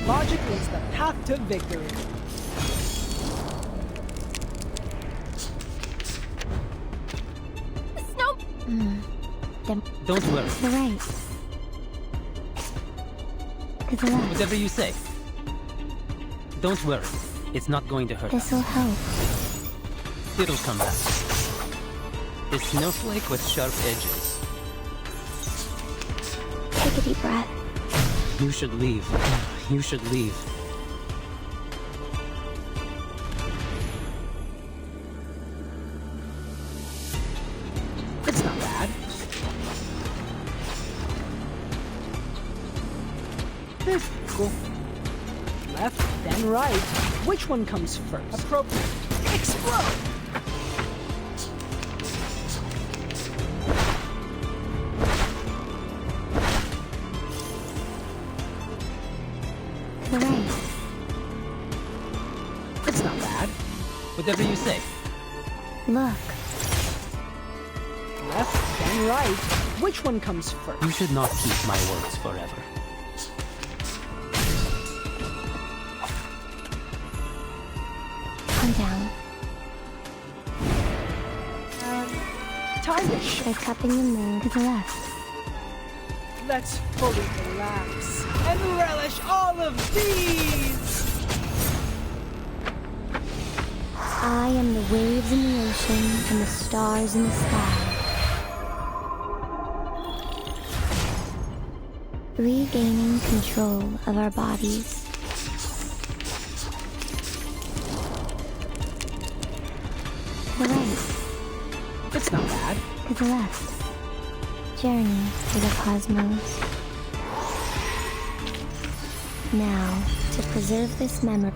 Logic is the path to victory. Snow. Don't worry. To the right. To the left. Whatever you say. Don't worry. It's not going to hurt us. This'll help. It'll come back. A snowflake with sharp edges. Take a deep breath. You should leave. You should leave. It's not bad. This is cool. Left, then right. Which one comes first? Appropriate. Explode! To the right. It's not bad. Whatever you say. Look. Left, then right. Which one comes first? You should not keep my words forever. Calm down. Time to They're tapping the moon to the left. Let's fully relax and relish all of these! I am the waves in the ocean and the stars in the sky. Regaining control of our bodies. To the right. It's not bad. To the left. Journey to the cosmos. Now, to preserve this memory.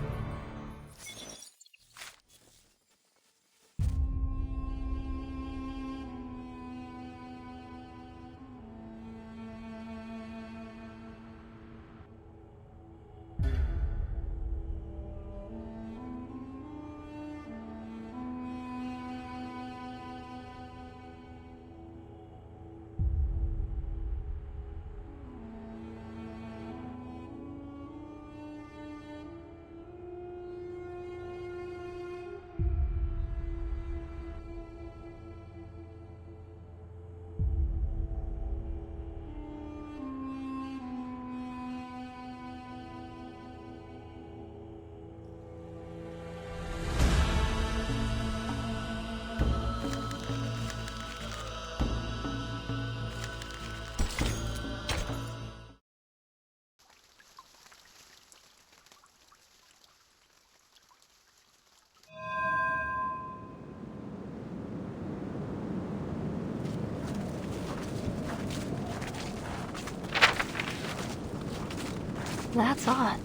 That's odd.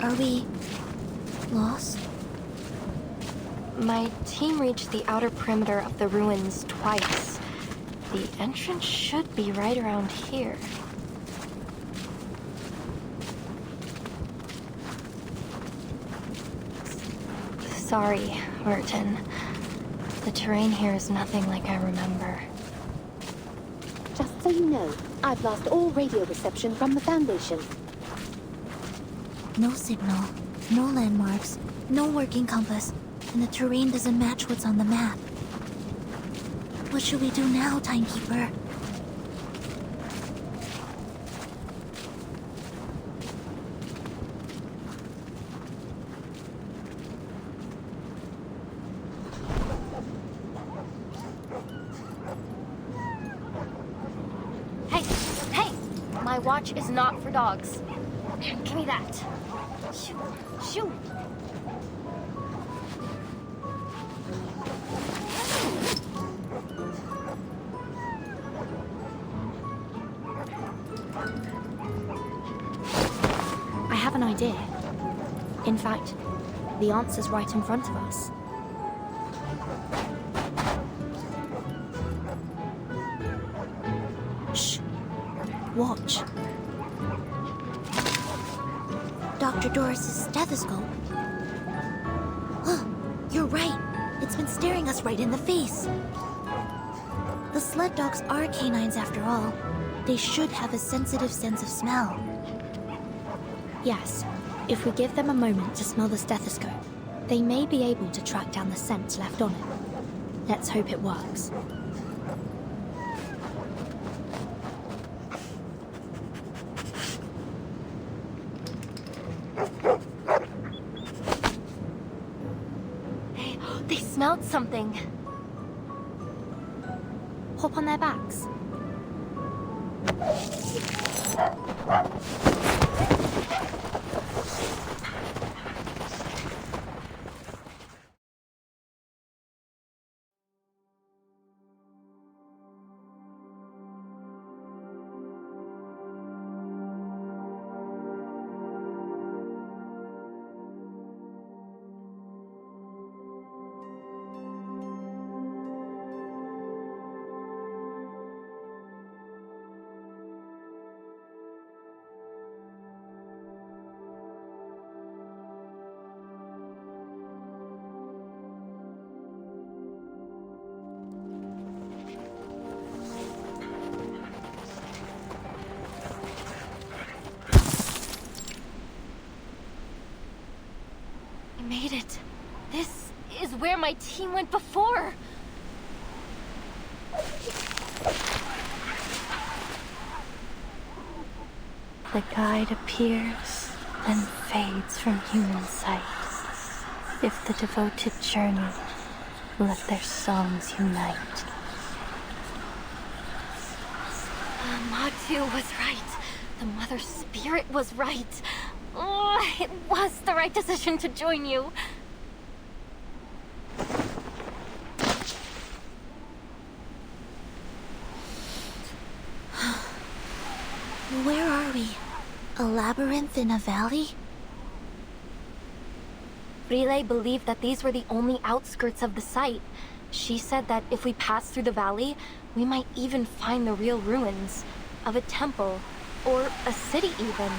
Are we lost? My team reached the outer perimeter of the ruins twice. The entrance should be right around here. Sorry, Merton. The terrain here is nothing like I remember. Just so you know, I've lost all radio reception from the Foundation. No signal, no landmarks, no working compass, and the terrain doesn't match what's on the map. What should we do now, Timekeeper? Hey! My watch is not for dogs. Give me that. Shoo! Shoo! I have an idea. In fact, the answer's right in front of us. Shh. Watch. Dr. Doris's stethoscope. Oh, you're right. It's been staring us right in the face. The sled dogs are canines after all. They should have a sensitive sense of smell. Yes, if we give them a moment to smell the stethoscope, they may be able to track down the scent left on it. Let's hope it works. Hey, they smelled something. Hop on their backs. Made it. This is where my team went before. The guide appears, then fades from human sight. If the devoted journey, let their songs unite. Matu was right. The Mother Spirit was right. Oh, it was the right decision to join you. Where are we? A labyrinth in a valley? Relay believed that these were the only outskirts of the site. She said that if we pass through the valley, we might even find the real ruins of a temple, or a city even.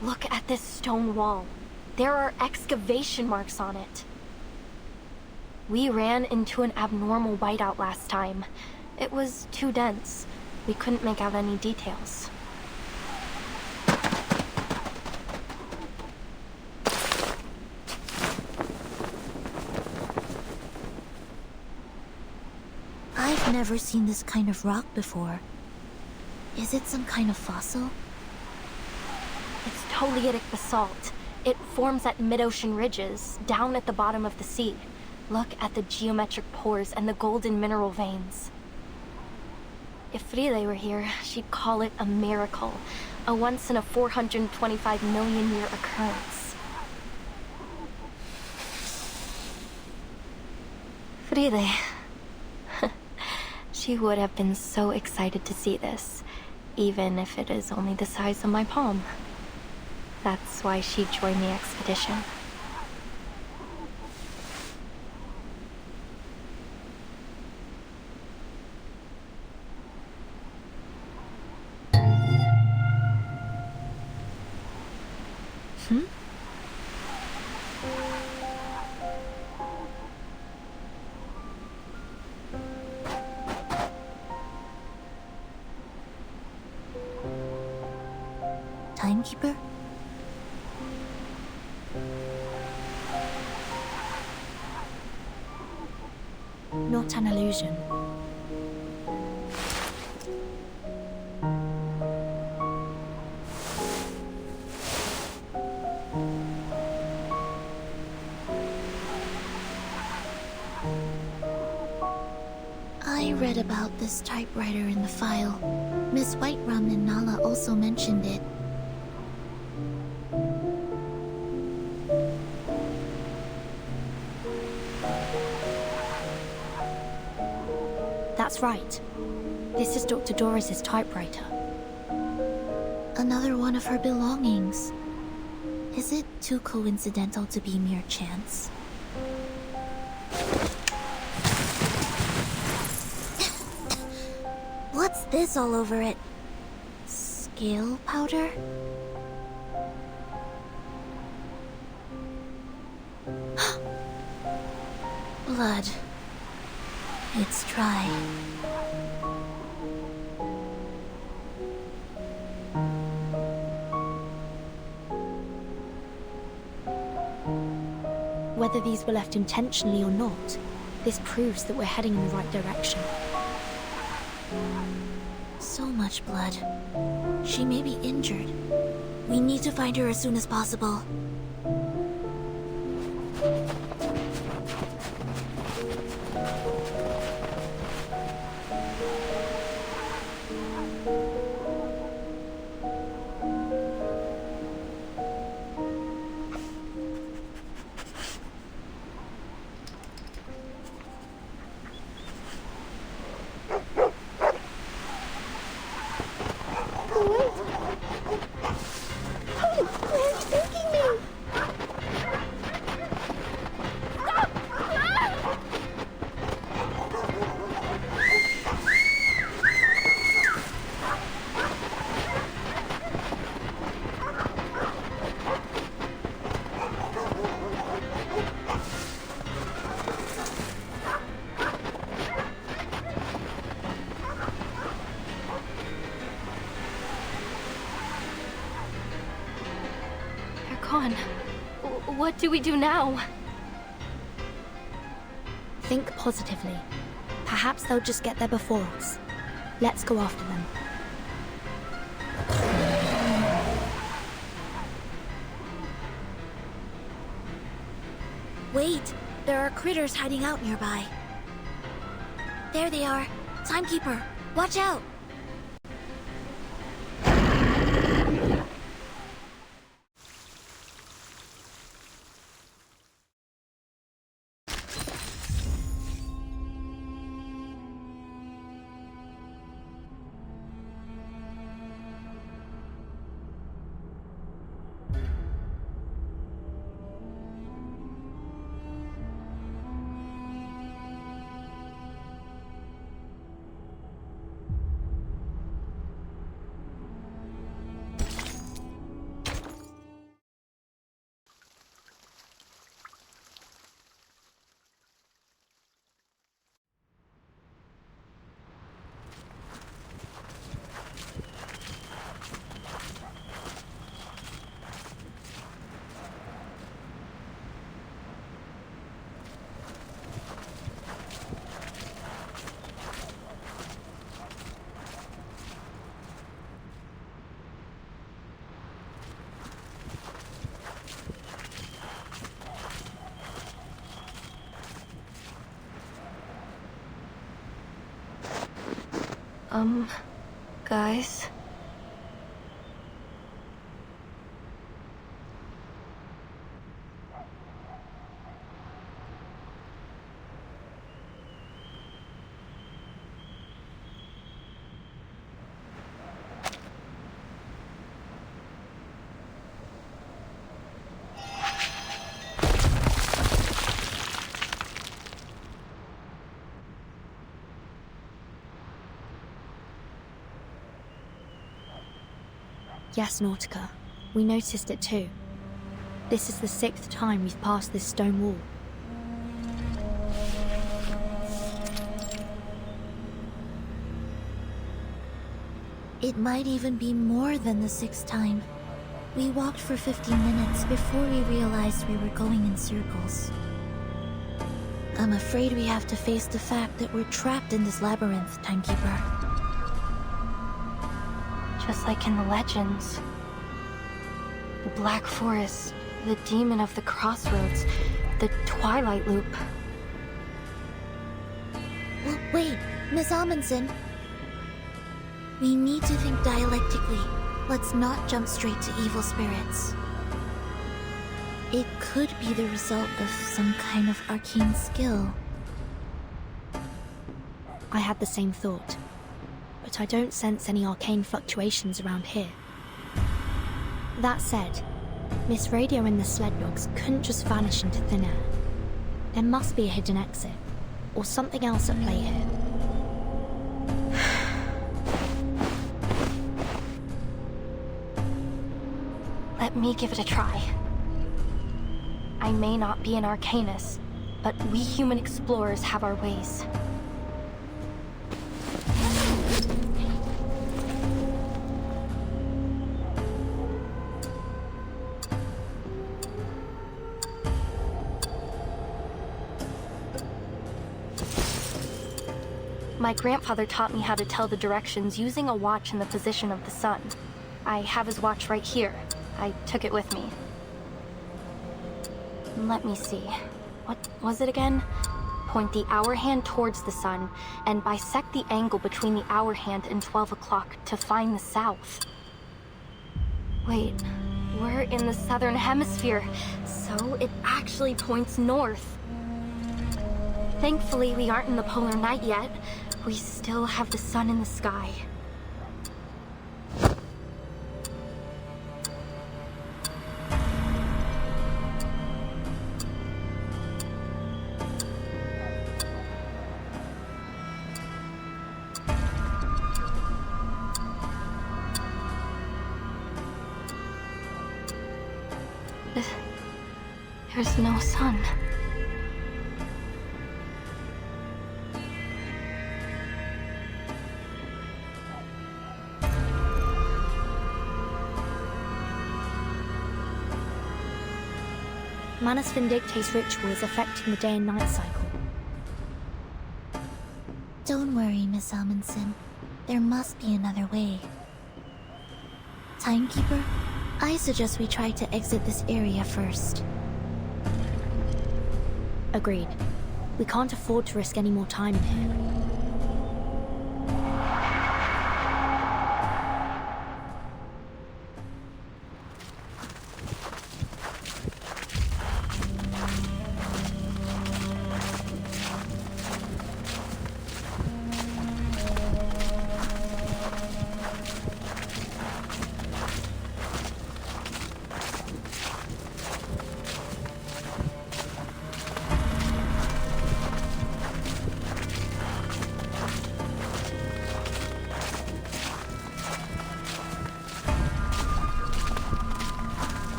Look at this stone wall. There are excavation marks on it. We ran into an abnormal whiteout last time. It was too dense. We couldn't make out any details. I've never seen this kind of rock before. Is it some kind of fossil? It's tholeiitic basalt. It forms at mid-ocean ridges, down at the bottom of the sea. Look at the geometric pores and the golden mineral veins. If Friede were here, she'd call it a miracle. A once in a 425 million year occurrence. Friede. She would have been so excited to see this, even if it is only the size of my palm. That's why she joined the expedition. Timekeeper? Not an illusion. I read about this typewriter in the file. Miss Whiterum and Nala also mentioned it. That's right. This is Dr. Doris's typewriter. Another one of her belongings. Is it too coincidental to be mere chance? What's this all over it? Scale powder? Blood. It's dry. Whether these were left intentionally or not, this proves that we're heading in the right direction. So much blood. She may be injured. We need to find her as soon as possible. What do we do now? Think positively. Perhaps they'll just get there before us. Let's go after them. Wait! There are critters hiding out nearby. There they are. Timekeeper, watch out! Guys? Yes, Nautica. We noticed it too. This is the 6th time we've passed this stone wall. It might even be more than the 6th time. We walked for 15 minutes before we realized we were going in circles. I'm afraid we have to face the fact that we're trapped in this labyrinth, Timekeeper. Just like in the legends. The Black Forest, the Demon of the Crossroads, the Twilight Loop. Well, wait, Miss Amundsen. We need to think dialectically. Let's not jump straight to evil spirits. It could be the result of some kind of arcane skill. I had the same thought, but I don't sense any arcane fluctuations around here. That said, Miss Radio and the sled dogs couldn't just vanish into thin air. There must be a hidden exit, or something else at play here. Let me give it a try. I may not be an Arcanist, but we human explorers have our ways. My grandfather taught me how to tell the directions using a watch in the position of the sun. I have his watch right here. I took it with me. Let me see. What was it again? Point the hour hand towards the sun and bisect the angle between the hour hand and 12 o'clock to find the south. Wait, we're in the southern hemisphere, so it actually points north. Thankfully, we aren't in the polar night yet. We still have the sun in the sky. There's no sun. Manus Vindictae's ritual is affecting the day and night cycle. Don't worry, Miss Amundsen. There must be another way. Timekeeper, I suggest we try to exit this area first. Agreed. We can't afford to risk any more time in here.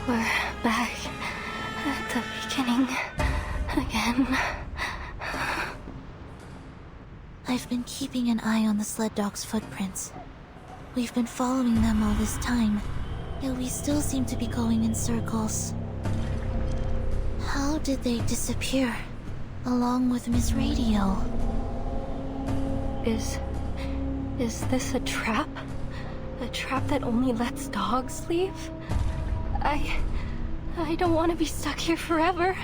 We're back at the beginning again. I've been keeping an eye on the sled dog's footprints. We've been following them all this time, yet we still seem to be going in circles. How did they disappear? along with Miss Radio. Is this a trap? A trap that only lets dogs leave? I don't want to be stuck here forever.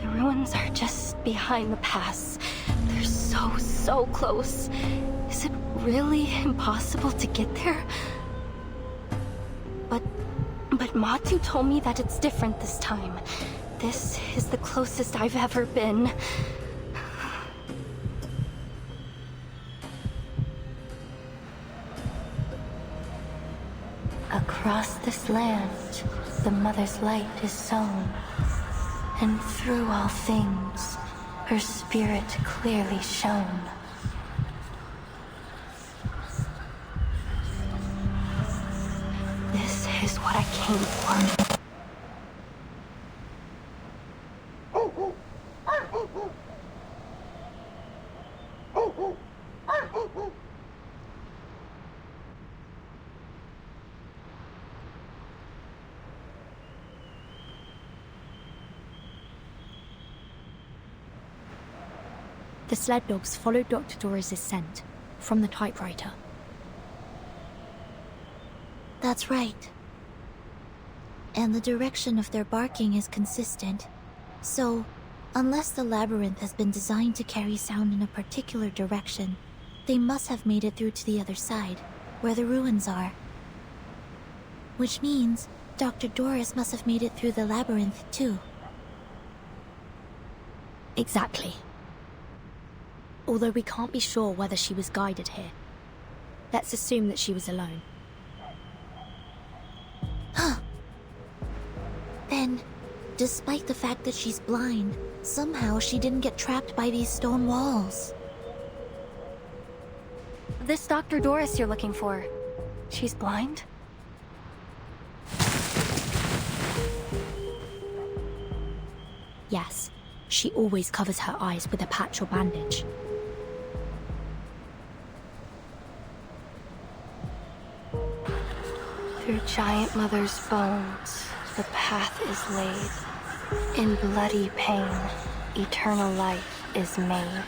The ruins are just behind the pass. They're so close. Is it really impossible to get there? But Matu told me that it's different this time. This is the closest I've ever been. Across this land, the Mother's light is sown, and through all things, her spirit clearly shone. This is what I came for. The sled dogs followed Dr. Doris' scent from the typewriter. That's right. And the direction of their barking is consistent. So, unless the labyrinth has been designed to carry sound in a particular direction, they must have made it through to the other side, where the ruins are. Which means Dr. Doris must have made it through the labyrinth too. Exactly. Although we can't be sure whether she was guided here. Let's assume that she was alone. Then, despite the fact that she's blind, somehow she didn't get trapped by these stone walls. This Dr. Doris you're looking for, she's blind? Yes, she always covers her eyes with a patch or bandage. Through Giant Mother's bones, the path is laid. In bloody pain, eternal life is made.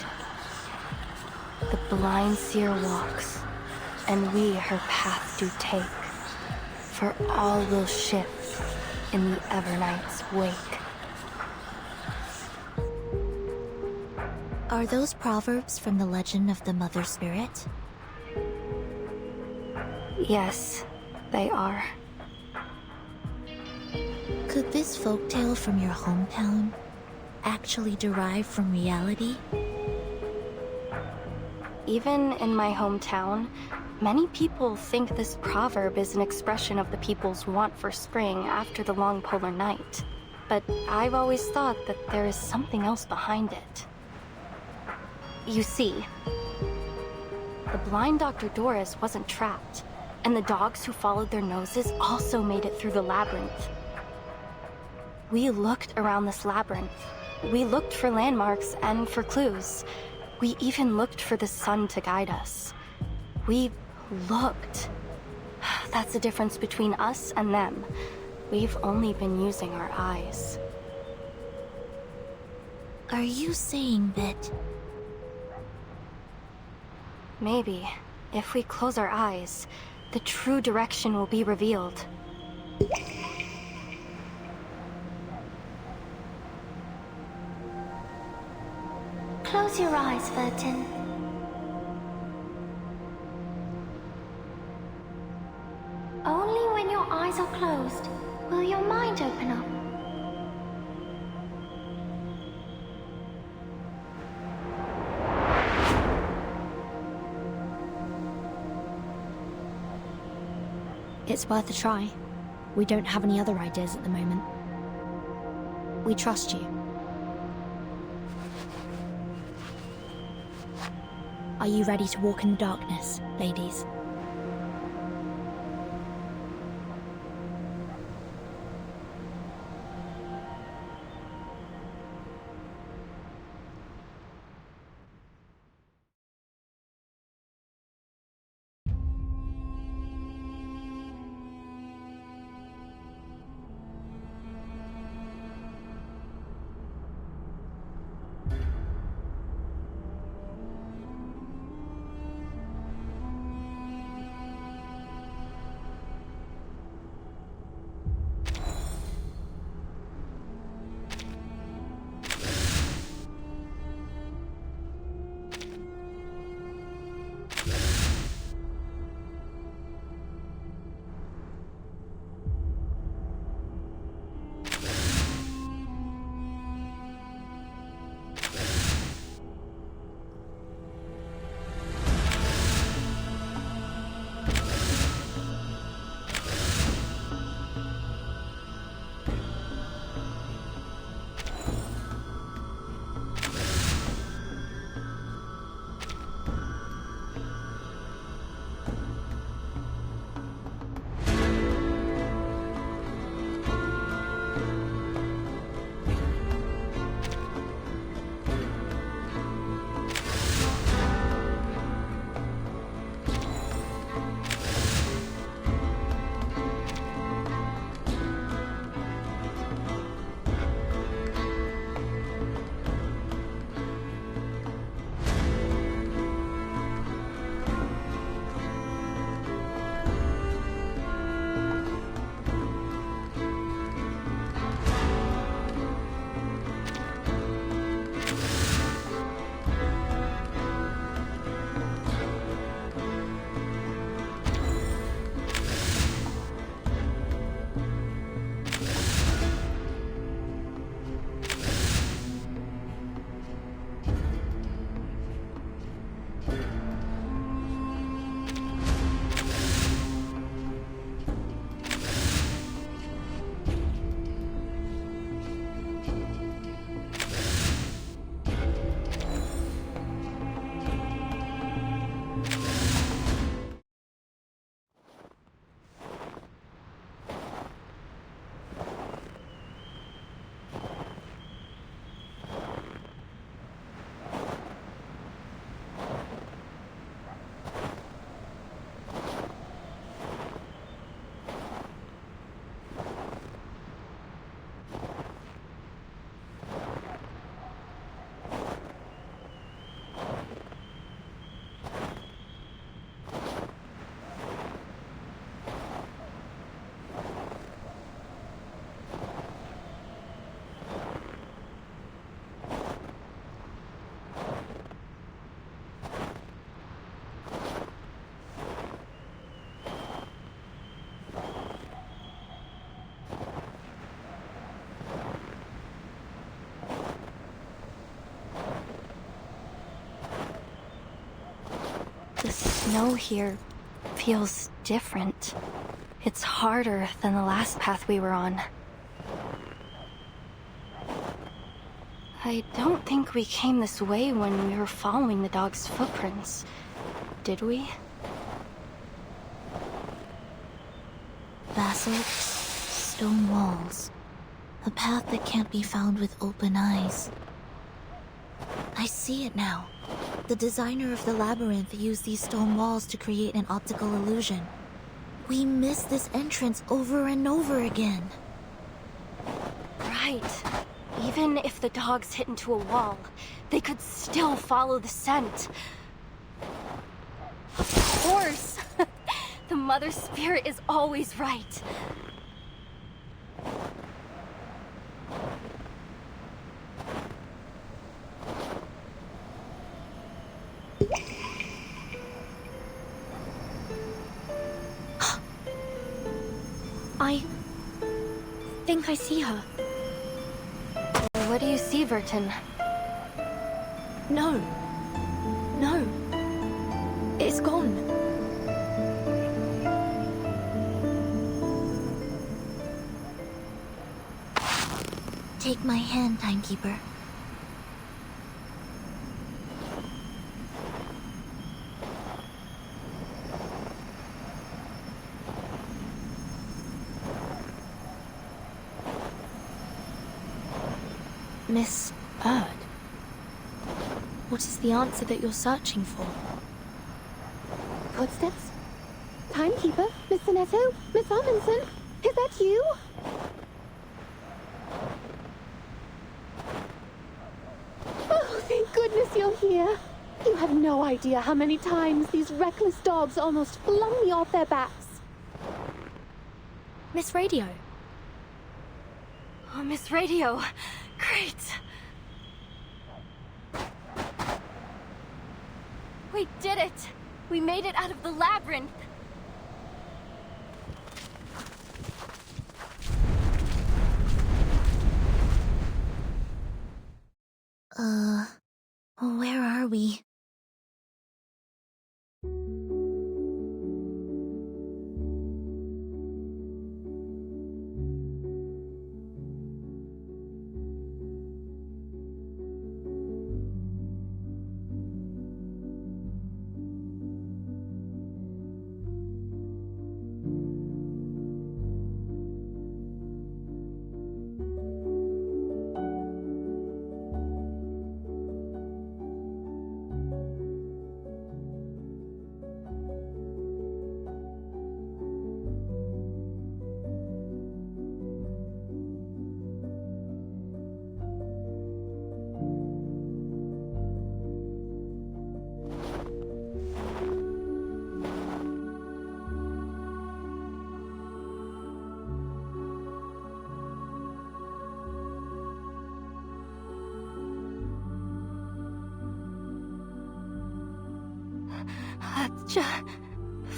The blind seer walks, and we her path do take. For all will shift in the Evernight's wake. Are those proverbs from the legend of the Mother Spirit? Yes, they are. Could this folktale from your hometown actually derive from reality? Even in my hometown, many people think this proverb is an expression of the people's want for spring after the long polar night. But I've always thought that there is something else behind it. You see, the blind Dr. Doris wasn't trapped, and the dogs who followed their noses also made it through the labyrinth. We looked around this labyrinth. We looked for landmarks and for clues. We even looked for the sun to guide us. We looked. That's the difference between us and them. We've only been using our eyes. Are you saying that... Maybe, if we close our eyes, the true direction will be revealed. Close your eyes, Vertin. Only when your eyes are closed will your mind open up. It's worth a try. We don't have any other ideas at the moment. We trust you. Are you ready to walk in the darkness, ladies? snow here feels different. It's harder than the last path we were on. I don't think we came this way when we were following the dog's footprints, did we? Basalt, stone walls. A path that can't be found with open eyes. I see it now. The designer of the labyrinth used these stone walls to create an optical illusion. We missed this entrance over and over again. Right. Even if the dogs hit into a wall, they could still follow the scent. Of course! The Mother Spirit is always right. I think I see her. What do you see, Vertin? No. No. It's gone. Take my hand, Timekeeper. Miss Bird? What is the answer that you're searching for? Footsteps? Timekeeper? Miss Sinetto? Miss Amundsen? Is that you? Oh, thank goodness you're here. You have no idea how many times these reckless dogs almost flung me off their backs. Miss Radio. Oh, Miss Radio. Great. We did it! We made it out of the labyrinth! Where are we?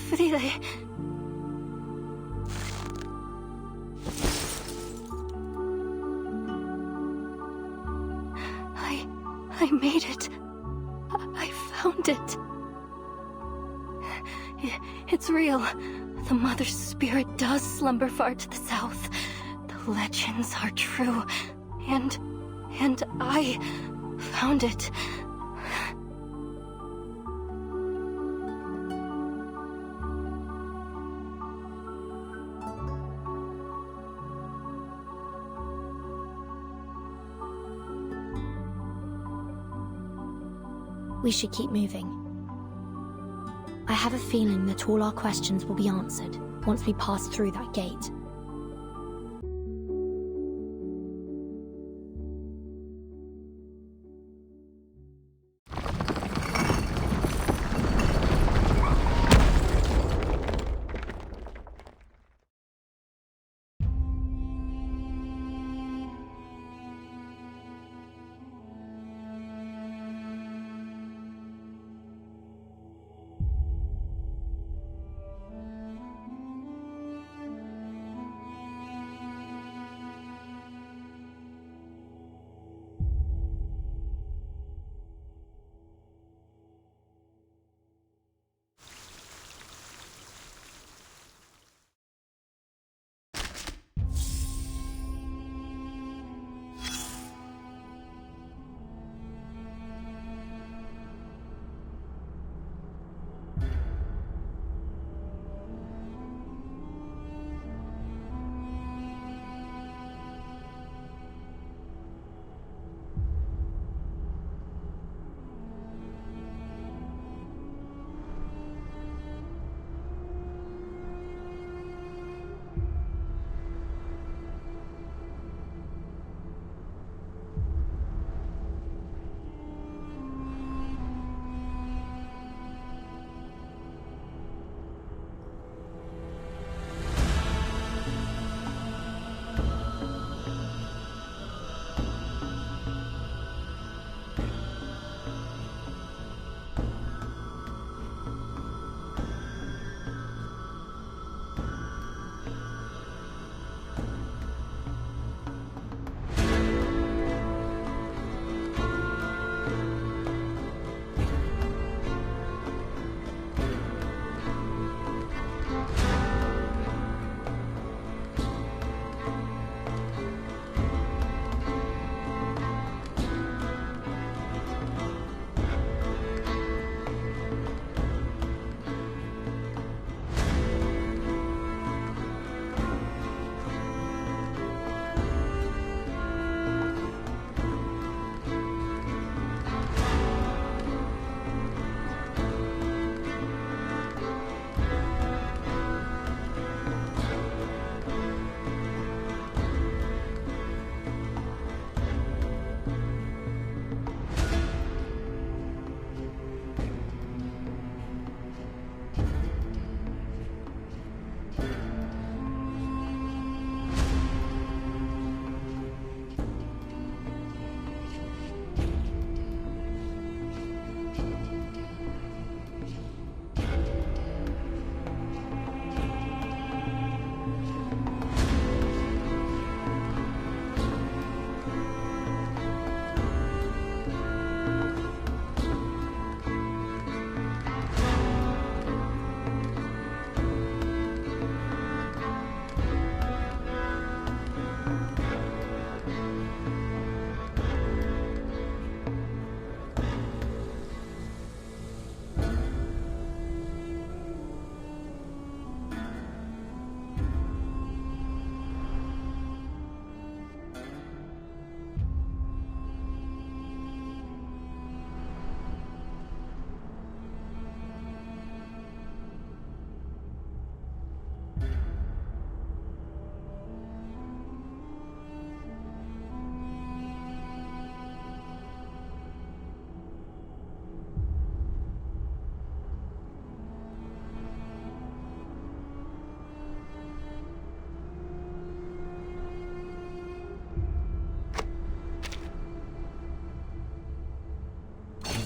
Frile. I made it. I found it. It's real. The Mother Spirit does slumber far to the south. The legends are true. And I found it. We should keep moving. I have a feeling that all our questions will be answered once we pass through that gate.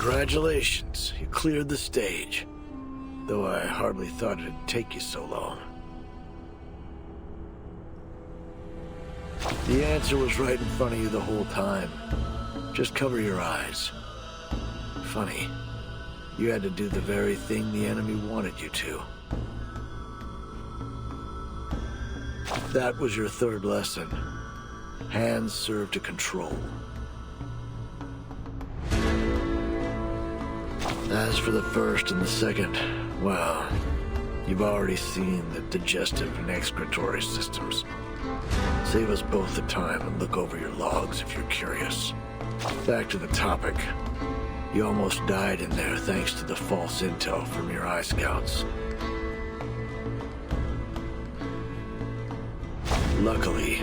Congratulations, you cleared the stage. Though I hardly thought it'd take you so long. The answer was right in front of you the whole time. Just cover your eyes. Funny, you had to do the very thing the enemy wanted you to. That was your third lesson. Hands serve to control. As for the first and the second, well, you've already seen the digestive and excretory systems. Save us both the time and look over your logs if you're curious. Back to the topic. You almost died in there thanks to the false intel from your eye scouts. Luckily,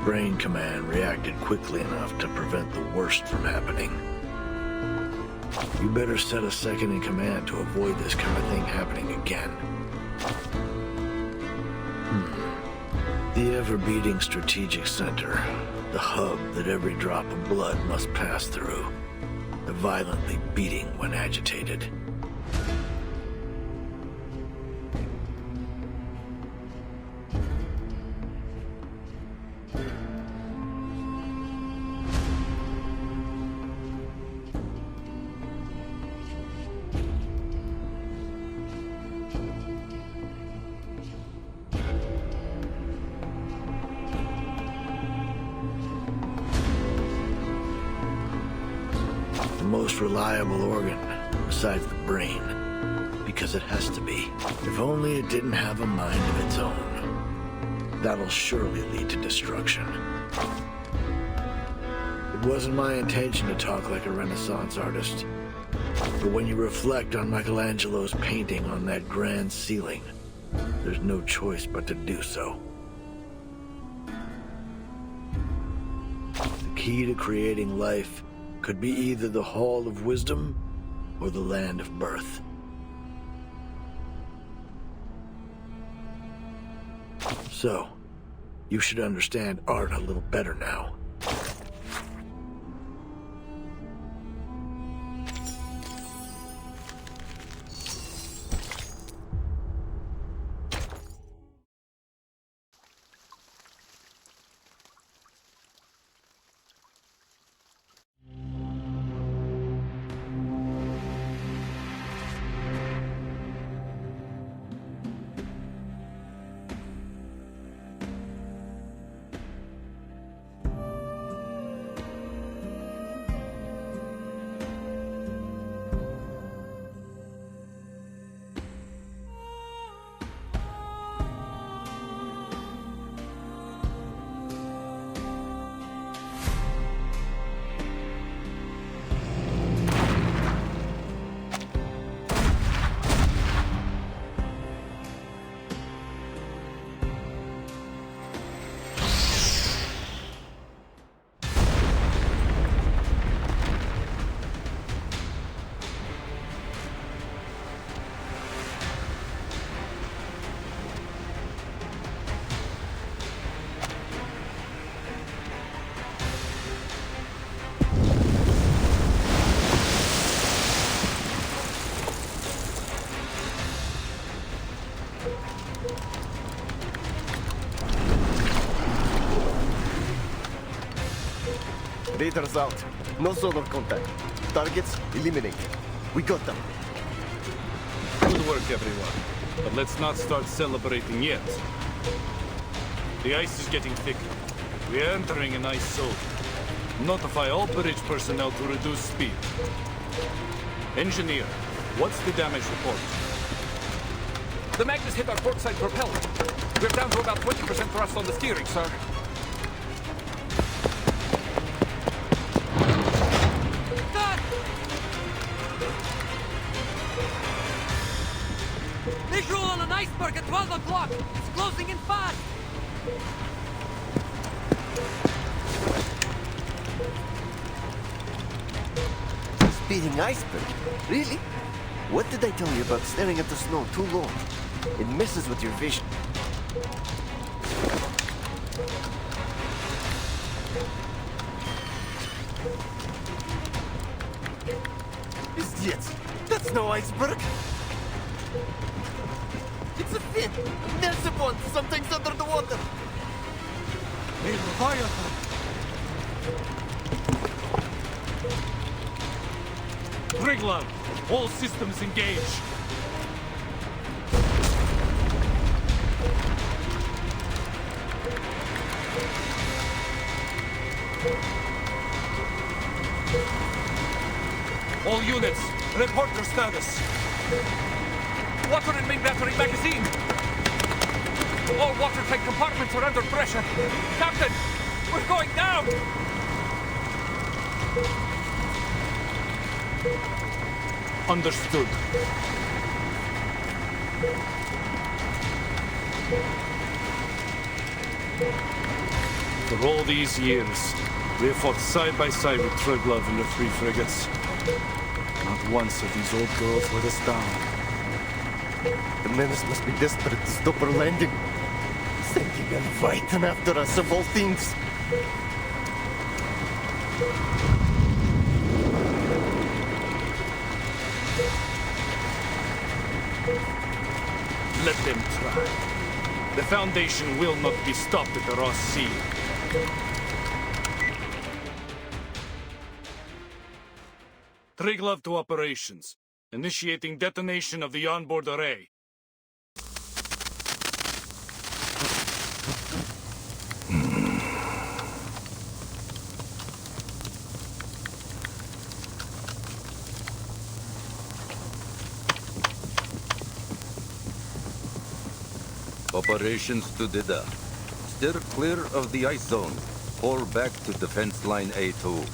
Brain Command reacted quickly enough to prevent the worst from happening. You better set a second in command to avoid this kind of thing happening again. The ever-beating strategic center, the hub that every drop of blood must pass through, the violently beating when agitated. Most reliable organ, besides the brain, because it has to be. If only it didn't have a mind of its own. That'll surely lead to destruction. It wasn't my intention to talk like a Renaissance artist, but when you reflect on Michelangelo's painting on that grand ceiling, there's no choice but to do so. The key to creating life could be either the Hall of Wisdom or the Land of Birth. So, you should understand art a little better now. Raiders out. No zone of contact. Targets eliminated. We got them. Good work, everyone. But let's not start celebrating yet. The ice is getting thicker. We are entering an ice zone. Notify all bridge personnel to reduce speed. Engineer, what's the damage report? The Magnus hit our port side propeller. We're down to about 20% thrust on the steering, sir. Visual on an iceberg at 12 o'clock. It's closing in fast. Speeding iceberg? Really? What did I tell you about staring at the snow too long? It messes with your vision. no iceberg. It's a fin. Massive one. Something's under the water. A Leviathan. Triglav, all systems engage. All units, report your status. Water and main battery magazine. All watertight compartments are under pressure. Captain, we're going down! Understood. For all these years, we have fought side by side with Triglav and the 3 frigates. Not once have these old girls let us down. The menace must be desperate to stop our landing. Sending a Leviathan after us of all things. Let them try. The Foundation will not be stopped at the Ross Sea. Triglav to operations. Initiating detonation of the onboard array. Operations to Dida. Steer clear of the ice zone. Fall back to defense line A2.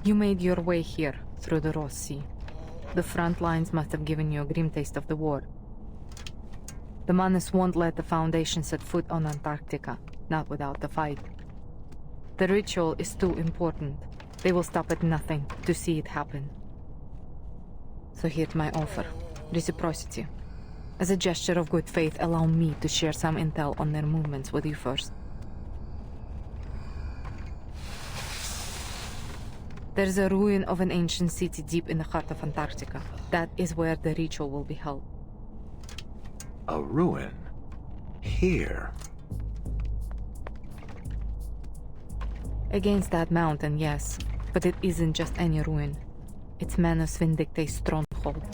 You made your way here, through the Ross Sea. The front lines must have given you a grim taste of the war. The Manus won't let the Foundation set foot on Antarctica, not without the fight. The ritual is too important. They will stop at nothing to see it happen. So here's my offer. Reciprocity. As a gesture of good faith, allow me to share some intel on their movements with you first. There's a ruin of an ancient city deep in the heart of Antarctica. That is where the ritual will be held. A ruin? Here? Against that mountain, yes. But it isn't just any ruin. It's Manus Vindictae's stronghold.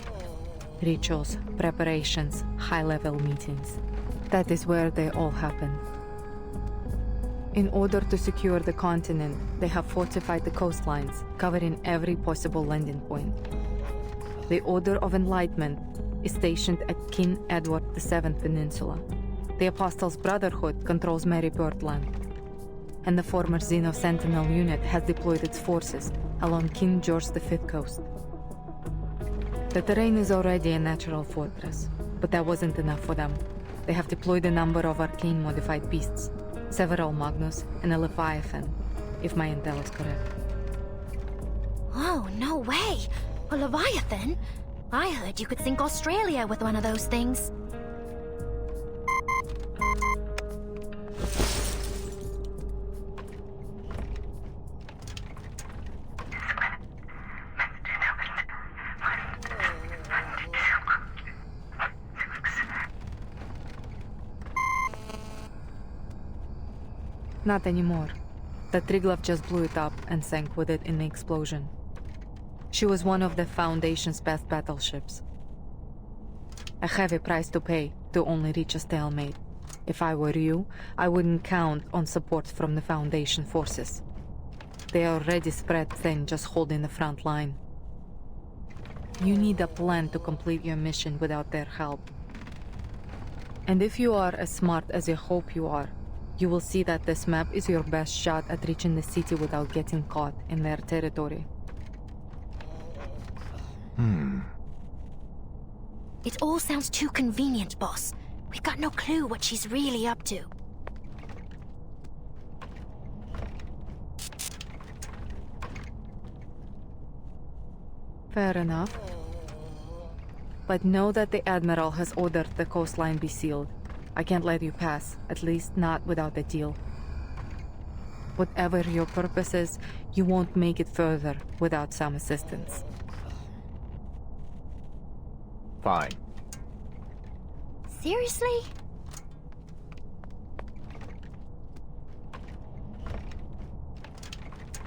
Rituals, preparations, high-level meetings. That is where they all happen. In order to secure the continent, they have fortified the coastlines, covering every possible landing point. The Order of Enlightenment is stationed at King Edward VII Peninsula. The Apostles' Brotherhood controls Mary Birdland. And the former Xeno Sentinel unit has deployed its forces along King George V coast. The terrain is already a natural fortress, but that wasn't enough for them. They have deployed a number of arcane-modified beasts, several Magnus and a Leviathan, if my intel is correct. Oh, no way! A Leviathan? I heard you could sink Australia with one of those things. Not anymore. The Triglav just blew it up and sank with it in the explosion. She was one of the Foundation's best battleships. A heavy price to pay to only reach a stalemate. If I were you, I wouldn't count on support from the Foundation forces. They are already spread thin, just holding the front line. You need a plan to complete your mission without their help. And if you are as smart as you hope you are, you will see that this map is your best shot at reaching the city without getting caught in their territory. It all sounds too convenient, boss. We've got no clue what she's really up to. Fair enough. But know that the Admiral has ordered the coastline be sealed. I can't let you pass, at least not without a deal. Whatever your purpose is, you won't make it further without some assistance. Fine. Seriously?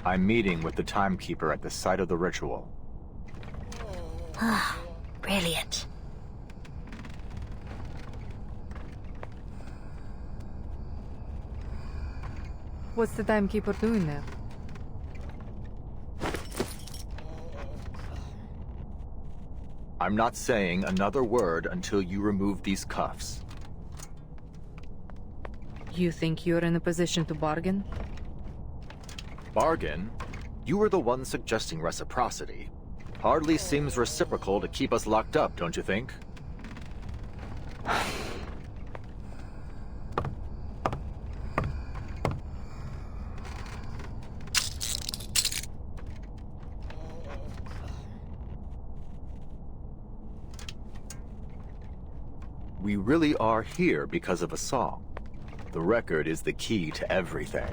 I'm meeting with the Timekeeper at the site of the ritual. Ah, brilliant. What's the Timekeeper doing there? I'm not saying another word until you remove these cuffs. You think you're in a position to bargain? Bargain? You were the one suggesting reciprocity. Hardly seems reciprocal to keep us locked up, don't you think? We really are here because of a song. The record is the key to everything.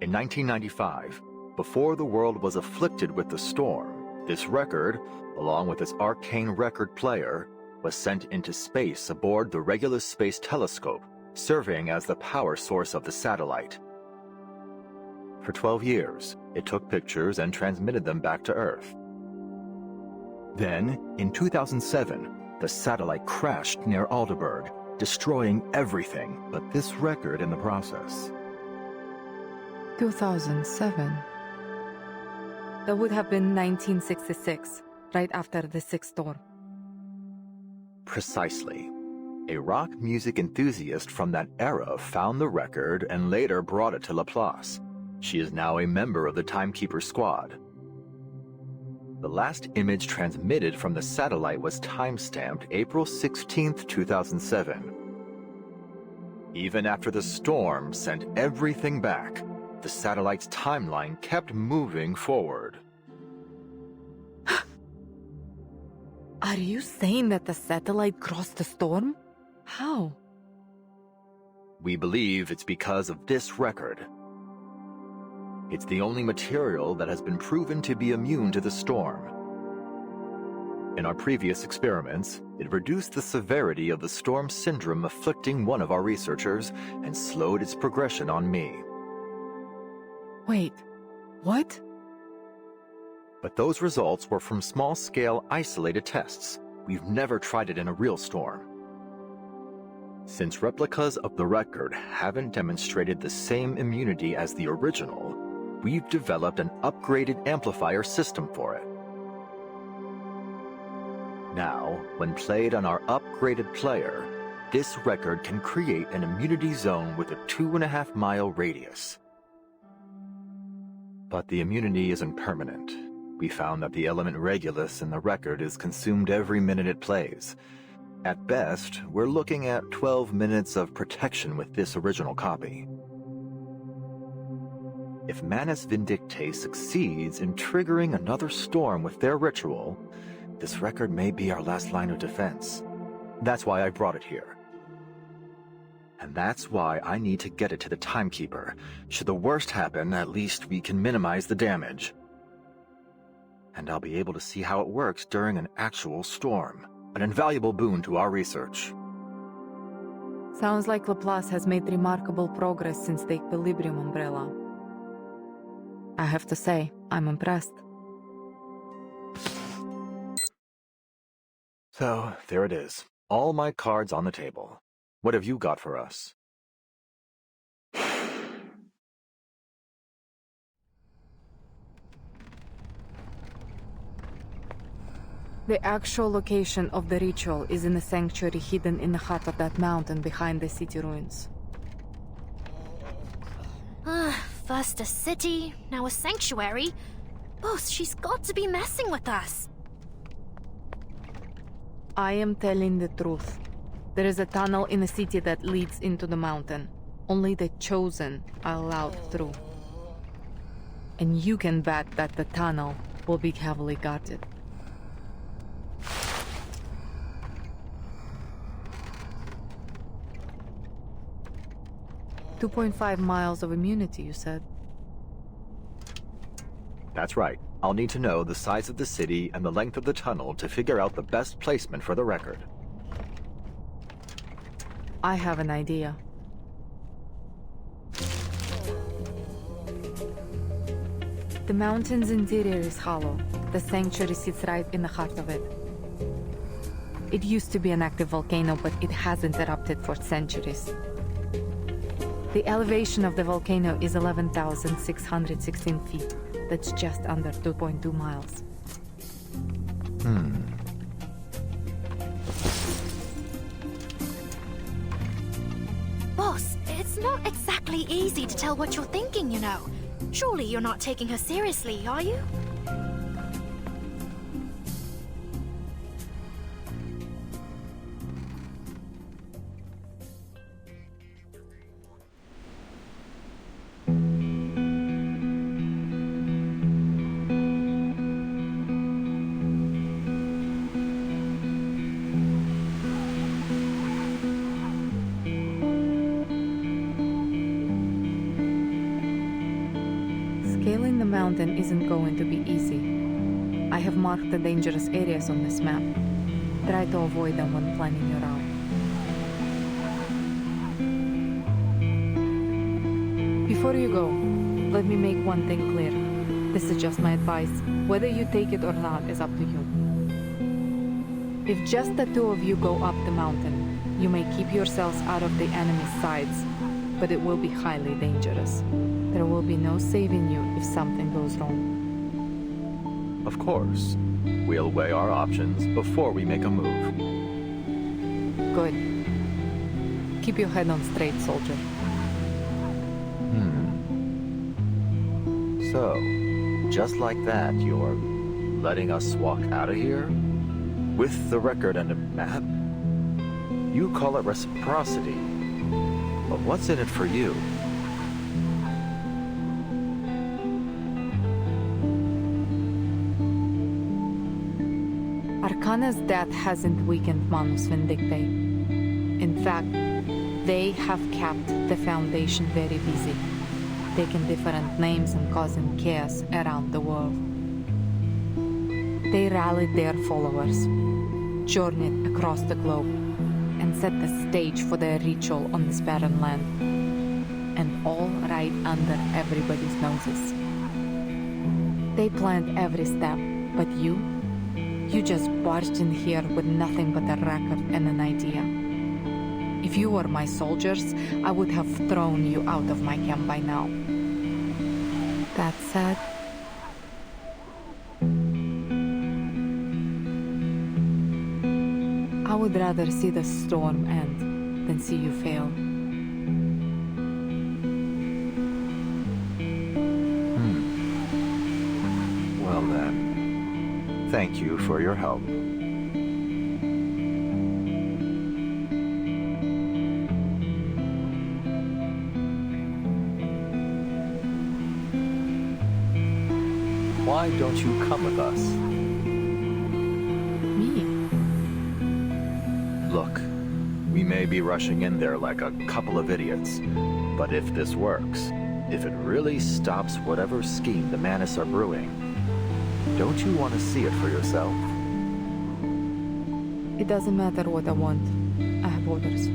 In 1995, before the world was afflicted with the storm, this record, along with its arcane record player, was sent into space aboard the Regulus Space Telescope, serving as the power source of the satellite. For 12 years, it took pictures and transmitted them back to Earth. Then, in 2007, the satellite crashed near Aldeburgh, destroying everything but this record in the process. 2007. That would have been 1966, right after the Sixth Storm. Precisely. A rock music enthusiast from that era found the record and later brought it to Laplace. She is now a member of the Timekeeper squad. The last image transmitted from the satellite was time-stamped April 16, 2007. Even after the storm sent everything back, the satellite's timeline kept moving forward. Are you saying that the satellite crossed the storm? How? We believe it's because of this record. It's the only material that has been proven to be immune to the storm. In our previous experiments, it reduced the severity of the storm syndrome afflicting one of our researchers and slowed its progression on me. Wait, what? But those results were from small-scale isolated tests. We've never tried it in a real storm. Since replicas of the record haven't demonstrated the same immunity as the original, we've developed an upgraded amplifier system for it. Now, when played on our upgraded player, this record can create an immunity zone with a 2.5-mile radius. But the immunity isn't permanent. We found that the element Regulus in the record is consumed every minute it plays. At best, we're looking at 12 minutes of protection with this original copy. If Manus Vindictae succeeds in triggering another storm with their ritual, this record may be our last line of defense. That's why I brought it here. And that's why I need to get it to the Timekeeper. Should the worst happen, at least we can minimize the damage. And I'll be able to see how it works during an actual storm. An invaluable boon to our research. Sounds like Laplace has made remarkable progress since the Equilibrium umbrella. I have to say, I'm impressed. So, there it is. All my cards on the table. What have you got for us? The actual location of the ritual is in the sanctuary hidden in the heart of that mountain behind the city ruins. First a city, now a sanctuary. Boss, she's got to be messing with us. I am telling the truth. There is a tunnel in the city that leads into the mountain. Only the chosen are allowed through. And you can bet that the tunnel will be heavily guarded. "2.5 miles of immunity, you said? That's right. I'll need to know the size of the city and the length of the tunnel to figure out the best placement for the record. I have an idea. The mountain's interior is hollow. The sanctuary sits right in the heart of it. It used to be an active volcano, but it hasn't erupted for centuries. The elevation of the volcano is 11,616 feet. That's just under 2.2 miles. Boss, it's not exactly easy to tell what you're thinking, you know. Surely you're not taking her seriously, are you? Scaling the mountain isn't going to be easy. I have marked the dangerous areas on this map. Try to avoid them when planning your route. Before you go, let me make one thing clear. This is just my advice. Whether you take it or not is up to you. If just the two of you go up the mountain, you may keep yourselves out of the enemy's sides, but it will be highly dangerous. There will be no saving you if something goes wrong. Of course. We'll weigh our options before we make a move. Good. Keep your head on straight, soldier. So, just like that, you're letting us walk out of here? With the record and a map? You call it reciprocity. But what's in it for you? Arcana's death hasn't weakened Manus Vindictae. In fact, they have kept the Foundation very busy, taking different names and causing chaos around the world. They rallied their followers, journeyed across the globe, and set the stage for their ritual on this barren land. And all right under everybody's noses. They planned every step, but you just barged in here with nothing but a record and an idea. If you were my soldiers, I would have thrown you out of my camp by now. That said, I would rather see the storm end than see you fail. Well then, thank you for your help. Why don't you come with us? Me? Look, we may be rushing in there like a couple of idiots, but if this works, if it really stops whatever scheme the Manus are brewing, don't you want to see it for yourself? It doesn't matter what I want. I have orders.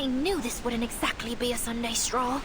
I knew this wouldn't exactly be a Sunday stroll.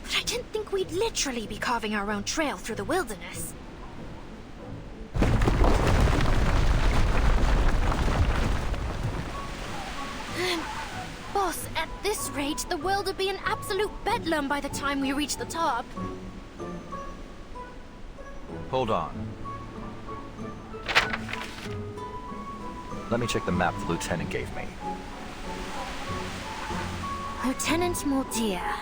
But I didn't think we'd literally be carving our own trail through the wilderness. Boss, at this rate, the world will be an absolute bedlam by the time we reach the top. Hold on. Let me check the map the lieutenant gave me. Lieutenant Mordia.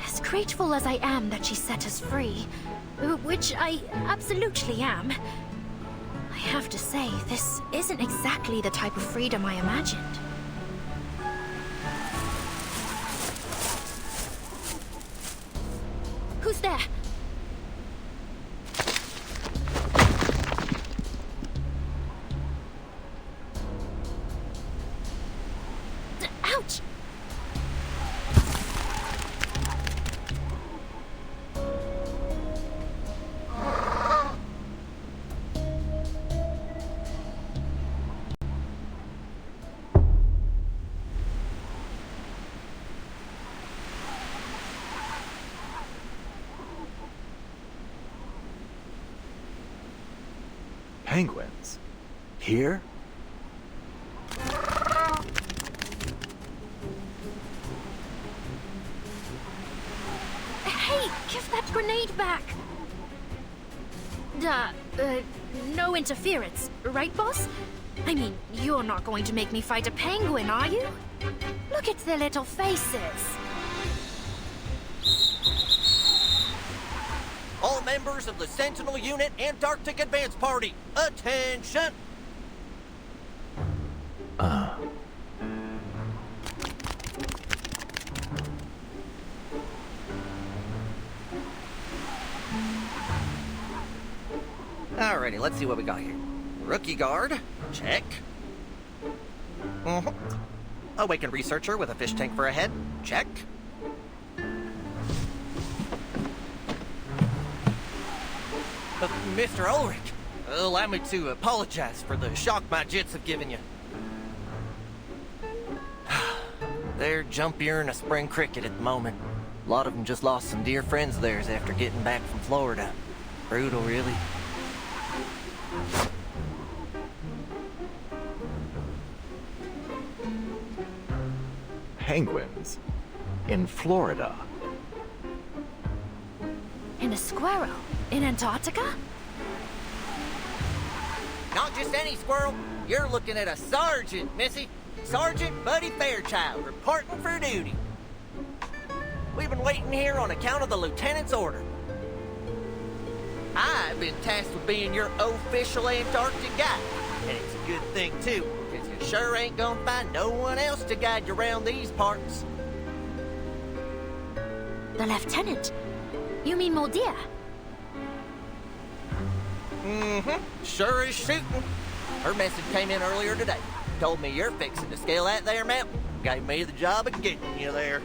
As grateful as I am that she set us free, which I absolutely am, I have to say, this isn't exactly the type of freedom I imagined. Who's there? Ouch! Penguins? Here? Hey, give that grenade back! No interference, right, boss? I mean, you're not going to make me fight a penguin, are you? Look at their little faces. All members of the Sentinel Unit Antarctic Advance Party, attention! Alrighty, let's see what we got here. Rookie guard, check. Awakened researcher with a fish tank for a head, check. Mr. Ulrich, allow me to apologize for the shock my jets have given you. They're jumpier than a spring cricket at the moment. A lot of them just lost some dear friends of theirs after getting back from Florida. Brutal, really. Penguins? In Florida? And a squirrel? In Antarctica? Not just any squirrel. You're looking at a sergeant, Missy. Sergeant Buddy Fairchild, reporting for duty. We've been waiting here on account of the lieutenant's order. I've been tasked with being your official Antarctic guide. And it's a good thing, too, because you sure ain't gonna find no one else to guide you around these parts. The lieutenant? You mean Mordia? Sure is shooting. Her message came in earlier today. Told me you're fixing to scale that there mountain. Gave me the job of getting you there.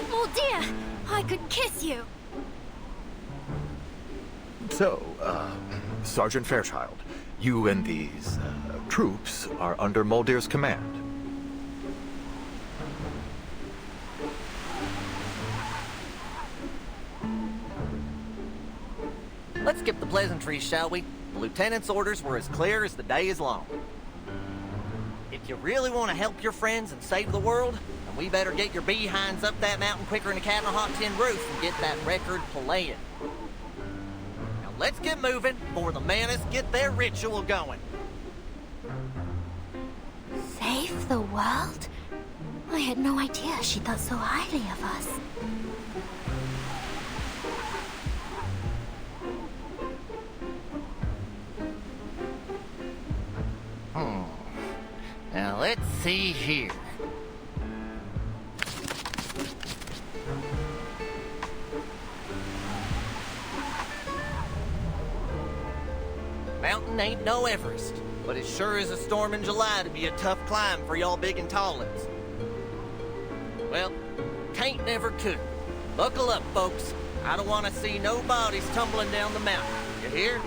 Mordia! I could kiss you! So, Sergeant Fairchild, You and these troops are under Moldir's command. Let's skip the pleasantries, shall we? The lieutenant's orders were as clear as the day is long. If you really want to help your friends and save the world, then we better get your behinds up that mountain quicker than a cat on a hot tin roof and get that record playing. Now let's get moving before the Menace get their ritual going. Save the world? I had no idea she thought so highly of us. Now let's see here. Mountain ain't no Everest, but it sure is a storm in July to be a tough climb for y'all big and tallins. Well, can't never could. Buckle up, folks. I don't want to see no bodies tumbling down the mountain. You hear?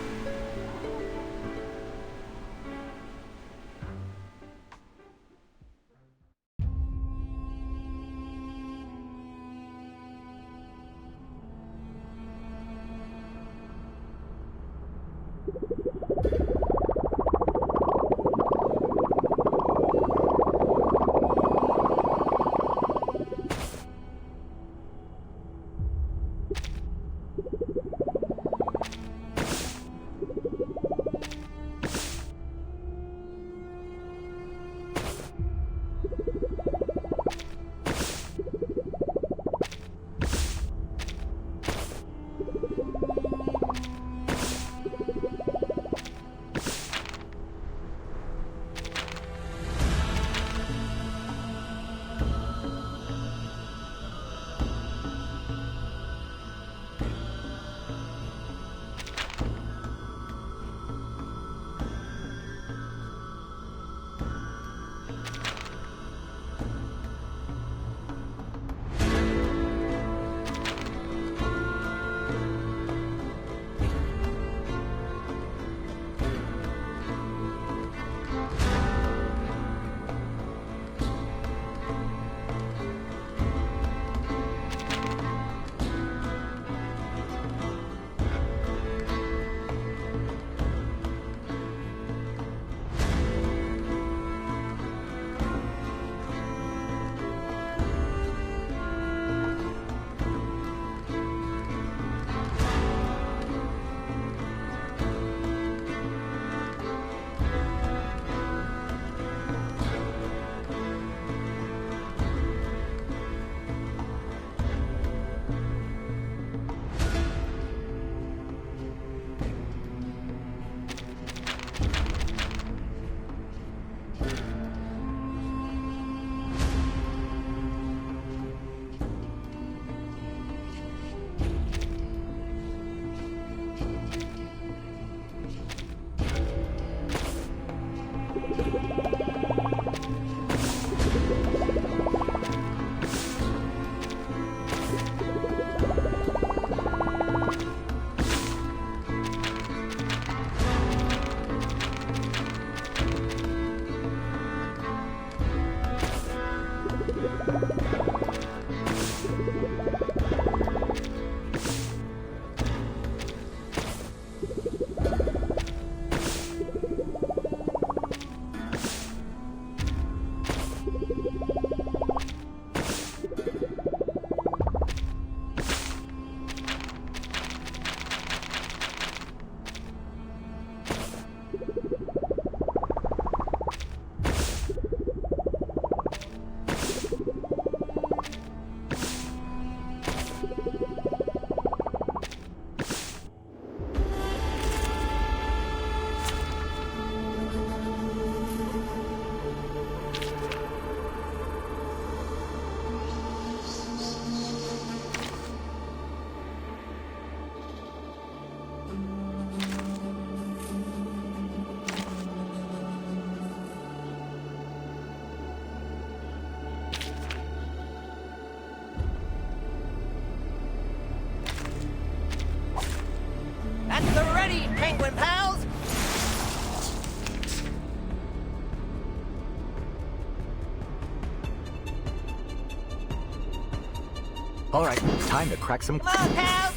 All right, time to crack some... Come on, pal!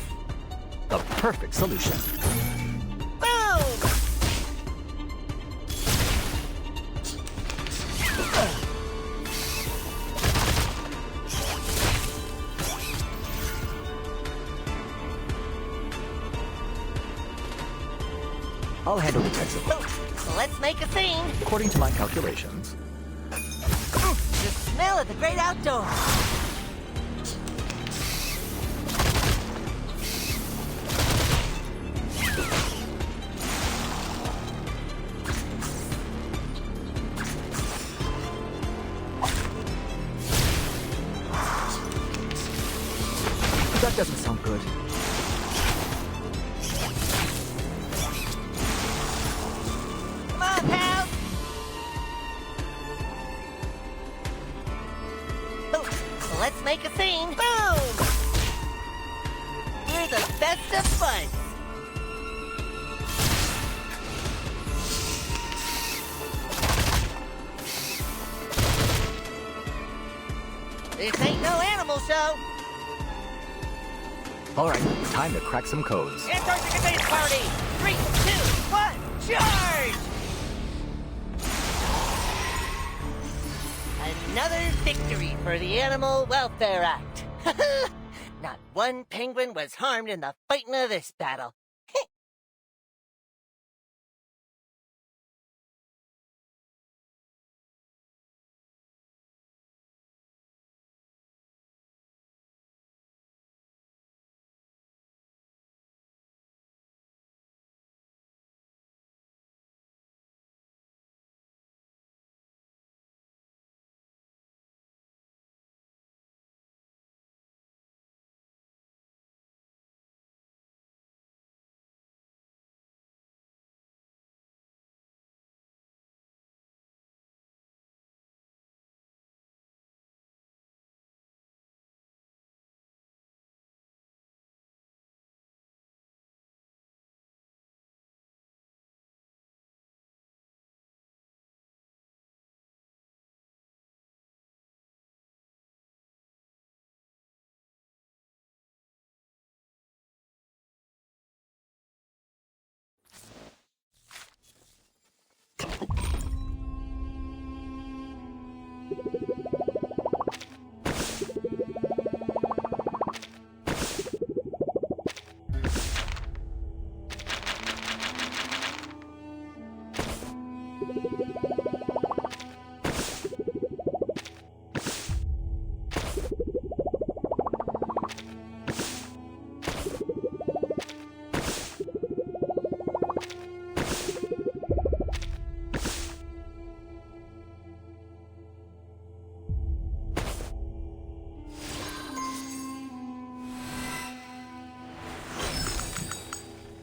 The perfect solution. Boom! I'll handle the tech support. Let's make a scene. According to my calculations, The smell of the great outdoors. that doesn't sound good. Come on, pal! Oh, let's make a scene. Boom! We're the best of buds. This ain't no animal show. All right, time to crack some codes. Antarctica Base Party! 3, 2, 1, charge! Another victory for the Animal Welfare Act. Not one penguin was harmed in the fighting of this battle.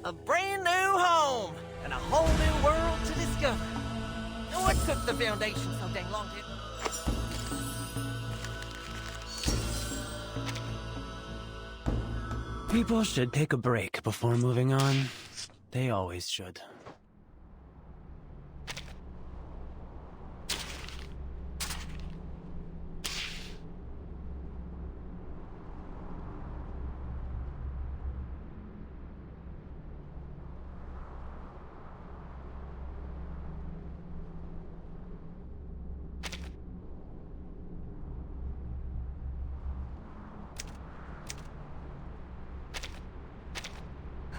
A brand new home and a whole new world to discover. And what took the Foundation so dang long to... People should take a break before moving on. They always should.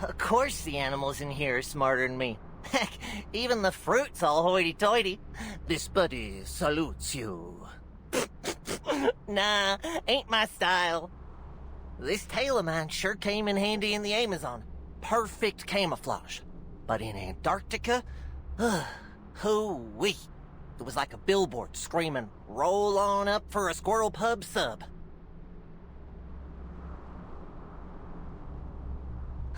Of course the animals in here are smarter than me. Heck, even the fruit's all hoity-toity. This buddy salutes you. Nah, ain't my style. This tail of mine sure came in handy in the Amazon. Perfect camouflage. But in Antarctica, hoo-wee. It was like a billboard screaming, roll on up for a Squirrel Pub sub.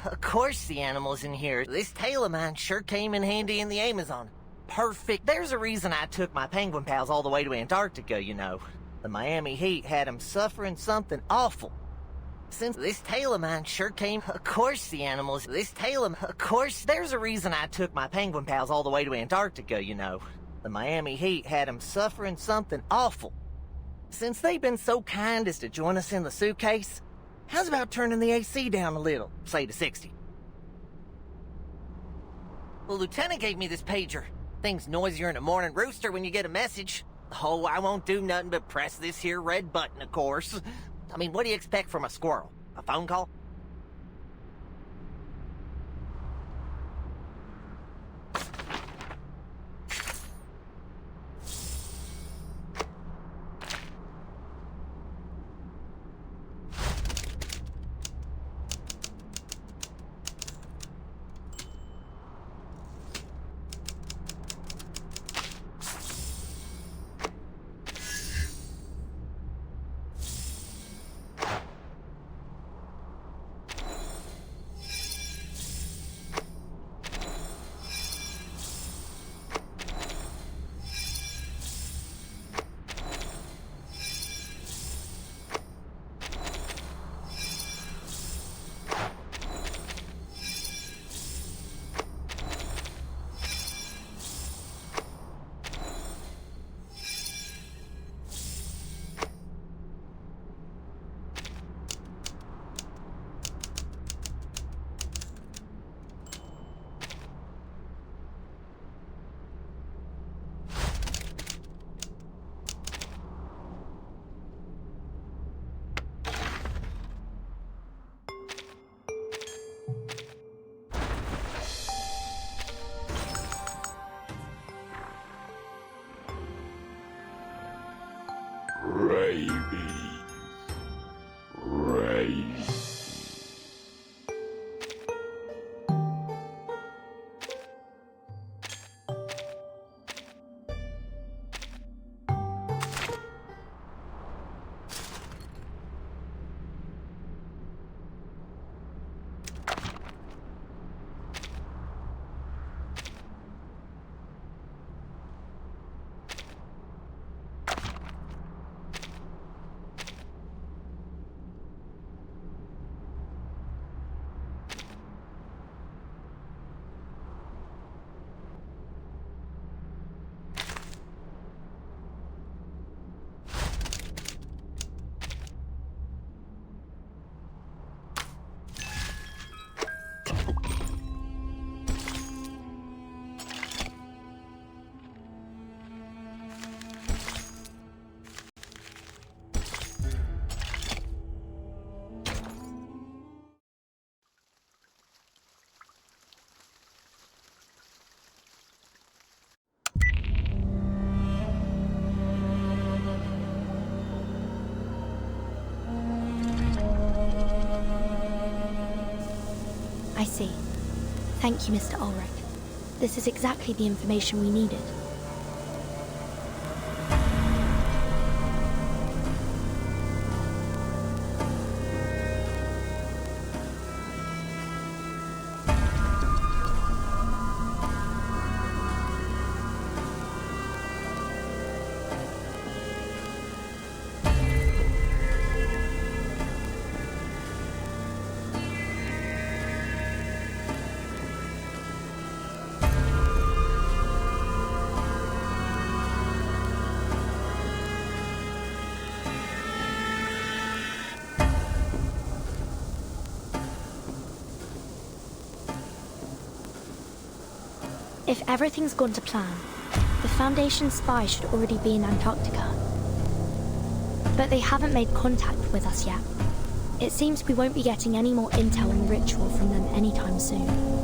Of course the animals in here. This tail of mine sure came in handy in the Amazon. Perfect. There's a reason I took my penguin pals all the way to Antarctica, you know. The Miami heat had them suffering something awful. Since this tail of mine sure came... Of course the animals... This tail of... Of course, there's a reason I took my penguin pals all the way to Antarctica, you know. The Miami heat had them suffering something awful. Since they've been so kind as to join us in the suitcase, how's about turning the AC down a little, say to 60? The lieutenant gave me this pager. Thing's noisier than a morning rooster when you get a message. Oh, I won't do nothing but press this here red button, of course. I mean, what do you expect from a squirrel? A phone call? I see. Thank you, Mr. Ulrich. This is exactly the information we needed. If everything's gone to plan, the Foundation spy should already be in Antarctica. But they haven't made contact with us yet. It seems we won't be getting any more intel on the ritual from them anytime soon.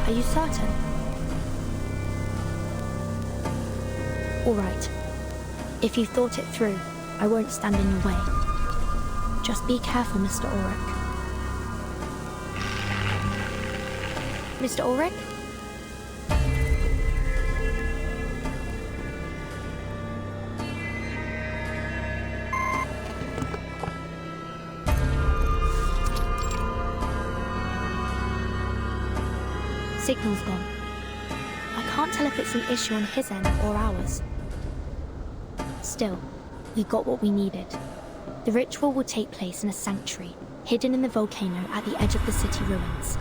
Are you certain? All right. If you've thought it through, I won't stand in your way. Just be careful, Mr. Ulrich. Mr. Ulrich? Signal's gone. I can't tell if it's an issue on his end or ours. Still, we got what we needed. The ritual will take place in a sanctuary, hidden in the volcano at the edge of the city ruins.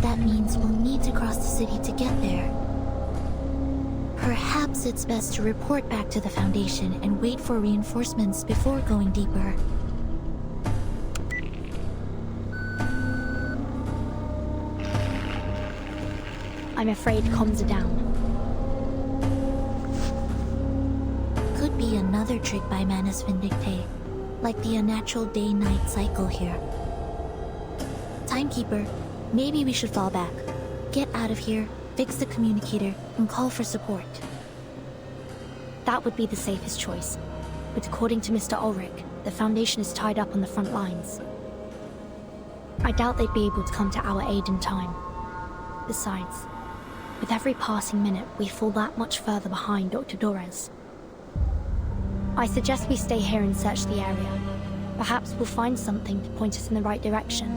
That means we'll need to cross the city to get there. Perhaps it's best to report back to the Foundation and wait for reinforcements before going deeper. I'm afraid comms are down. Could be another trick by Manus Vindicte, like the unnatural day-night cycle here. Timekeeper, maybe we should fall back. Get out of here, fix the communicator, and call for support. That would be the safest choice. But according to Mr. Ulrich, the Foundation is tied up on the front lines. I doubt they'd be able to come to our aid in time. Besides, with every passing minute, we fall that much further behind Dr. Dorez. I suggest we stay here and search the area. Perhaps we'll find something to point us in the right direction.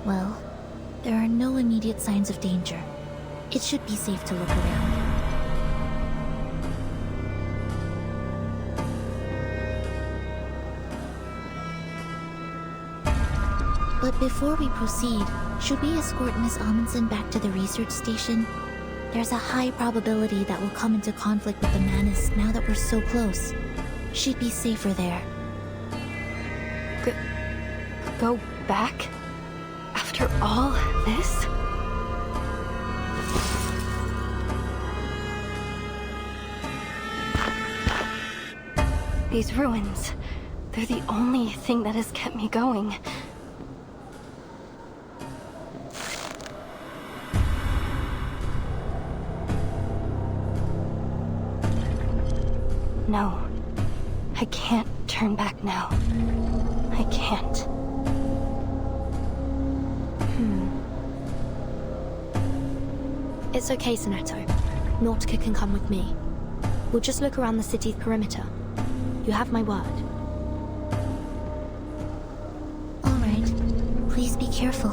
Well, there are no immediate signs of danger. It should be safe to look around. But before we proceed, should we escort Miss Amundsen back to the research station? There's a high probability that we'll come into conflict with the Manus now that we're so close. She'd be safer there. Go back? After all this? These ruins, they're the only thing that has kept me going. No, I can't turn back now. I can't. It's okay, Sonetto. Nautica can come with me. We'll just look around the city's perimeter. You have my word. All right. Please be careful.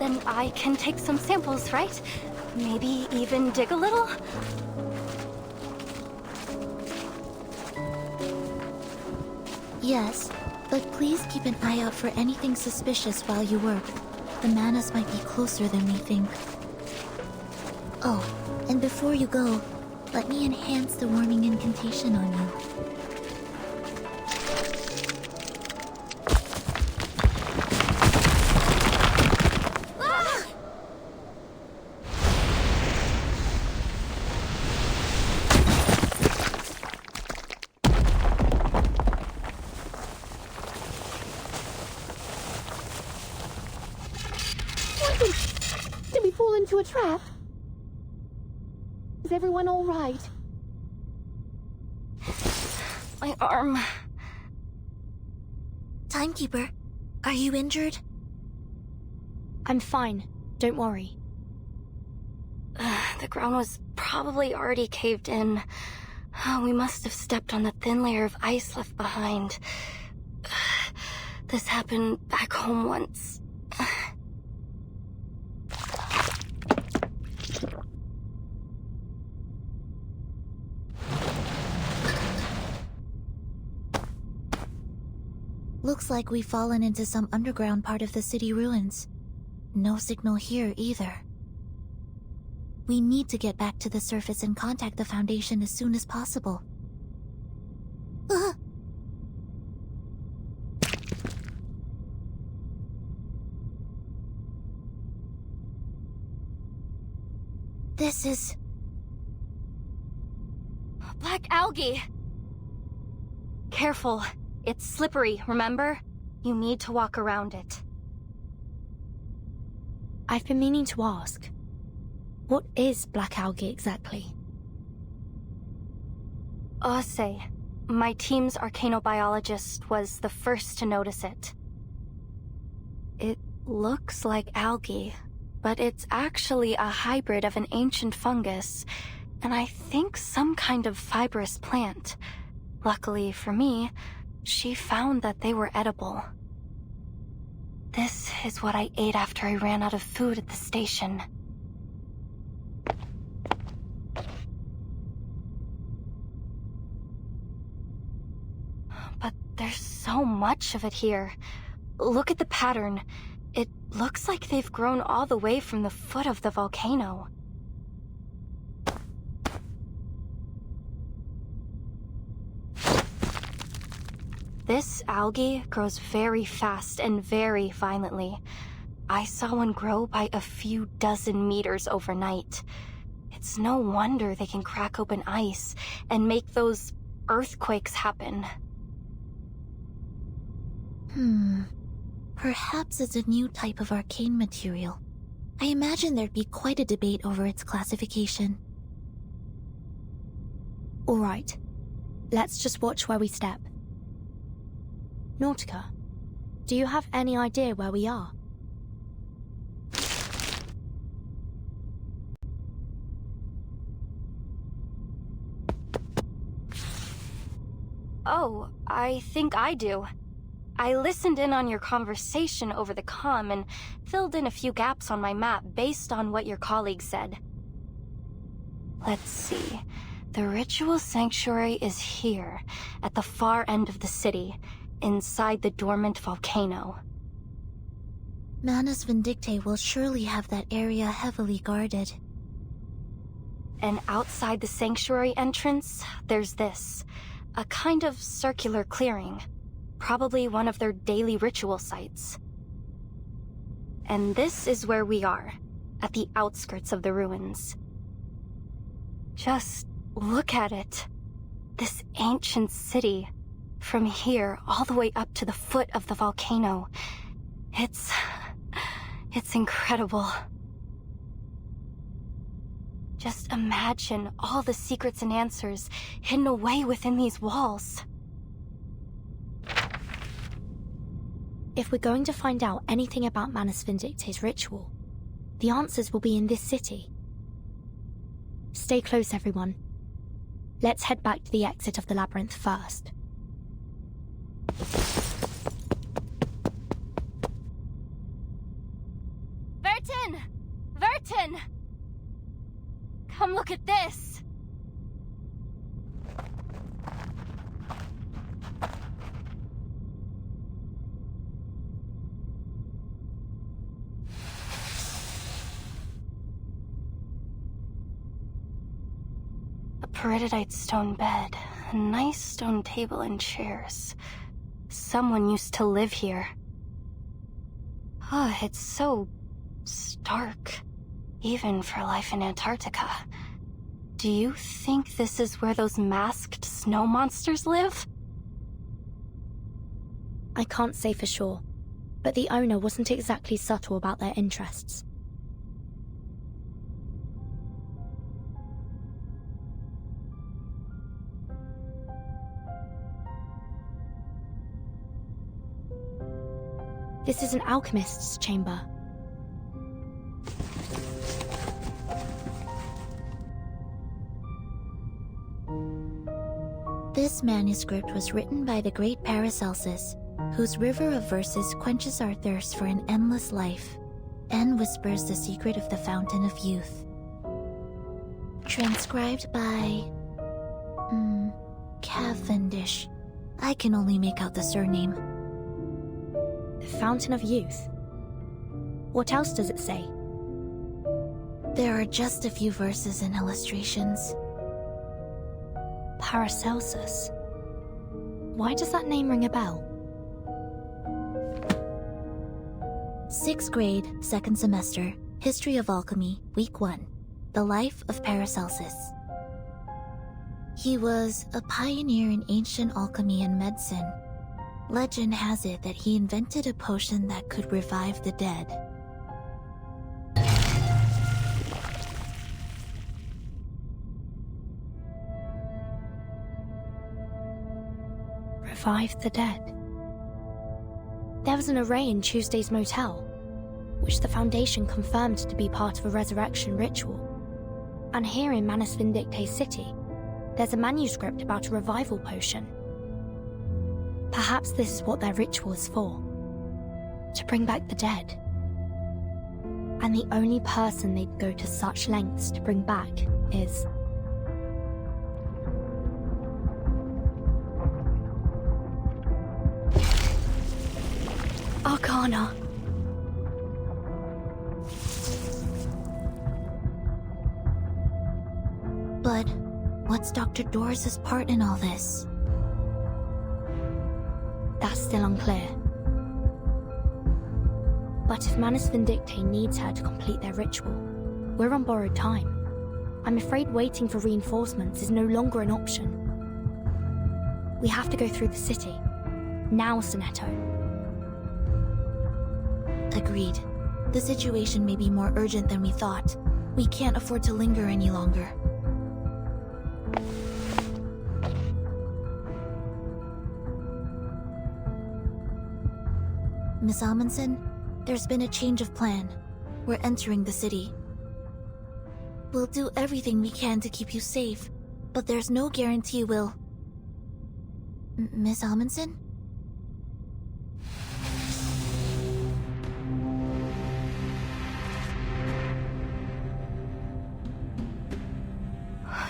Then I can take some samples, right? Maybe even dig a little? Yes, but please keep an eye out for anything suspicious while you work. The manas might be closer than we think. Oh, and before you go, let me enhance the warming incantation on you. Did we fall into a trap? Is everyone all right? My arm. Timekeeper, are you injured? I'm fine. Don't worry. The ground was probably already caved in. We must have stepped on the thin layer of ice left behind. This happened back home once. Looks like we've fallen into some underground part of the city ruins. No signal here either. We need to get back to the surface and contact the Foundation as soon as possible. This is... Black algae! Careful. It's slippery, remember? You need to walk around it. I've been meaning to ask. What is black algae exactly? Ose, my team's arcanobiologist, was the first to notice it. It looks like algae, but it's actually a hybrid of an ancient fungus, and I think some kind of fibrous plant. Luckily for me, she found that they were edible. This is what I ate after I ran out of food at the station. But there's so much of it here. Look at the pattern. It looks like they've grown all the way from the foot of the volcano. This algae grows very fast and very violently. I saw one grow by a few dozen meters overnight. It's no wonder they can crack open ice and make those earthquakes happen. Perhaps it's a new type of arcane material. I imagine there'd be quite a debate over its classification. Alright. Let's just watch where we step. Nautica, do you have any idea where we are? Oh, I think I do. I listened in on your conversation over the comm and filled in a few gaps on my map based on what your colleague said. Let's see. The ritual sanctuary is here, at the far end of the city, inside the dormant volcano. Manus Vindictae will surely have that area heavily guarded. And outside the sanctuary entrance, there's this. A kind of circular clearing. Probably one of their daily ritual sites. And this is where we are, at the outskirts of the ruins. Just look at it. This ancient city. From here, all the way up to the foot of the volcano. It's incredible. Just imagine all the secrets and answers hidden away within these walls. If we're going to find out anything about Manus Vindictae's ritual, the answers will be in this city. Stay close, everyone. Let's head back to the exit of the labyrinth first. Come look at this! A peridotite stone bed, a nice stone table and chairs. Someone used to live here. Ah, it's so stark, even for life in Antarctica. Do you think this is where those masked snow monsters live? I can't say for sure, but the owner wasn't exactly subtle about their interests. This is an alchemist's chamber. This manuscript was written by the great Paracelsus, whose river of verses quenches our thirst for an endless life, and whispers the secret of the fountain of youth. Transcribed by... Cavendish. I can only make out the surname. The Fountain of Youth? What else does it say? There are just a few verses and illustrations. Paracelsus. Why does that name ring a bell? 6th grade, 2nd semester, History of Alchemy, Week 1. The Life of Paracelsus. He was a pioneer in ancient alchemy and medicine. Legend has it that he invented a potion that could revive the dead. Revive the dead. There was an array in Tuesday's motel, which the Foundation confirmed to be part of a resurrection ritual. And here in Manus Vindictae City, there's a manuscript about a revival potion. Perhaps this is what their ritual is for. To bring back the dead. And the only person they'd go to such lengths to bring back is... Arcana. But what's Dr. Doris's part in all this? That's still unclear. But if Manus Vindictae needs her to complete their ritual, we're on borrowed time. I'm afraid waiting for reinforcements is no longer an option. We have to go through the city. Now, Sonetto. Agreed. The situation may be more urgent than we thought. We can't afford to linger any longer. Miss Amundsen, there's been a change of plan. We're entering the city. We'll do everything we can to keep you safe, but there's no guarantee we'll... Miss Amundsen?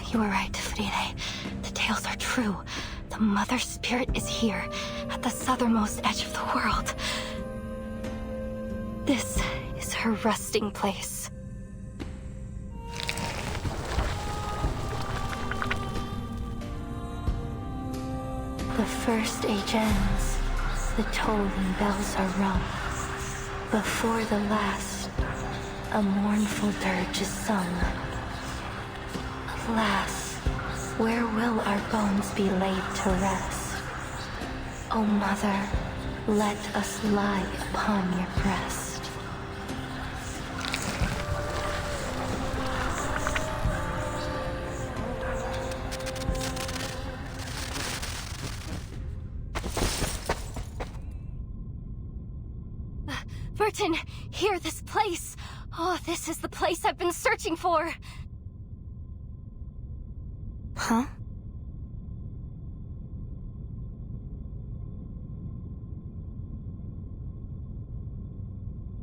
You were right, Friede. The tales are true. The Mother Spirit is here, at the southernmost edge of the world. This is her resting place. The first age ends. The tolling bells are rung. Before the last, a mournful dirge is sung. Alas, where will our bones be laid to rest? O Mother, let us lie upon your breast. Burton, here, this place. Oh, this is the place I've been searching for. Huh?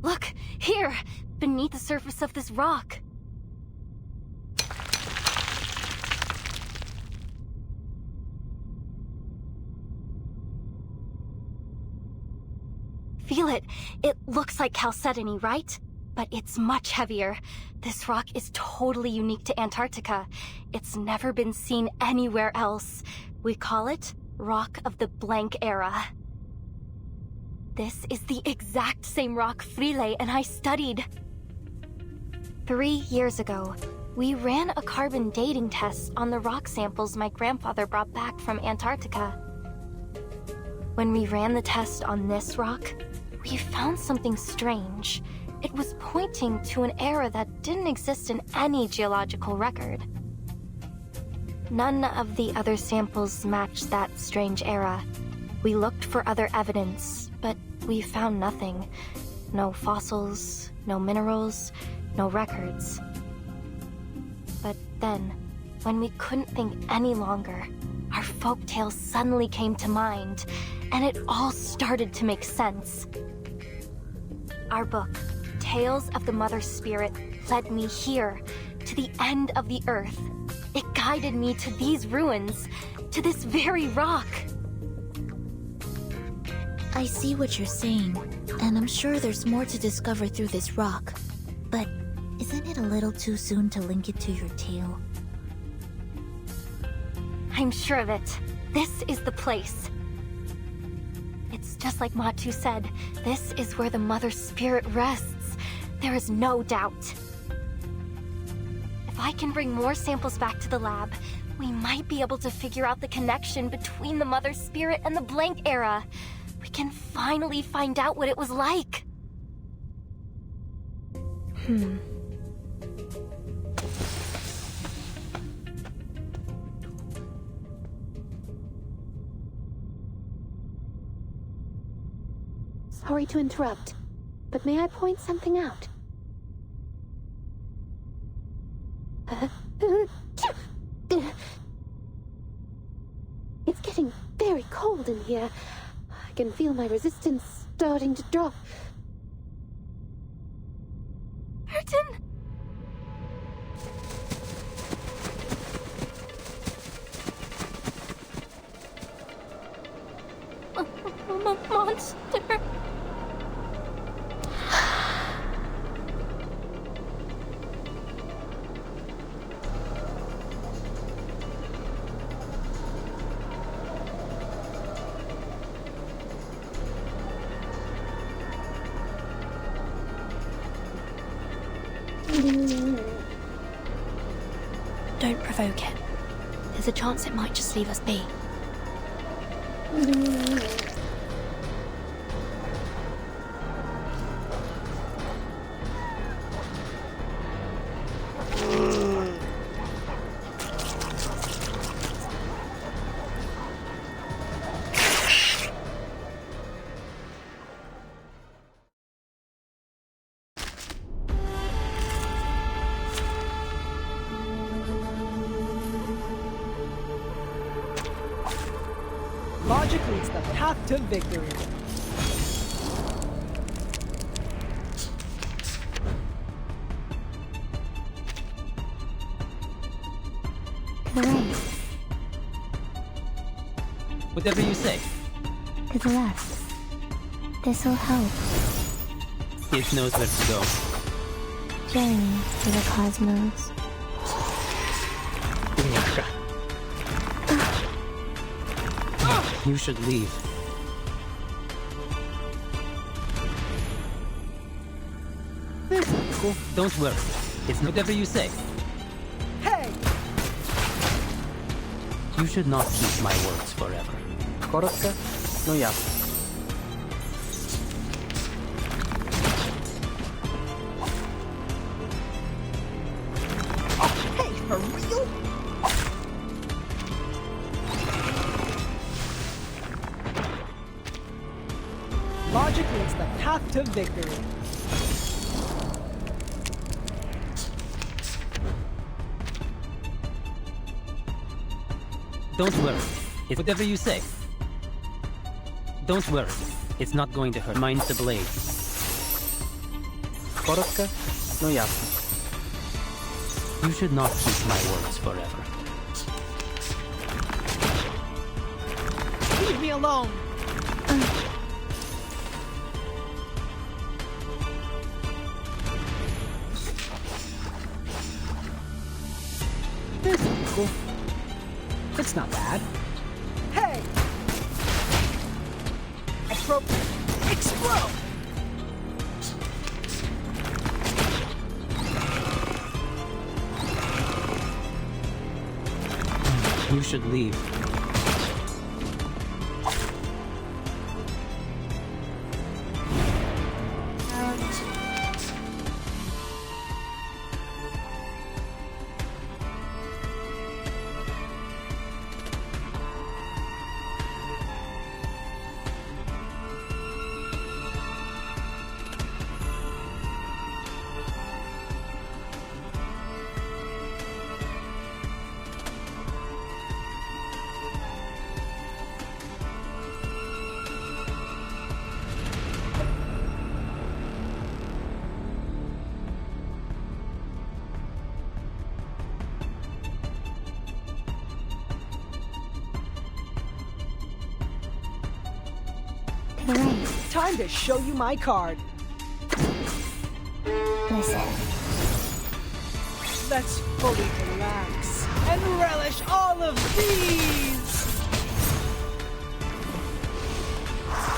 Look, here, beneath the surface of this rock. feel it. It looks like chalcedony, right? But it's much heavier. This rock is totally unique to Antarctica. It's never been seen anywhere else. We call it Rock of the Blank Era. This is the exact same rock Frile and I studied. 3 years ago, we ran a carbon dating test on the rock samples my grandfather brought back from Antarctica. When we ran the test on this rock, we found something strange. It was pointing to an era that didn't exist in any geological record. None of the other samples matched that strange era. We looked for other evidence, but we found nothing. No fossils, no minerals, no records. But then, when we couldn't think any longer, our folktale suddenly came to mind, and it all started to make sense. Our book, Tales of the Mother Spirit, led me here, to the end of the earth. It guided me to these ruins, to this very rock. I see what you're saying, and I'm sure there's more to discover through this rock. But isn't it a little too soon to link it to your tale? I'm sure of it. This is the place. It's just like Matu said. This is where the Mother Spirit rests. There is no doubt. If I can bring more samples back to the lab, we might be able to figure out the connection between the Mother Spirit and the Blank Era. We can finally find out what it was like. Sorry to interrupt, but may I point something out? It's getting very cold in here. I can feel my resistance starting to drop. Burton! A monster! Don't provoke it. There's a chance it might just leave us be. Logic leads the path to victory. To the right. Whatever you say. To the left. This'll help. It knows where to go. Journey to the cosmos. You should leave. Cool. Don't worry. It's whatever you say. Hey! You should not keep my words forever. Коротко, но ясно. Hey, for real? Logic leads the path to victory. Don't worry. It's whatever you say. Don't worry. It's not going to hurt. Mind the blade. Коротко, но ясно. You should not keep my words forever. Leave me alone! It's not bad. Hey! Appropriate. Explode! You should leave. Time to show you my card. Listen. Let's fully relax and relish all of these!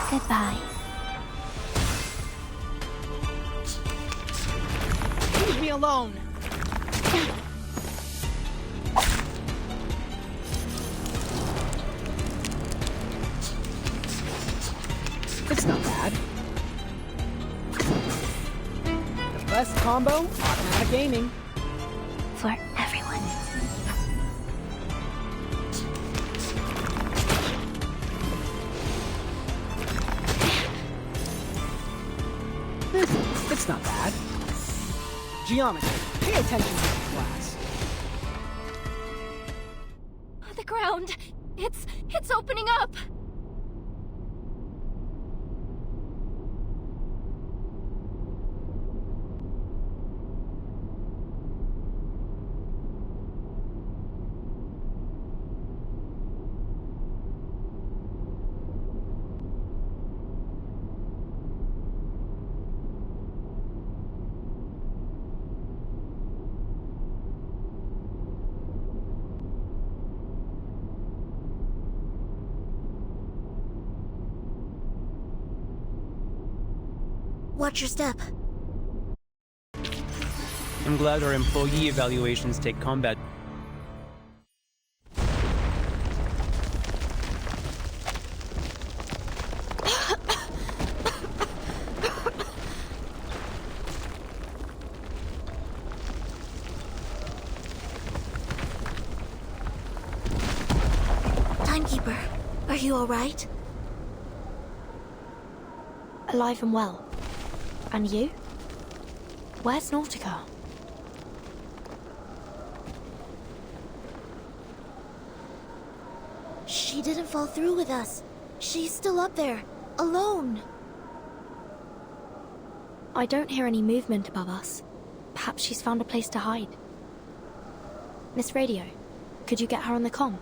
Goodbye. Leave me alone! It's not bad. The best combo, automatic aiming. For everyone. It's not bad. Geometry, pay attention to the class. The ground! It's opening up! Watch your step. I'm glad our employee evaluations take combat. Timekeeper, are you alright? Alive and well. And you? Where's Nautica? She didn't fall through with us. She's still up there, alone. I don't hear any movement above us. Perhaps she's found a place to hide. Miss Radio, could you get her on the comm?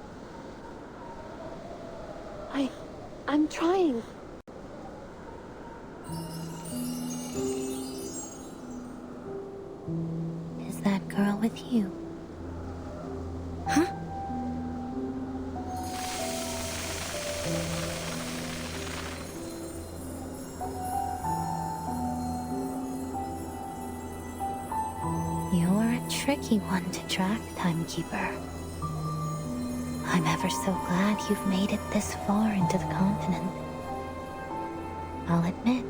I'm trying. Is that girl with you? Huh? You're a tricky one to track, Timekeeper. I'm ever so glad you've made it this far into the continent. I'll admit,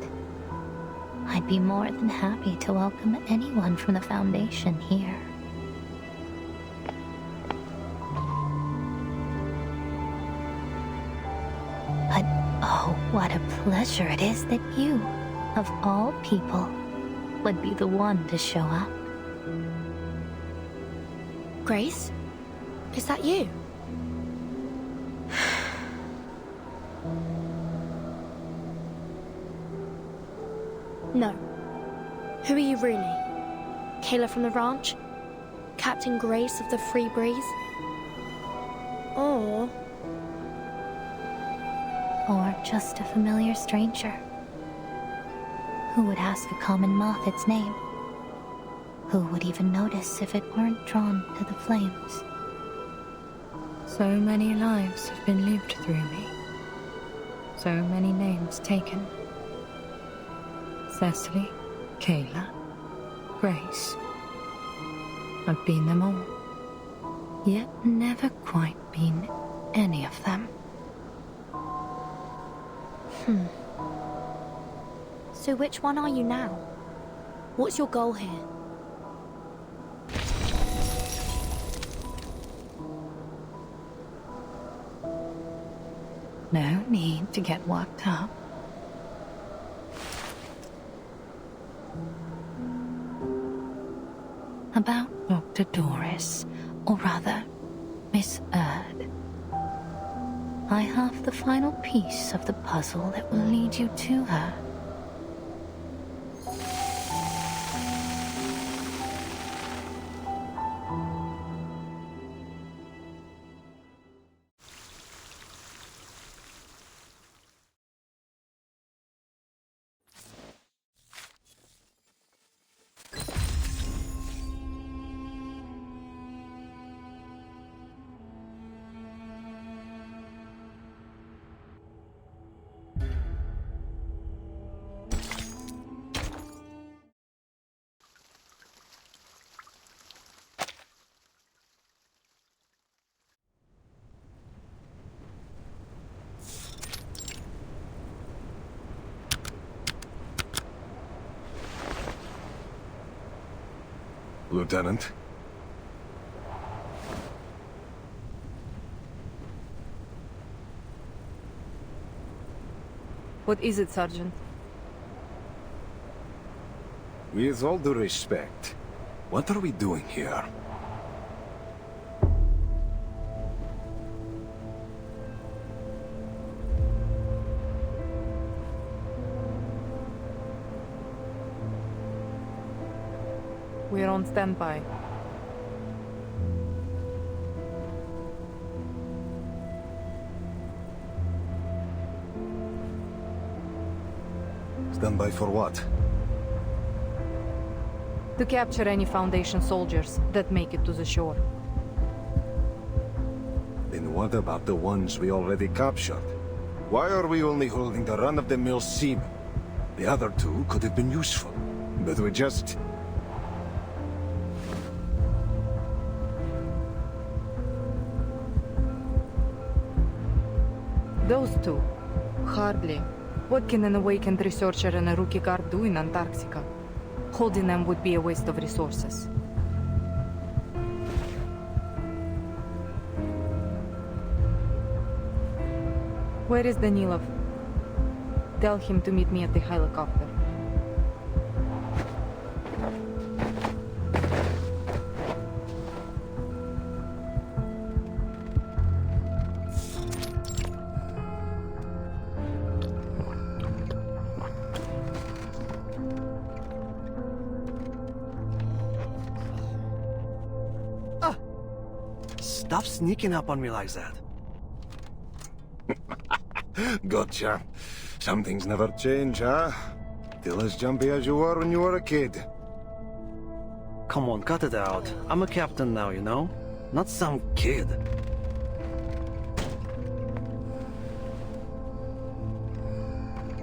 I'd be more than happy to welcome anyone from the Foundation here. But oh, what a pleasure it is that you, of all people, would be the one to show up. Grace? Is that you? No. Who are you really? Kayla from the ranch? Captain Grace of the Free Breeze? Or just a familiar stranger. Who would ask a common moth its name? Who would even notice if it weren't drawn to the flames? So many lives have been lived through me. So many names taken. Cecily, Kayla, Grace. I've been them all. Yet never quite been any of them. So which one are you now? What's your goal here? No need to get worked up. About Dr. Doris, or rather, Miss Erd. I have the final piece of the puzzle that will lead you to her. Lieutenant? What is it, Sergeant? With all due respect, what are we doing here? We're on standby. Standby for what? To capture any Foundation soldiers that make it to the shore. Then what about the ones we already captured? Why are we only holding the run-of-the-mill seamen? The other two could have been useful, but we just... Those two? Hardly. What can an awakened researcher and a rookie guard do in Antarctica? Holding them would be a waste of resources. Where is Danilov? Tell him to meet me at the helicopter. Stop sneaking up on me like that. Gotcha. Some things never change, huh? Still as jumpy as you were when you were a kid. Come on, cut it out. I'm a captain now, you know? Not some kid.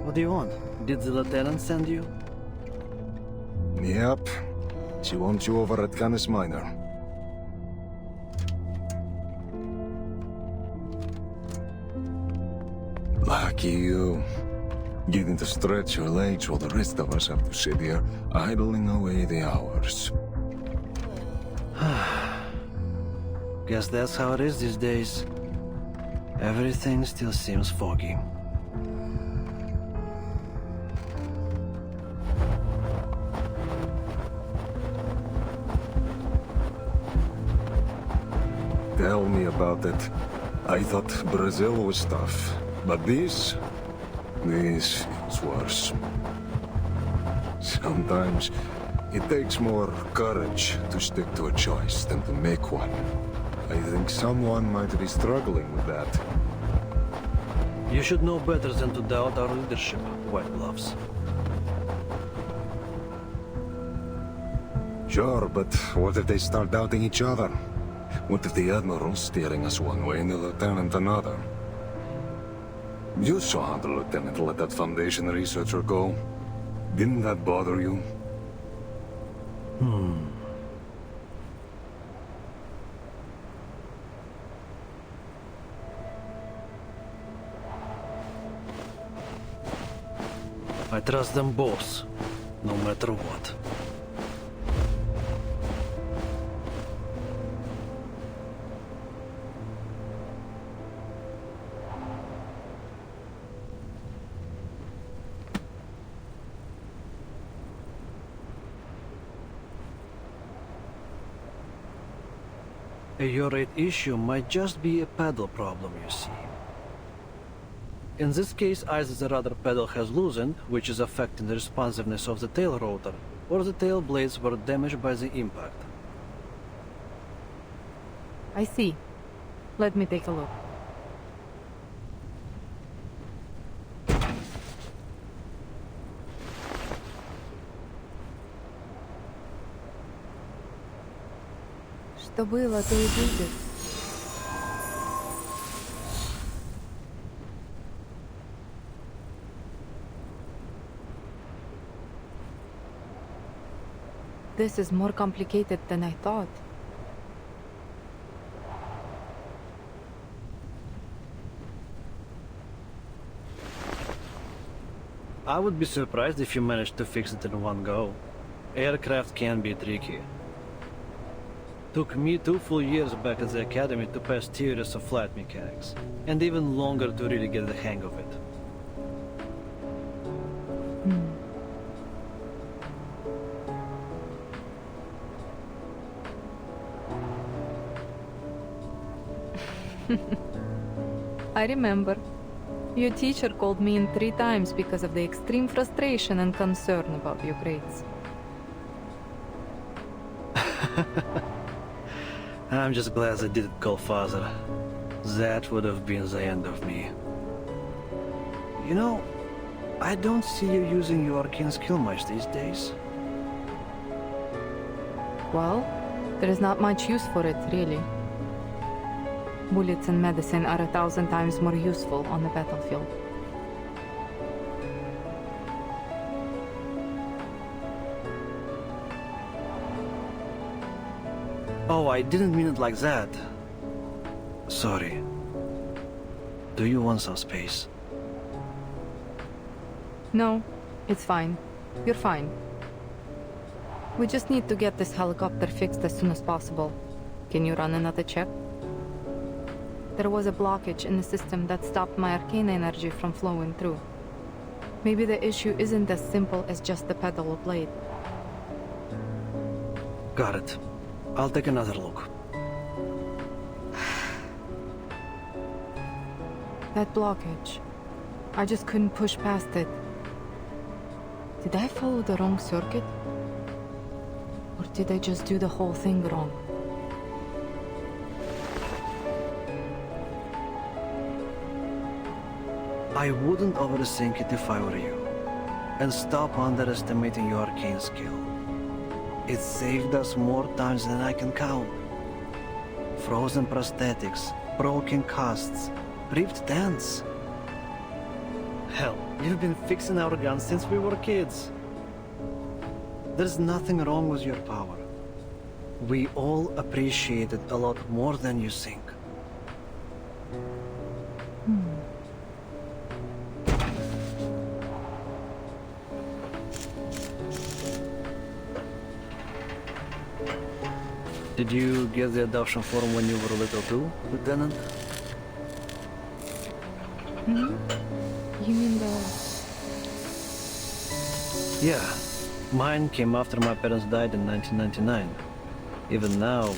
What do you want? Did the lieutenant send you? Yep. She wants you over at Canis Minor. Lucky you. Getting to stretch your legs while the rest of us have to sit here, idling away the hours. Guess that's how it is these days. Everything still seems foggy. Tell me about it. I thought Brazil was tough, but this is worse. Sometimes it takes more courage to stick to a choice than to make one. I think someone might be struggling with that. You should know better than to doubt our leadership, White Gloves. Sure, but what if they start doubting each other? What if the Admiral's steering us one way and the Lieutenant another? You saw how the Lieutenant let that Foundation researcher go. Didn't that bother you? I trust them both, no matter what. A Yorite issue might just be a pedal problem, you see. In this case, either the rudder pedal has loosened, which is affecting the responsiveness of the tail rotor, or the tail blades were damaged by the impact. I see. Let me take a look. Что было, то и будет. This is more complicated than I thought. I would be surprised if you managed to fix it in one go. Aircraft can be tricky. Took me 2 full years back at the academy to pass theories of flight mechanics, and even longer to really get the hang of it. I remember. Your teacher called me in 3 times because of the extreme frustration and concern about your grades. I'm just glad I didn't call father. That would have been the end of me. You know, I don't see you using your arcane skill much these days. Well, there is not much use for it, really. Bullets and medicine are 1,000 times more useful on the battlefield. Oh, I didn't mean it like that. Sorry. Do you want some space? No, it's fine. You're fine. We just need to get this helicopter fixed as soon as possible. Can you run another check? There was a blockage in the system that stopped my arcane energy from flowing through. Maybe the issue isn't as simple as just the pedal or blade. Got it. I'll take another look. That blockage. I just couldn't push past it. Did I follow the wrong circuit? Or did I just do the whole thing wrong? I wouldn't overthink it if I were you. And stop underestimating your arcane skill. It saved us more times than I can count. Frozen prosthetics, broken casts, ripped dents. Hell, you've been fixing our guns since we were kids. There's nothing wrong with your power. We all appreciate it a lot more than you think. Did you get the adoption form when you were little too, Lieutenant? You mean the... Yeah. Mine came after my parents died in 1999. Even now,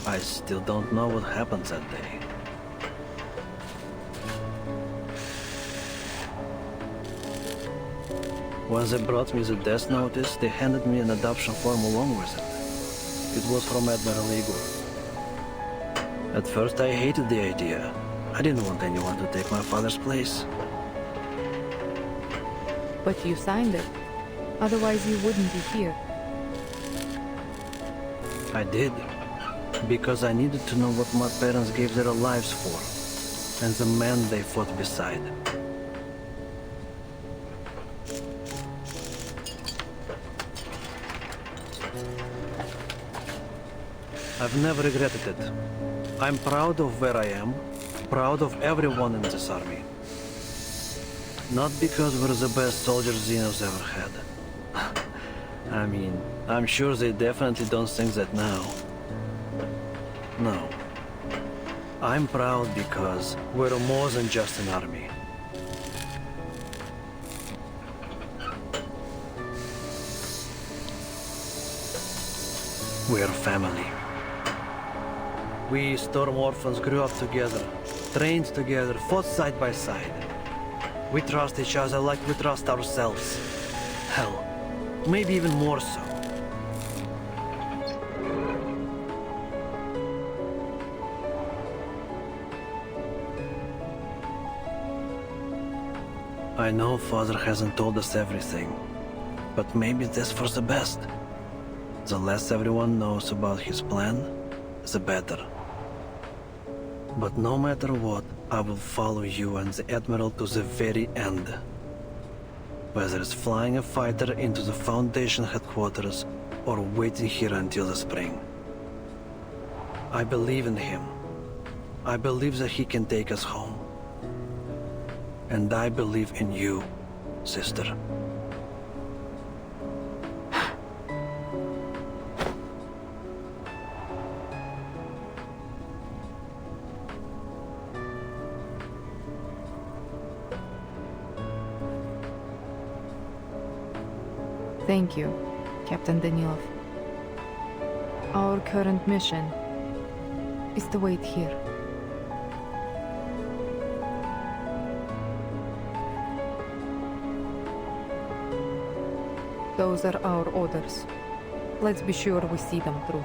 I still don't know what happened that day. When they brought me the death notice, they handed me an adoption form along with it. It was from Admiral Igor. At first I hated the idea. I didn't want anyone to take my father's place. But you signed it. Otherwise you wouldn't be here. I did. Because I needed to know what my parents gave their lives for, and the man they fought beside. I've never regretted it. I'm proud of where I am, proud of everyone in this army. Not because we're the best soldiers Xenos ever had. I mean, I'm sure they definitely don't think that now. No. I'm proud because we're more than just an army. We're family. We Storm Orphans grew up together, trained together, fought side by side. We trust each other like we trust ourselves. Hell, maybe even more so. I know Father hasn't told us everything, but maybe that's for the best. The less everyone knows about his plan, the better. But no matter what, I will follow you and the Admiral to the very end. Whether it's flying a fighter into the Foundation headquarters or waiting here until the spring. I believe in him. I believe that he can take us home. And I believe in you, sister. Thank you, Captain Danilov. Our current mission is to wait here. Those are our orders. Let's be sure we see them through.